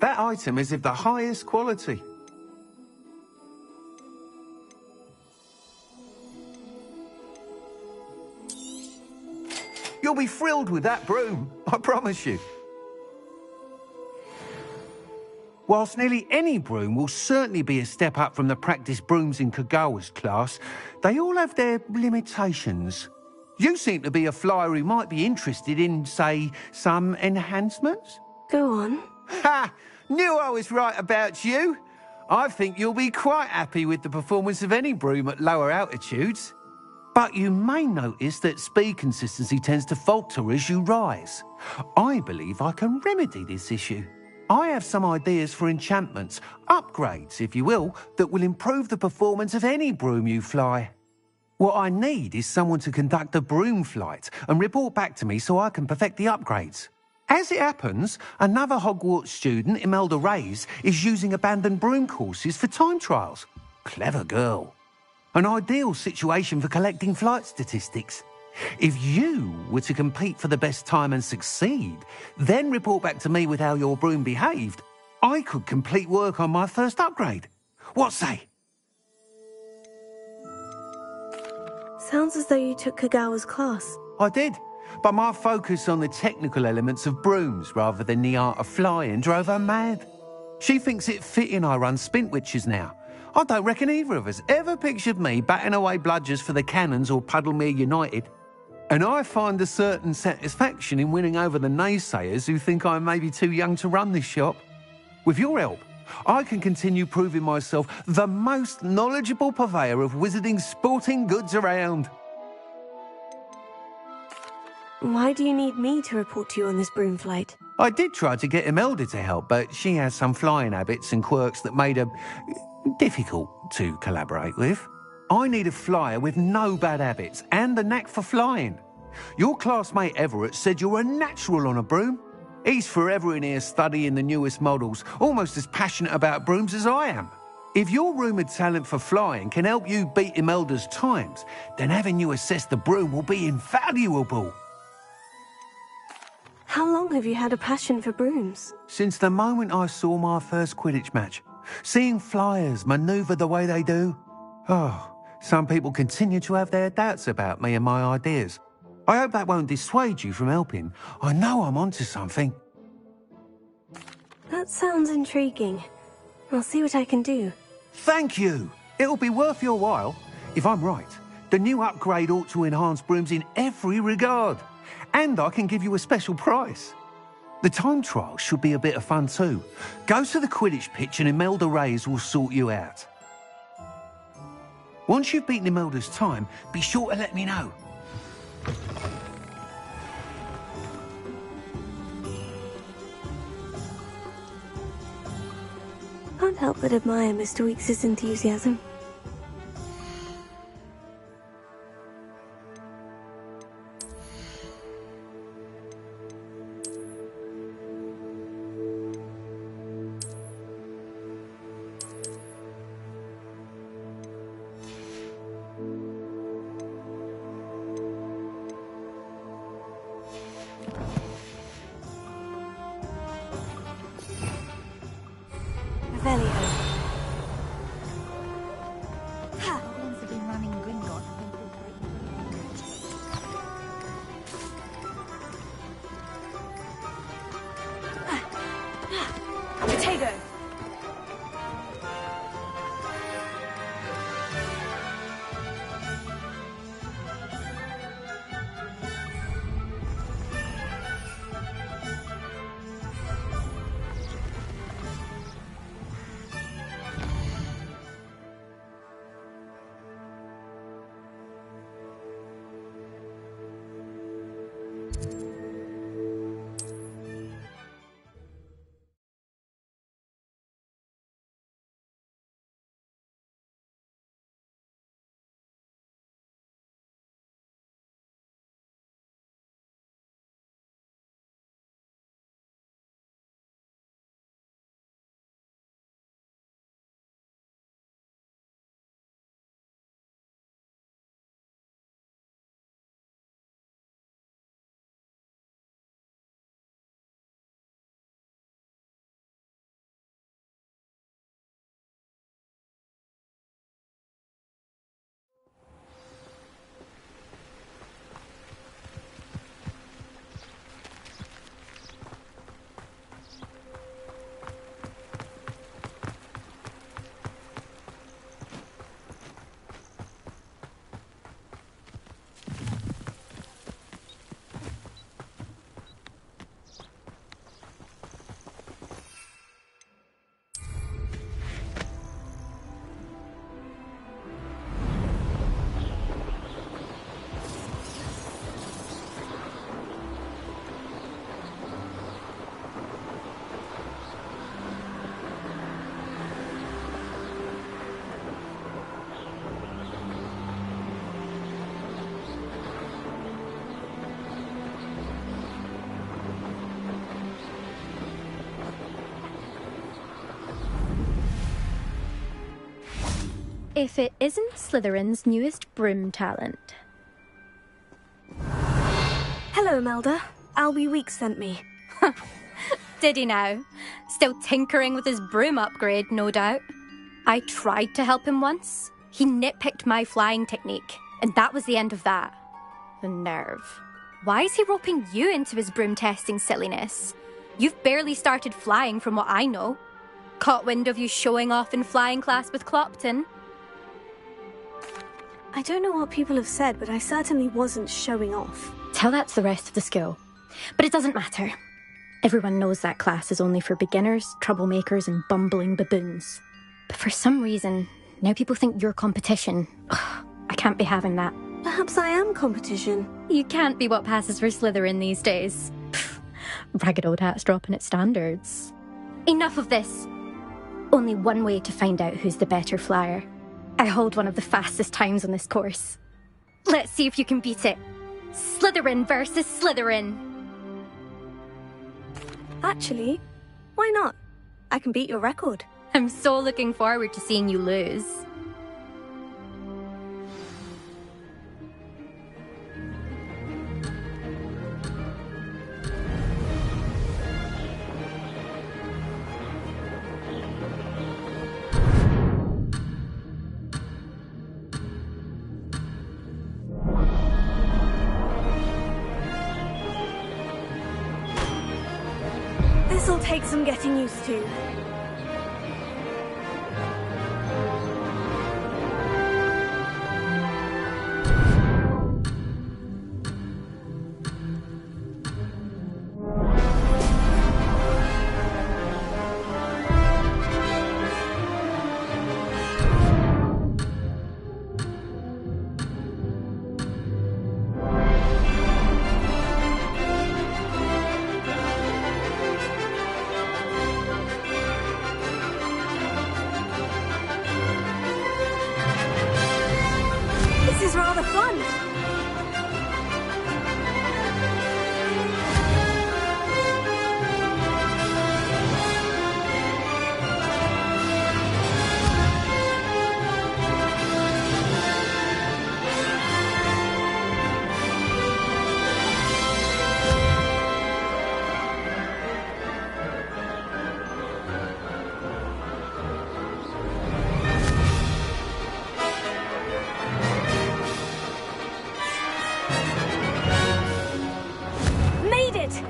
That item is of the highest quality. You'll be thrilled with that broom, I promise you. Whilst nearly any broom will certainly be a step up from the practice brooms in Kagawa's class, they all have their limitations. You seem to be a flyer who might be interested in, say, some enhancements? Go on. Ha! Knew I was right about you. I think you'll be quite happy with the performance of any broom at lower altitudes. But you may notice that speed consistency tends to falter as you rise. I believe I can remedy this issue. I have some ideas for enchantments, upgrades, if you will, that will improve the performance of any broom you fly. What I need is someone to conduct a broom flight and report back to me so I can perfect the upgrades. As it happens, another Hogwarts student, Imelda Reyes, is using abandoned broom courses for time trials. Clever girl. An ideal situation for collecting flight statistics. If you were to compete for the best time and succeed, then report back to me with how your broom behaved, I could complete work on my first upgrade. What say? Sounds as though you took Kagawa's class. I did, but my focus on the technical elements of brooms rather than the art of flying drove her mad. She thinks it fitting I run Spintwitches now. I don't reckon either of us ever pictured me batting away bludgers for the Cannons or Puddlemere United. And I find a certain satisfaction in winning over the naysayers who think I'm maybe too young to run this shop. With your help, I can continue proving myself the most knowledgeable purveyor of wizarding sporting goods around. Why do you need me to report to you on this broom flight? I did try to get Imelda to help, but she has some flying habits and quirks that made her difficult to collaborate with. I need a flyer with no bad habits and a knack for flying. Your classmate Everett said you're a natural on a broom. He's forever in here studying the newest models, almost as passionate about brooms as I am. If your rumoured talent for flying can help you beat Imelda's times, then having you assess the broom will be invaluable. How long have you had a passion for brooms? Since the moment I saw my first Quidditch match. Seeing flyers manoeuvre the way they do. Oh, some people continue to have their doubts about me and my ideas. I hope that won't dissuade you from helping. I know I'm onto something. That sounds intriguing. I'll see what I can do. Thank you. It'll be worth your while. If I'm right, the new upgrade ought to enhance brooms in every regard. And I can give you a special price. The time trial should be a bit of fun too. Go to the Quidditch pitch and Imelda Reyes will sort you out. Once you've beaten Imelda's time, be sure to let me know. Can't help but admire Mr. Weekes' enthusiasm. if it isn't Slytherin's newest broom talent. Hello, Imelda. Albie Weeks sent me. Did he now? Still tinkering with his broom upgrade, no doubt. I tried to help him once. He nitpicked my flying technique, and that was the end of that. The nerve. Why is he roping you into his broom testing silliness? You've barely started flying from what I know. Caught wind of you showing off in flying class with Clopton. I don't know what people have said, but I certainly wasn't showing off. Tell that to the rest of the school. But it doesn't matter. Everyone knows that class is only for beginners, troublemakers, and bumbling baboons. But for some reason, now people think you're competition. Ugh, I can't be having that. Perhaps I am competition. You can't be what passes for Slytherin these days. Pfft, ragged old hat's dropping its standards. Enough of this. Only one way to find out who's the better flyer. I hold one of the fastest times on this course. Let's see if you can beat it. Slytherin versus Slytherin. Actually, why not? I can beat your record. I'm so looking forward to seeing you lose. This'll take some getting used to. This is rather fun. Made it!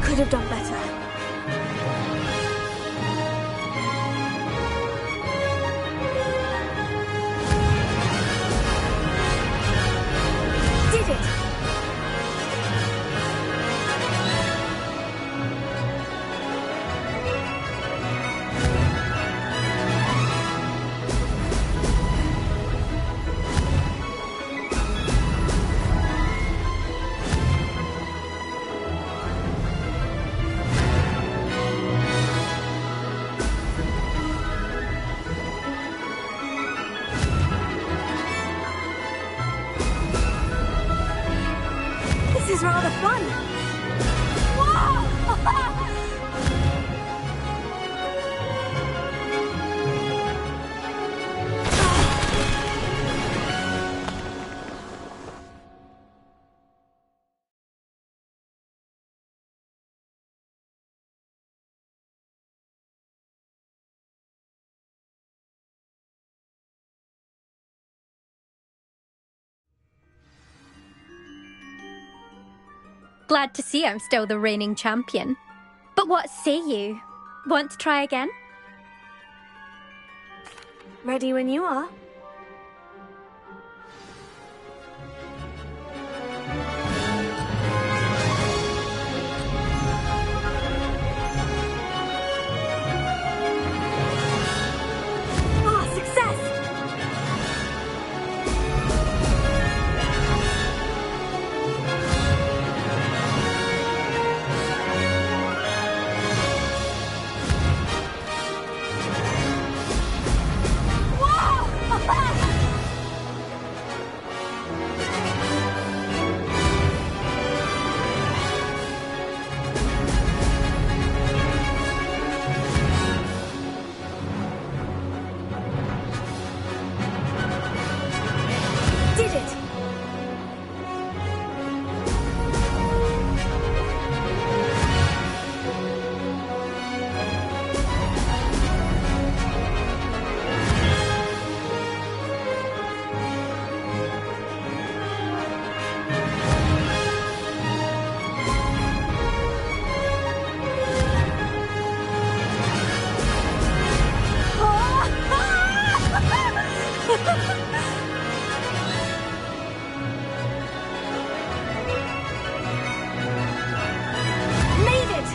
Could have done better. Did it! This is rather fun. Glad to see I'm still the reigning champion. But what say you? Want to try again? Ready when you are. Ah, success! Made it!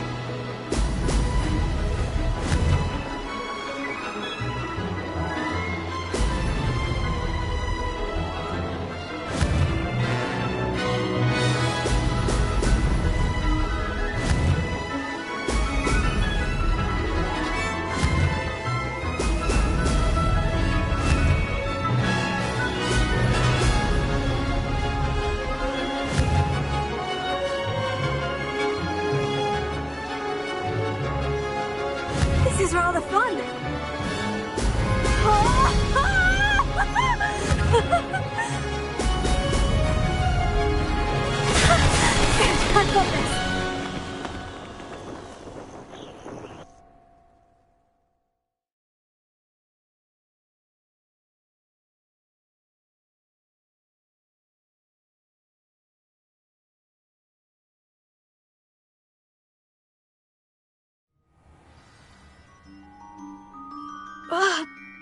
This is rather fun. I've got this.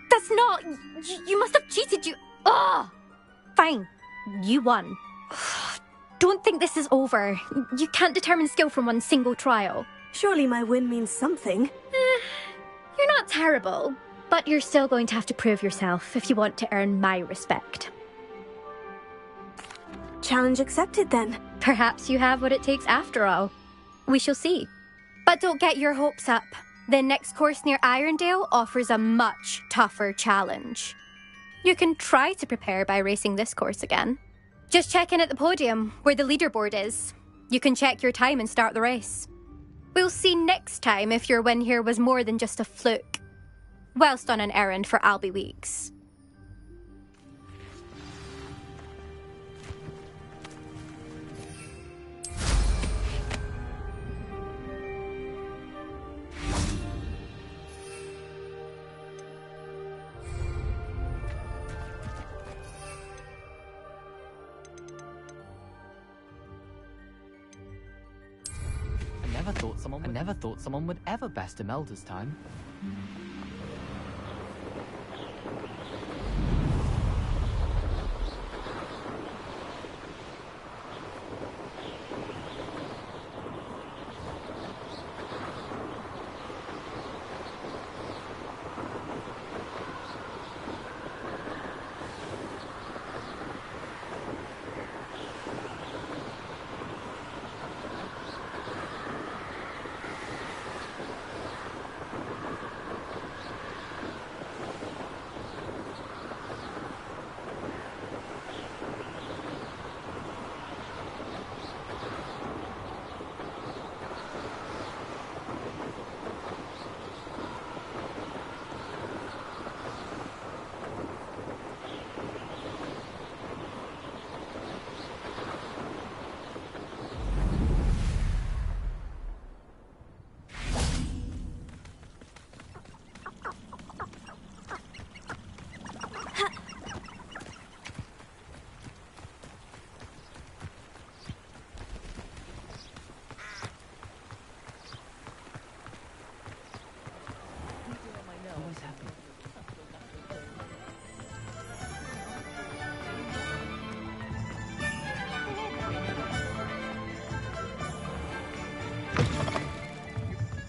That's not... You must have cheated, you... Ugh! Fine. You won. Don't think this is over. You can't determine skill from one single trial. Surely my win means something. You're not terrible, but you're still going to have to prove yourself if you want to earn my respect. Challenge accepted, then. Perhaps you have what it takes after all. We shall see. But don't get your hopes up. The next course near Irondale offers a much tougher challenge. You can try to prepare by racing this course again. Just check in at the podium, where the leaderboard is. You can check your time and start the race. We'll see next time if your win here was more than just a fluke. Whilst on an errand for Albie Weeks. I never thought someone would ever best Imelda's time.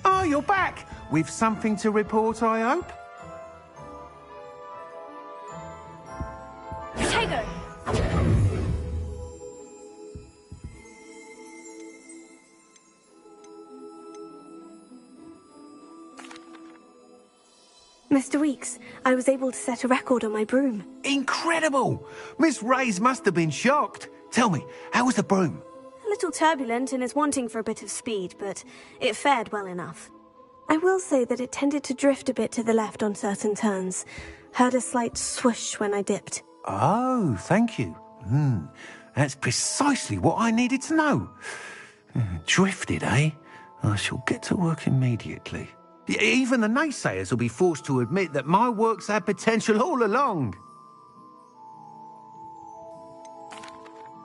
Oh, you're back! With something to report, I hope? Tiger! Mr. Weeks, I was able to set a record on my broom. Incredible! Miss Reyes must have been shocked. Tell me, how was the broom? A little turbulent and is wanting for a bit of speed, but it fared well enough. I will say that it tended to drift a bit to the left on certain turns. Heard a slight swoosh when I dipped. Oh, thank you. That's precisely what I needed to know. Drifted, eh? I shall get to work immediately. Even the naysayers will be forced to admit that my work's had potential all along.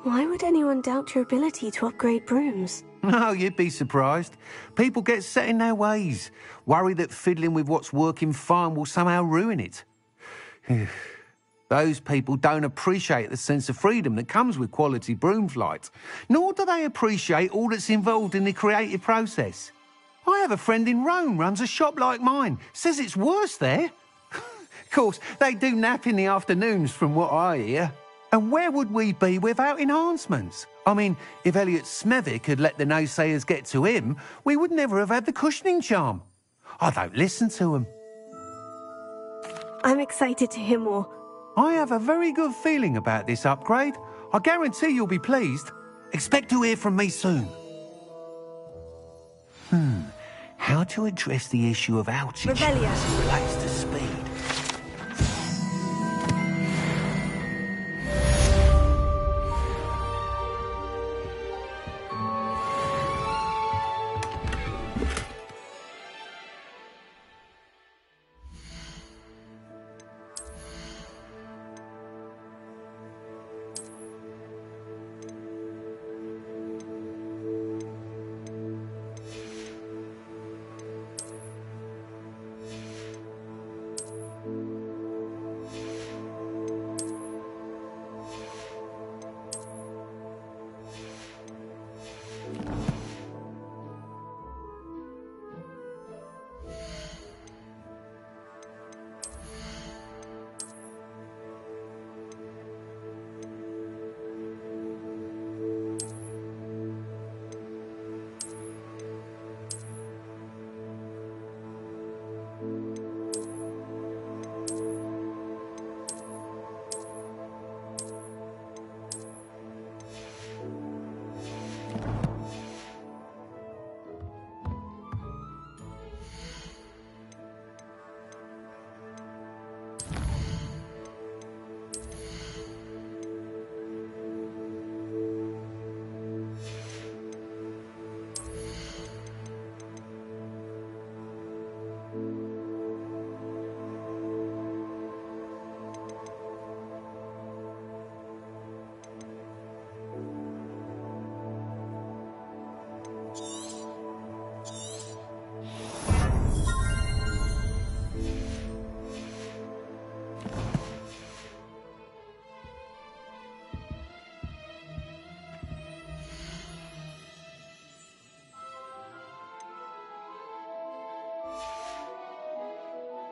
Why would anyone doubt your ability to upgrade brooms? Oh, you'd be surprised. People get set in their ways, worry that fiddling with what's working fine will somehow ruin it. Those people don't appreciate the sense of freedom that comes with quality broom flights, nor do they appreciate all that's involved in the creative process. I have a friend in Rome runs a shop like mine, says it's worse there. Of course, they do nap in the afternoons from what I hear. And where would we be without enhancements? I mean, if Elliot Smethwick had let the naysayers get to him, we would never have had the cushioning charm. I don't listen to them. I'm excited to hear more. I have a very good feeling about this upgrade. I guarantee you'll be pleased. Expect to hear from me soon. How to address the issue of altitude as it relates to speed?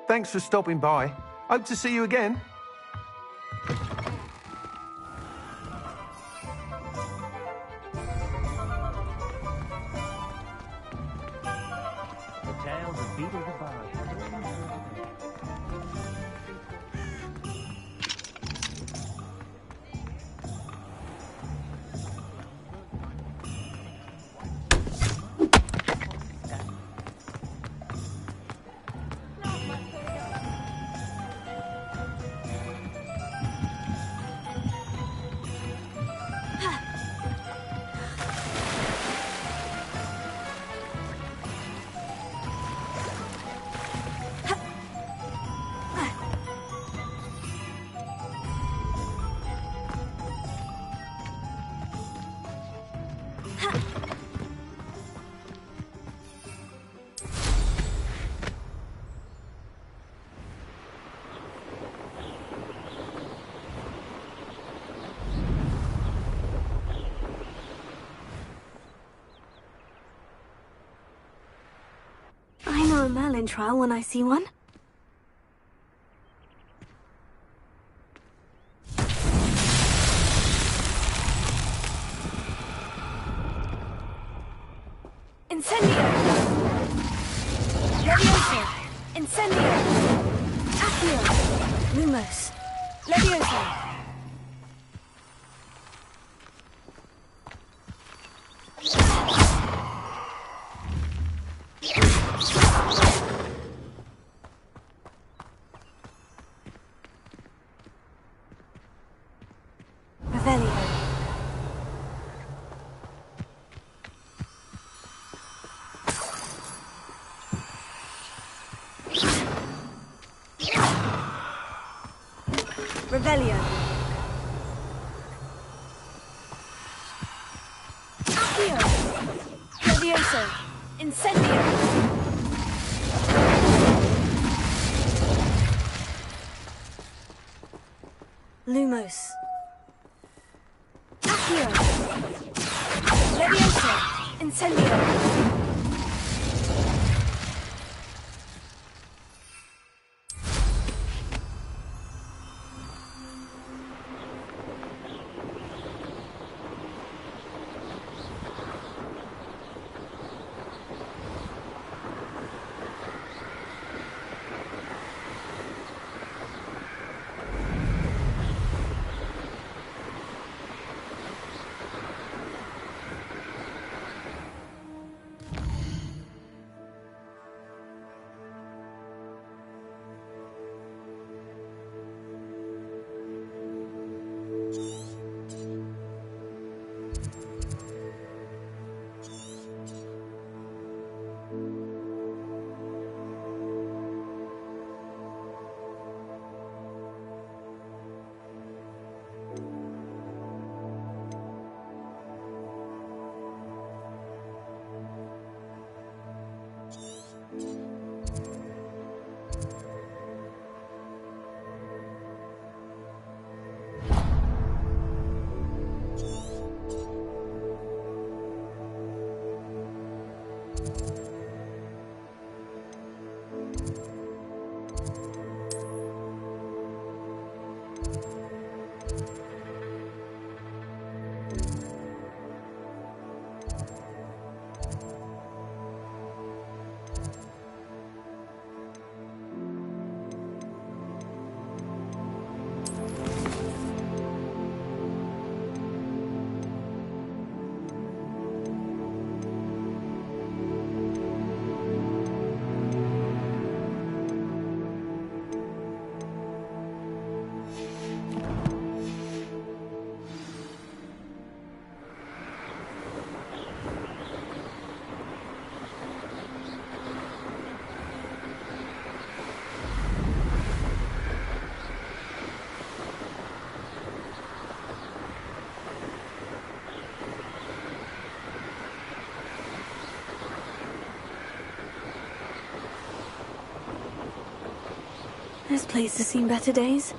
Thanks for stopping by. Hope to see you again. The tales of Beetle the Bug. I know a Merlin trial when I see one. Incendio! Levioso! Incendio! Accio! Lumos! Levioso! Revelio. Accio! Levioso! Incendio! Lumos. Accio. Levioso. Incendio. This place has seen better days.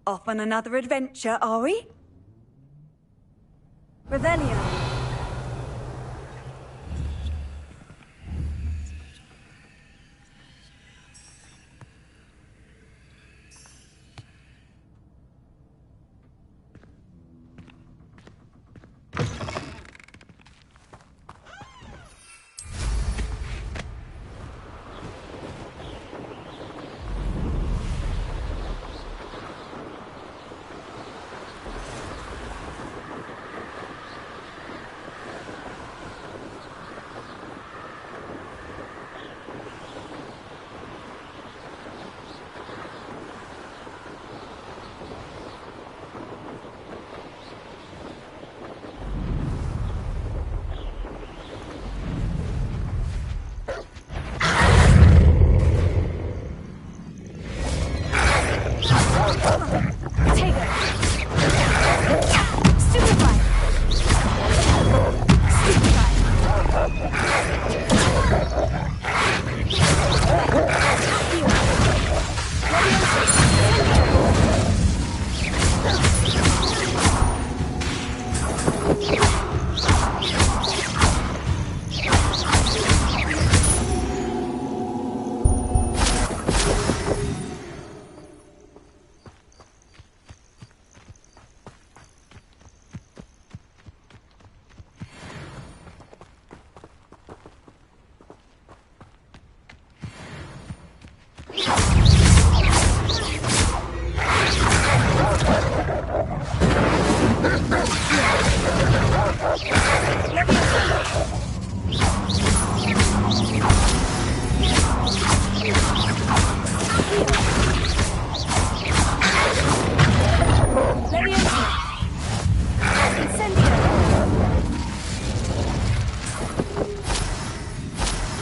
Off on another adventure, are we? Revelio.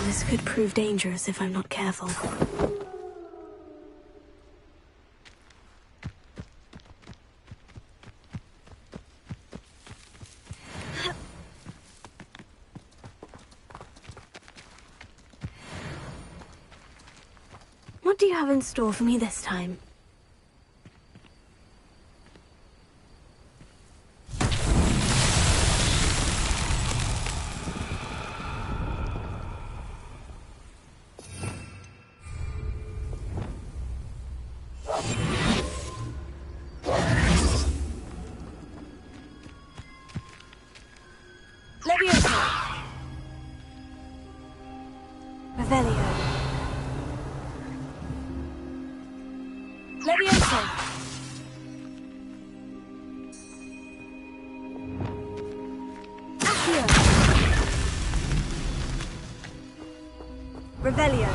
This could prove dangerous if I'm not careful. What do you have in store for me this time? Revelio.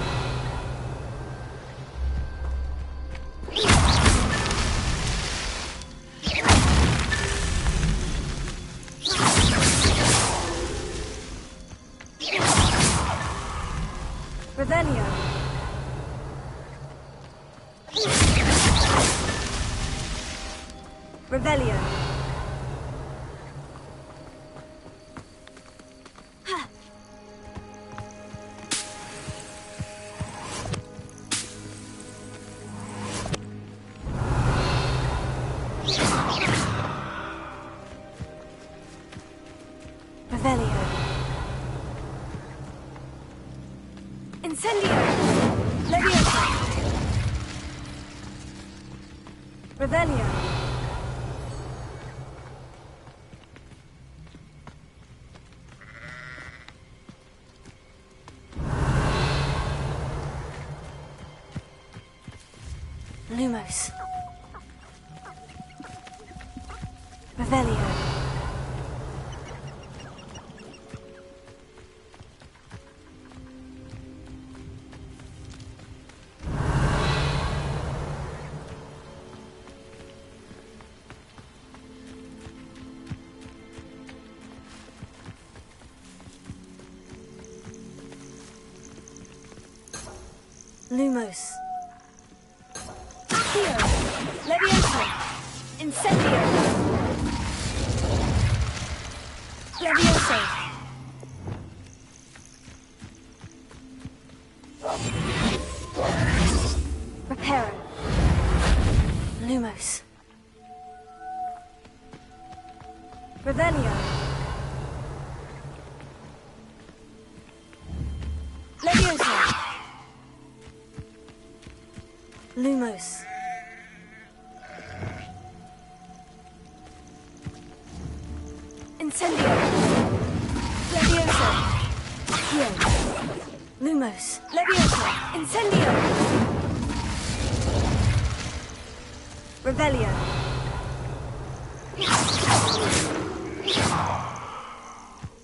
Revelio. Revelio. Incendio! Leviosa! Revelio! Lumos! Revelio! Lumos. Accio! Leviosa! Incendio! Leviosa! Reparo. Lumos. Lumos. Incendio. Levioso. Accio. Lumos. Levioso. Incendio. Revelio.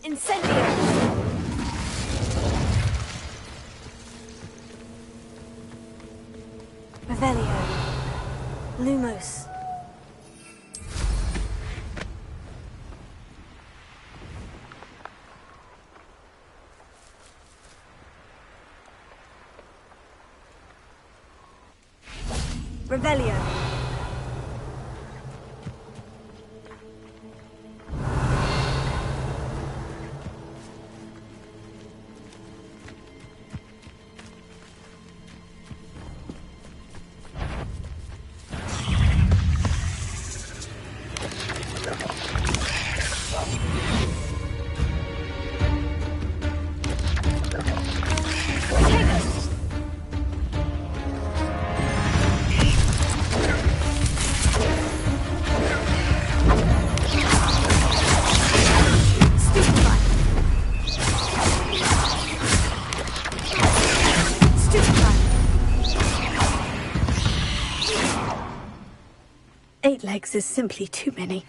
Incendio. Revelio. Lumos. Revelio. Eight legs is simply too many.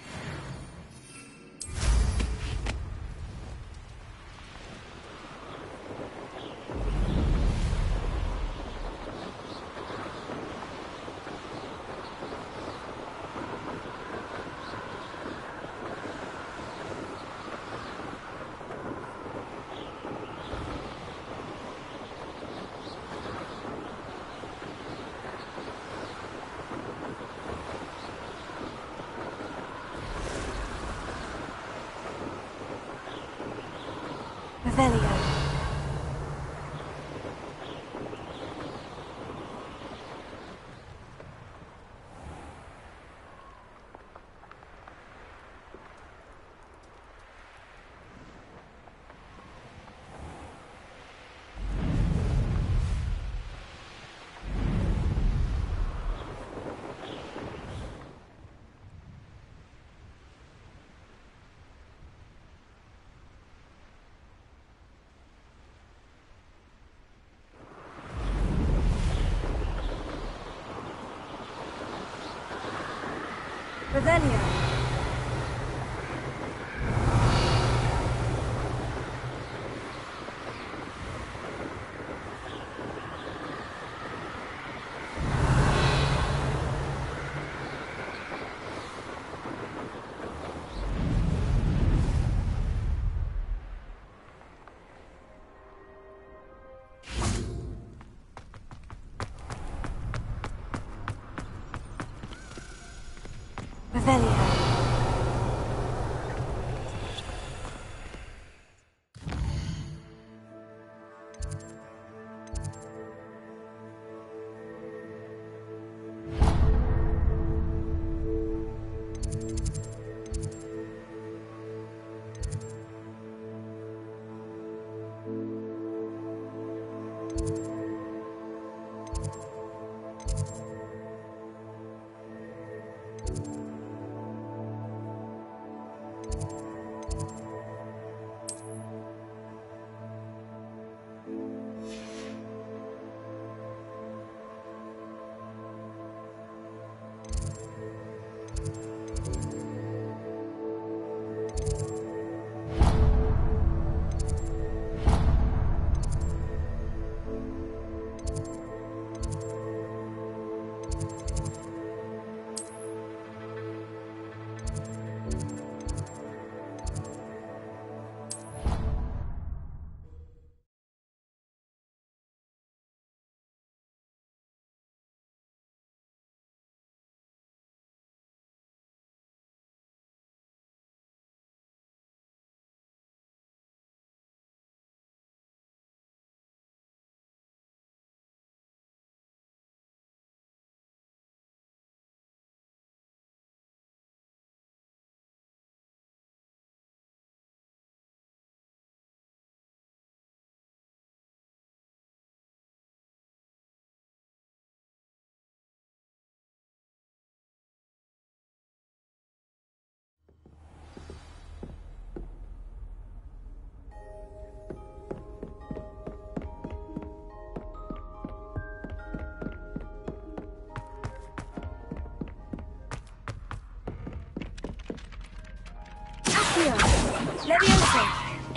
Revelio. Revelio. Revelio.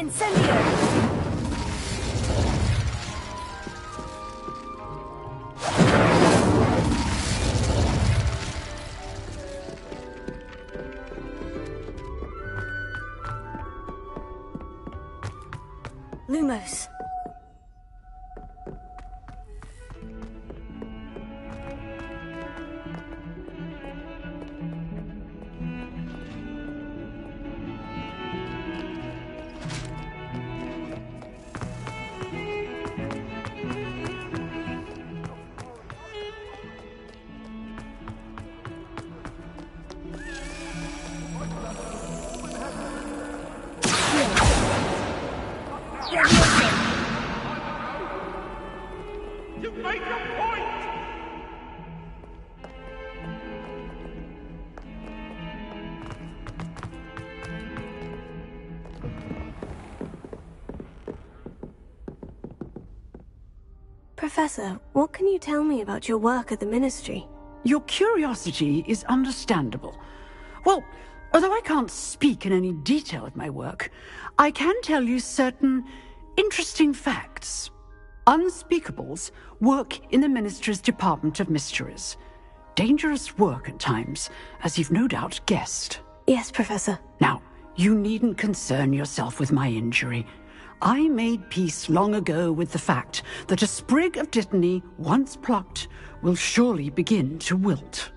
Incendio! Lumos. Professor, what can you tell me about your work at the Ministry? Your curiosity is understandable. Well, although I can't speak in any detail of my work, I can tell you certain interesting facts. Unspeakables work in the Ministry's Department of Mysteries. Dangerous work at times, as you've no doubt guessed. Yes, Professor. Now, you needn't concern yourself with my injury. I made peace long ago with the fact that a sprig of dittany, once plucked, will surely begin to wilt.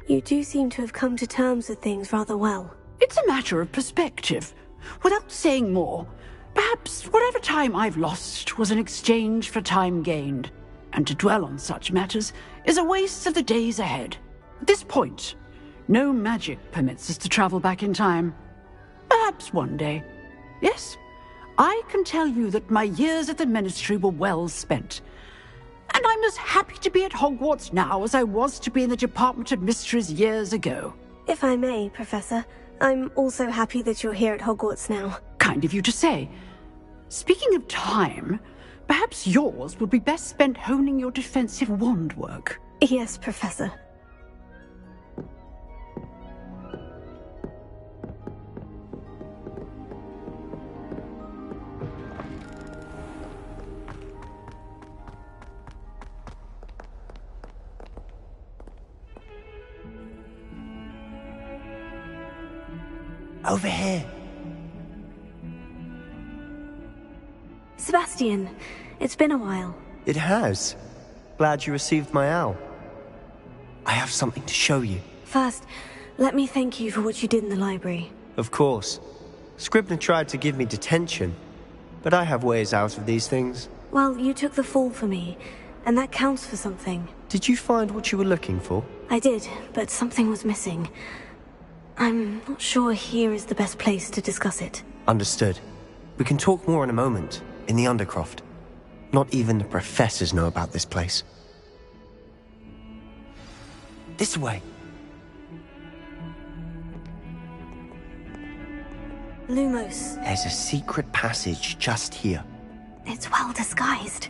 You do seem to have come to terms with things rather well. It's a matter of perspective. Without saying more, perhaps whatever time I've lost was an exchange for time gained, and to dwell on such matters is a waste of the days ahead. At this point, no magic permits us to travel back in time. Perhaps one day. Yes, I can tell you that my years at the Ministry were well spent. And I'm as happy to be at Hogwarts now as I was to be in the Department of Mysteries years ago. If I may, Professor, I'm also happy that you're here at Hogwarts now. Kind of you to say. Speaking of time, perhaps yours would be best spent honing your defensive wand work. Yes, Professor. Over here. Sebastian, it's been a while. It has. Glad you received my owl. I have something to show you. First, let me thank you for what you did in the library. Of course. Scribner tried to give me detention, but I have ways out of these things. Well, you took the fall for me, and that counts for something. Did you find what you were looking for? I did, but something was missing. I'm not sure here is the best place to discuss it. Understood. We can talk more in a moment, in the Undercroft. Not even the professors know about this place. This way. Lumos. There's a secret passage just here. It's well disguised.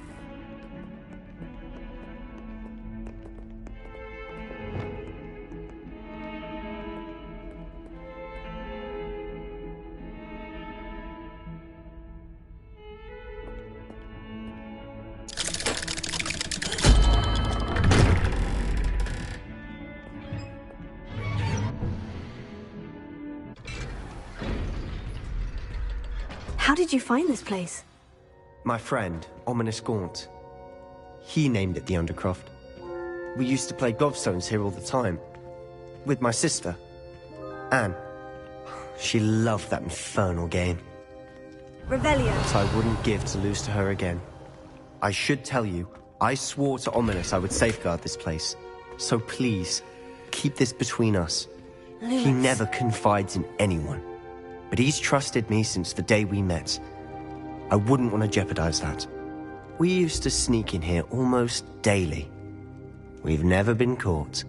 How did you find this place? My friend, Ominous Gaunt. He named it the Undercroft. We used to play gobstones here all the time. With my sister, Anne. She loved that infernal game. Revelio. But I wouldn't give to lose to her again. I should tell you, I swore to Ominous I would safeguard this place. So please, keep this between us. Lumos. He never confides in anyone. But he's trusted me since the day we met. I wouldn't want to jeopardize that. We used to sneak in here almost daily. We've never been caught.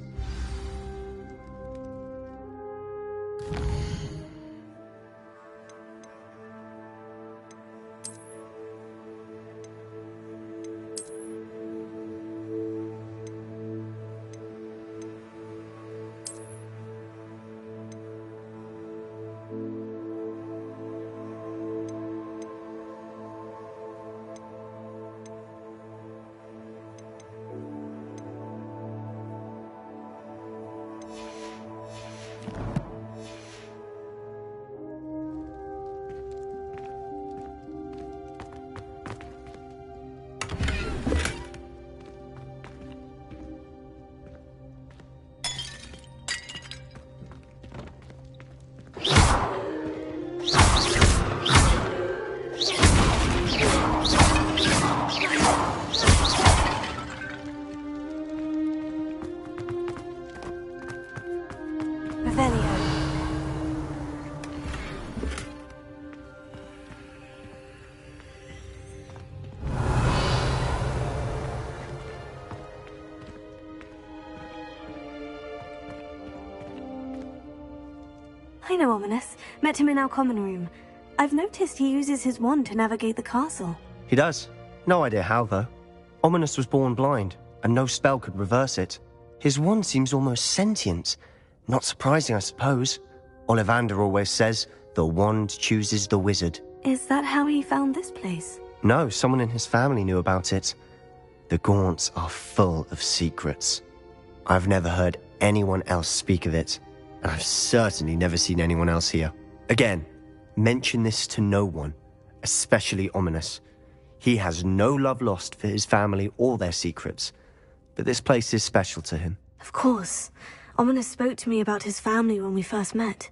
I know Ominous. Met him in our common room. I've noticed he uses his wand to navigate the castle. He does. No idea how, though. Ominous was born blind, and no spell could reverse it. His wand seems almost sentient. Not surprising, I suppose. Ollivander always says, the wand chooses the wizard. Is that how he found this place? No, someone in his family knew about it. The Gaunts are full of secrets. I've never heard anyone else speak of it, and I've certainly never seen anyone else here. Again, mention this to no one, especially Ominous. He has no love lost for his family or their secrets, but this place is special to him. Of course. Ominous spoke to me about his family when we first met.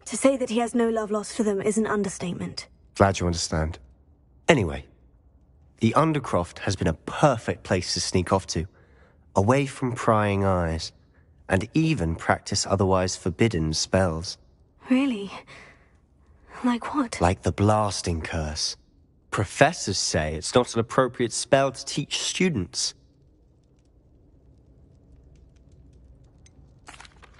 To say that he has no love lost for them is an understatement. Glad you understand. Anyway, the Undercroft has been a perfect place to sneak off to, away from prying eyes, and even practice otherwise forbidden spells. Really? Like what? Like the blasting curse. Professors say it's not an appropriate spell to teach students.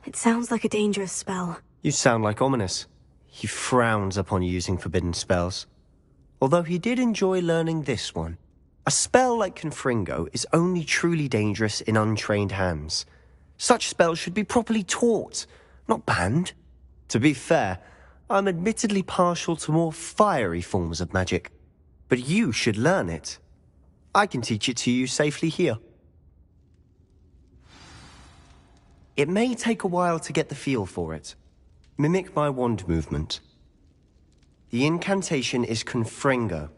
It sounds like a dangerous spell. You sound like Ominous. He frowns upon using forbidden spells. Although he did enjoy learning this one. A spell like Confringo is only truly dangerous in untrained hands. Such spells should be properly taught, not banned. To be fair, I'm admittedly partial to more fiery forms of magic. But you should learn it. I can teach it to you safely here. It may take a while to get the feel for it. Mimic my wand movement. The incantation is Confringo.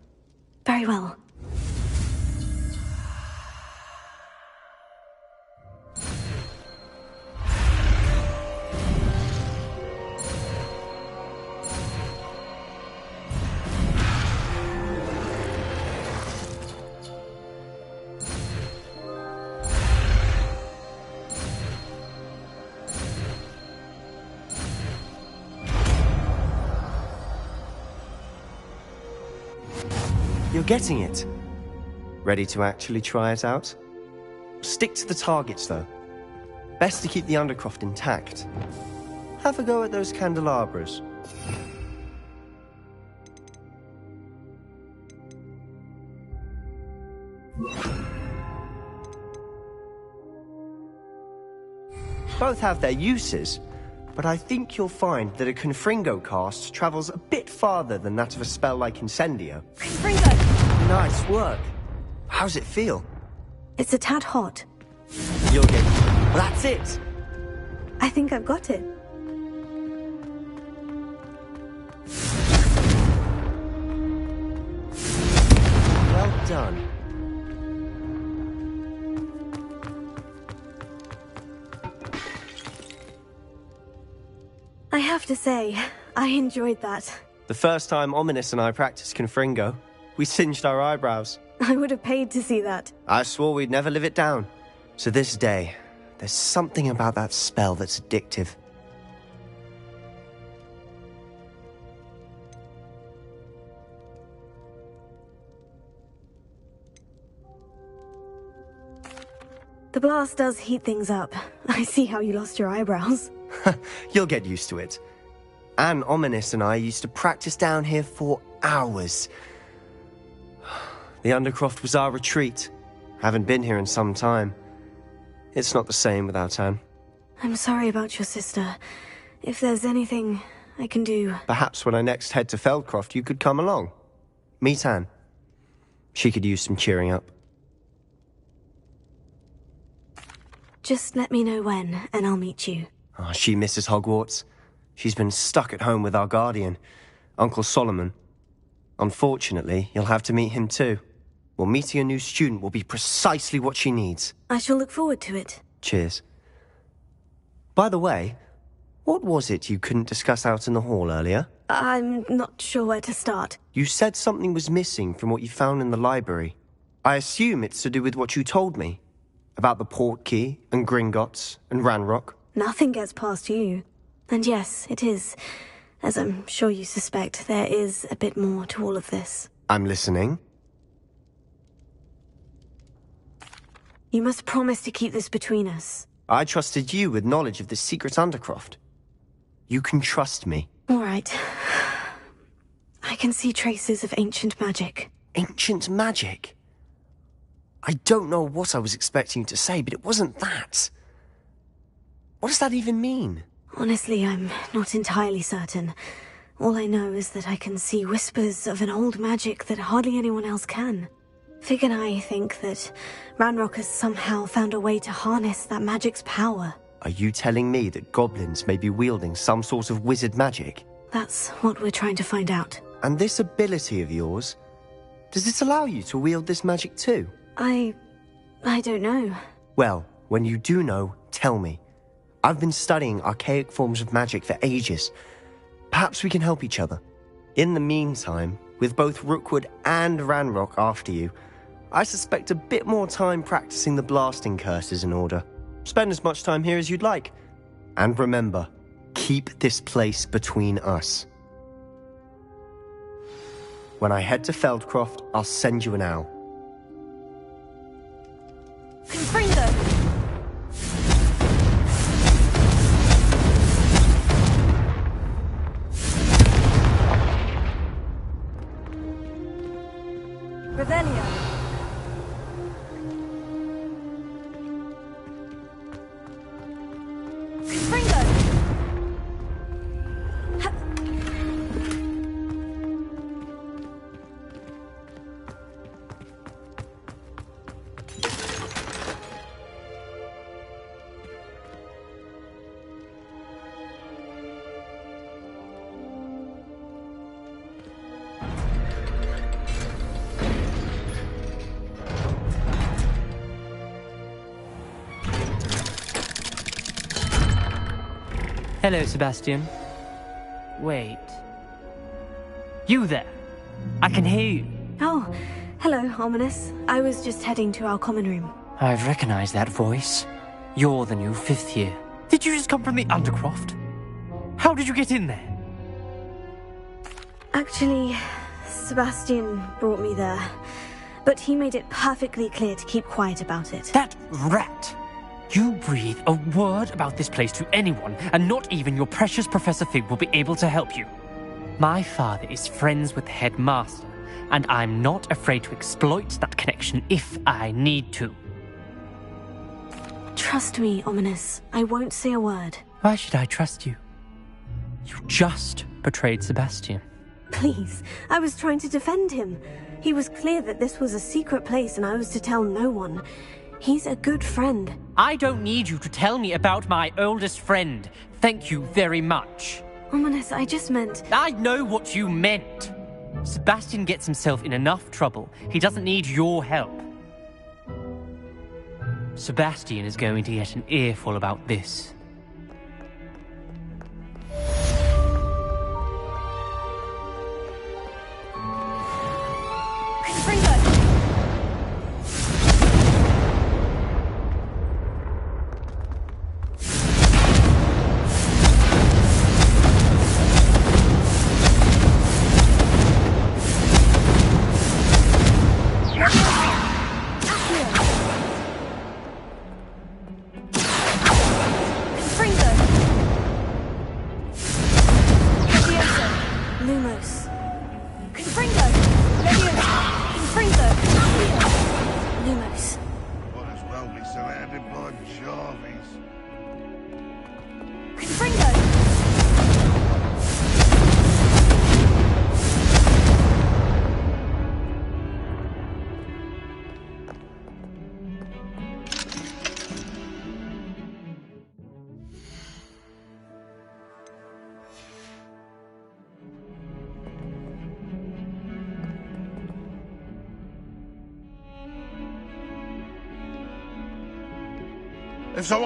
Very well. You're getting it. Ready to actually try it out? Stick to the targets, though. Best to keep the Undercroft intact. Have a go at those candelabras. Both have their uses, but I think you'll find that a Confringo cast travels a bit farther than that of a spell like Incendio. Confringo! Nice work. How's it feel? It's a tad hot. You'll get... That's it! I think I've got it. Well done. I have to say, I enjoyed that. The first time Ominous and I practiced Confringo, we singed our eyebrows. I would have paid to see that. I swore we'd never live it down. To this day, there's something about that spell that's addictive. The blast does heat things up. I see how you lost your eyebrows. You'll get used to it. Anne, Ominous and I used to practice down here for hours. The Undercroft was our retreat. Haven't been here in some time. It's not the same without Anne. I'm sorry about your sister. If there's anything I can do... Perhaps when I next head to Feldcroft, you could come along. Meet Anne. She could use some cheering up. Just let me know when, and I'll meet you. Oh, she misses Hogwarts. She's been stuck at home with our guardian, Uncle Solomon. Unfortunately, you'll have to meet him too. Well, meeting a new student will be precisely what she needs. I shall look forward to it. Cheers. By the way, what was it you couldn't discuss out in the hall earlier? I'm not sure where to start. You said something was missing from what you found in the library. I assume it's to do with what you told me. About the Portkey, and Gringotts, and Ranrock. Nothing gets past you. And yes, it is. As I'm sure you suspect, there is a bit more to all of this. I'm listening. You must promise to keep this between us. I trusted you with knowledge of this secret Undercroft. You can trust me. All right. I can see traces of ancient magic. Ancient magic? I don't know what I was expecting you to say, but it wasn't that. What does that even mean? Honestly, I'm not entirely certain. All I know is that I can see whispers of an old magic that hardly anyone else can. Fig and I think that Ranrock has somehow found a way to harness that magic's power. Are you telling me that goblins may be wielding some sort of wizard magic? That's what we're trying to find out. And this ability of yours, does it allow you to wield this magic too? I don't know. Well, when you do know, tell me. I've been studying archaic forms of magic for ages. Perhaps we can help each other. In the meantime, with both Rookwood and Ranrock after you, I suspect a bit more time practicing the blasting curse is in order. Spend as much time here as you'd like. And remember, keep this place between us. When I head to Feldcroft, I'll send you an owl. Confringo! Revelio. Hello, Sebastian. Wait. You there? I can hear you. Oh, hello, Ominous. I was just heading to our common room. I've recognized that voice. You're the new 5th year. Did you just come from the Undercroft? How did you get in there? Actually, Sebastian brought me there. But he made it perfectly clear to keep quiet about it. That rat! You breathe a word about this place to anyone, and not even your precious Professor Fig will be able to help you. My father is friends with the headmaster, and I'm not afraid to exploit that connection if I need to. Trust me, Ominous. I won't say a word. Why should I trust you? You just betrayed Sebastian. Please, I was trying to defend him. He was clear that this was a secret place and I was to tell no one. He's a good friend. I don't need you to tell me about my oldest friend. Thank you very much. Ominous, I just meant... I know what you meant. Sebastian gets himself in enough trouble. He doesn't need your help. Sebastian is going to get an earful about this. If someone